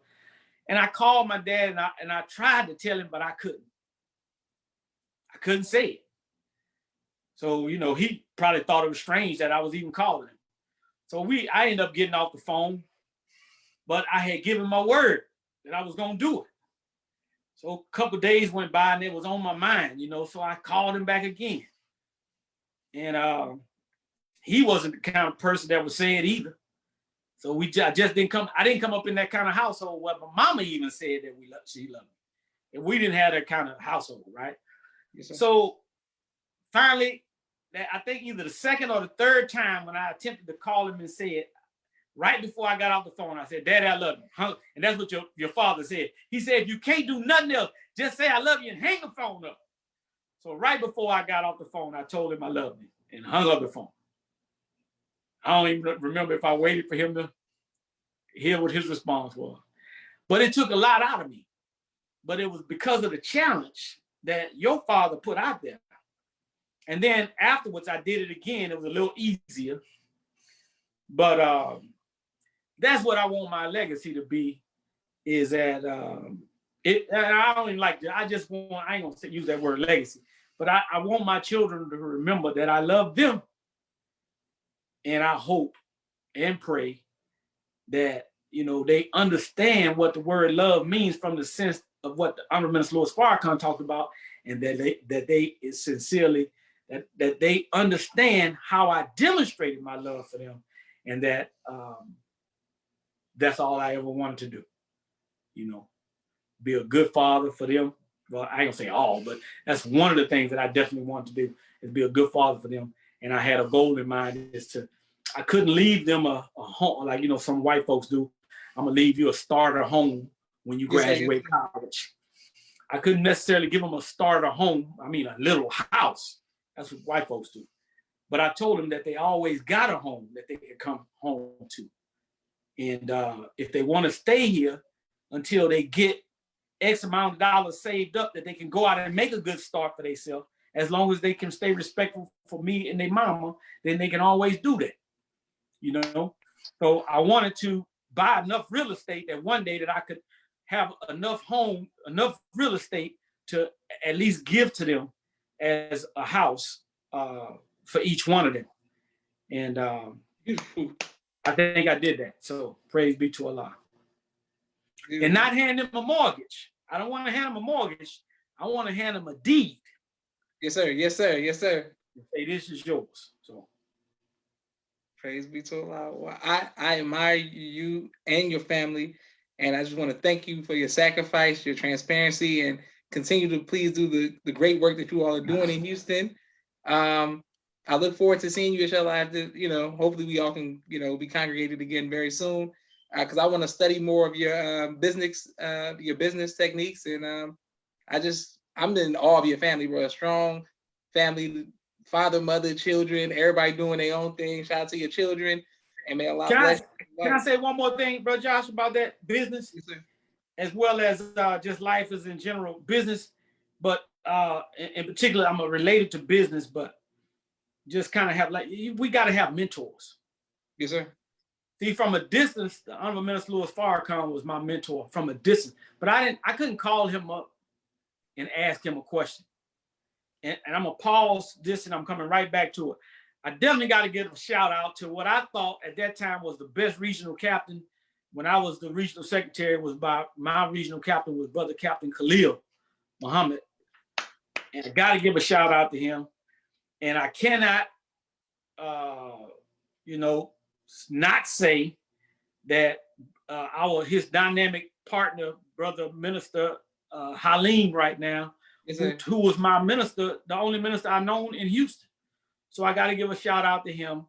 [SPEAKER 1] And I called my dad and I tried to tell him, but I couldn't. I couldn't say it. So, you know, he probably thought it was strange that I was even calling him. So I ended up getting off the phone, but I had given my word that I was going to do it. So a couple of days went by and it was on my mind, you know, so I called him back again. And he wasn't the kind of person that would say it either. So I just didn't come. I didn't come up in that kind of household where my mama even said that she loved me, and we didn't have that kind of household, right?
[SPEAKER 2] Yes, sir.
[SPEAKER 1] So finally, I think either the second or the third time when I attempted to call him and said, right before I got off the phone, I said, "Daddy, I love you." And that's what your father said. He said, "If you can't do nothing else, just say I love you and hang the phone up." So right before I got off the phone, I told him I loved him and hung up the phone. I don't even remember if I waited for him to hear what his response was. But it took a lot out of me. But it was because of the challenge that your father put out there. And then afterwards, I did it again. It was a little easier. But that's what I want my legacy to be, is that I don't even like that. I ain't going to use that word legacy, but I want my children to remember that I love them. And I hope and pray that, they understand what the word love means from the sense of what the Honorable Minister Louis Farrakhan talked about, and that they sincerely, that they understand how I demonstrated my love for them, and that that's all I ever wanted to do, be a good father for them. Well, I ain't gonna say all, but that's one of the things that I definitely wanted to do, is be a good father for them. And I had a goal in mind, I couldn't leave them a home like, some white folks do. I'm gonna leave you a starter home when you graduate college. I couldn't necessarily give them a starter home. I mean, a little house. That's what white folks do. But I told them that they always got a home that they could come home to. And if they want to stay here until they get X amount of dollars saved up, that they can go out and make a good start for themselves, as long as they can stay respectful for me and their mama, then they can always do that. So I wanted to buy enough real estate that one day that I could have enough real estate to at least give to them as a house for each one of them. And I think I did that. So praise be to Allah. And not hand them a mortgage. I don't want to hand them a mortgage. I want to hand them a deed.
[SPEAKER 2] Yes, sir. Yes, sir. Yes, sir.
[SPEAKER 1] Say, this is yours. So
[SPEAKER 2] praise be to Allah. Well, I admire you and your family, and I just want to thank you for your sacrifice, your transparency, and continue to please do the great work that you all are doing in Houston. I look forward to seeing you, inshallah, after, hopefully we all can, be congregated again very soon, because I want to study more of your business techniques. And I'm in awe of your family, bro. A strong family, father, mother, children, everybody doing their own thing. Shout out to your children. And may Allah bless you.
[SPEAKER 1] Can I say one more thing, bro, Josh, about that business?
[SPEAKER 2] Yes, sir.
[SPEAKER 1] As well as just life as in general, business, but in particular, I'm related to business, but just kind of have we got to have mentors.
[SPEAKER 2] Yes, sir.
[SPEAKER 1] See, from a distance, the Honorable Minister Louis Farrakhan was my mentor from a distance, but I couldn't call him up and ask him a question. And I'm gonna pause this, and I'm coming right back to it. I definitely got to give a shout out to what I thought at that time was the best regional captain. When I was the regional secretary, my regional captain was Brother Captain Khalil Muhammad. And I got to give a shout out to him. And I cannot, not say that his dynamic partner, Brother Minister Halim right now, who was my minister, the only minister I've known in Houston. So I got to give a shout out to him.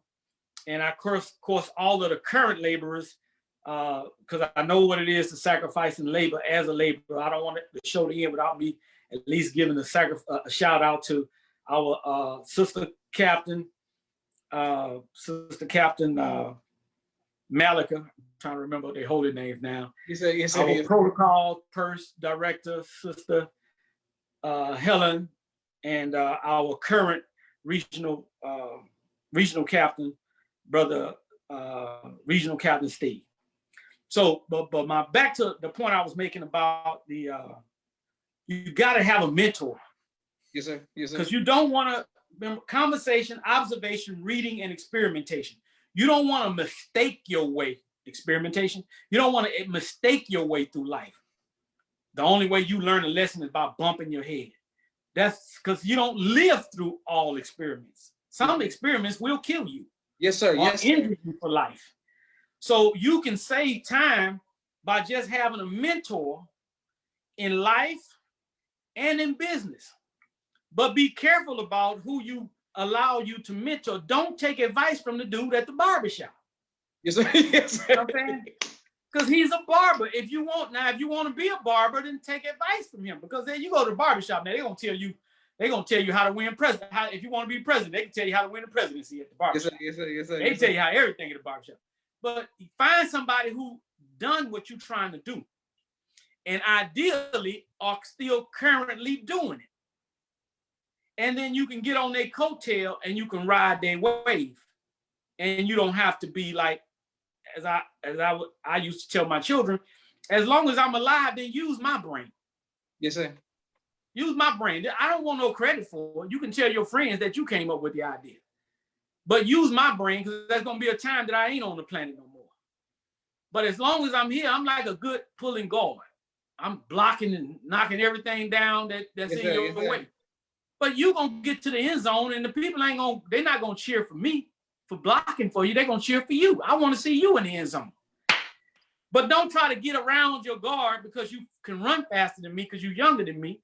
[SPEAKER 1] And of course, all of the current laborers, because I know what it is to sacrifice and labor as a laborer. I don't want the show to end without me at least giving a shout out to our sister captain, Malika. I'm trying to remember their holy names now.
[SPEAKER 2] Yes,
[SPEAKER 1] our protocol purse director, Sister Helen, and our current regional captain, Brother Regional Captain Steve. So, but back to the point I was making about you got to have a mentor.
[SPEAKER 2] Yes, sir. Yes, sir.
[SPEAKER 1] Because you don't want to remember conversation, observation, reading, and experimentation. You don't want to mistake your way. Experimentation. You don't want to mistake your way through life. The only way you learn a lesson is by bumping your head. That's because you don't live through all experiments. Some experiments will kill you.
[SPEAKER 2] Yes, sir.
[SPEAKER 1] Or injure you for life. So you can save time by just having a mentor in life and in business. But be careful about who you allow you to mentor. Don't take advice from the dude at the barbershop.
[SPEAKER 2] Yes, sir. Yes, sir.
[SPEAKER 1] You know what I'm saying? Because he's a barber. If you want to be a barber, then take advice from him. Because then you go to the barbershop, now they're gonna tell you how to win president. If you want to be president, they can tell you how to win the presidency at the barbershop.
[SPEAKER 2] Yes, sir. Yes, sir. Yes, sir.
[SPEAKER 1] They tell you how everything at the barbershop. But find somebody who done what you're trying to do, and ideally are still currently doing it. And then you can get on their coattail and you can ride their wave. And you don't have to be like, as I used to tell my children, as long as I'm alive, then use my brain.
[SPEAKER 2] Yes, sir.
[SPEAKER 1] Use my brain. I don't want no credit for it. You can tell your friends that you came up with the idea. But use my brain, because there's going to be a time that I ain't on the planet no more. But as long as I'm here, I'm like a good pulling guard. I'm blocking and knocking everything down that's in your way. But you're going to get to the end zone, and the people they're not going to cheer for me for blocking for you. They're going to cheer for you. I want to see you in the end zone. But don't try to get around your guard because you can run faster than me because you're younger than me.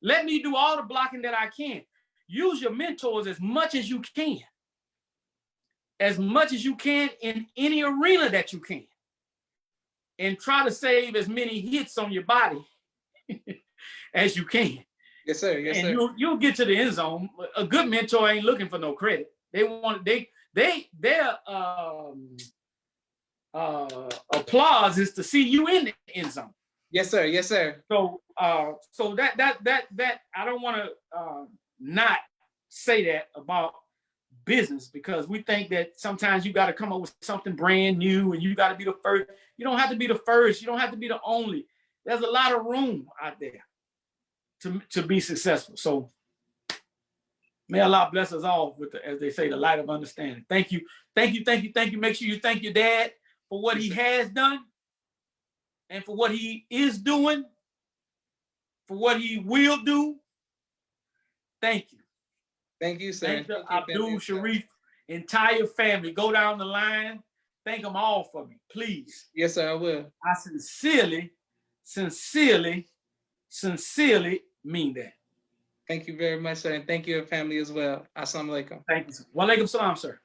[SPEAKER 1] Let me do all the blocking that I can. Use your mentors as much as you can. As much as you can in any arena that you can. And try to save as many hits on your body as you can.
[SPEAKER 2] Yes, sir. Yes,
[SPEAKER 1] and
[SPEAKER 2] sir.
[SPEAKER 1] You'll get to the end zone. A good mentor ain't looking for no credit. Their applause is to see you in the end zone.
[SPEAKER 2] Yes, sir. Yes, sir.
[SPEAKER 1] So that I don't want to not say that about business, because we think that sometimes you got to come up with something brand new and you got to be the first. You don't have to be the first. You don't have to be the only. There's a lot of room out there to be successful. So may Allah bless us all with as they say, the light of understanding. Thank you. Thank you. Thank you. Thank you. Make sure you thank your dad for what he has done and for what he is doing, for what he will do. Thank you.
[SPEAKER 2] Thank you, sir.
[SPEAKER 1] Thank the Abdul Sharif entire family. Go down the line. Thank them all for me, please.
[SPEAKER 2] Yes, sir, I will.
[SPEAKER 1] I sincerely mean that.
[SPEAKER 2] Thank you very much, sir. And thank you, family, as well. Assalamu alaikum.
[SPEAKER 1] Thank you, sir. Wa alaikum salam, sir.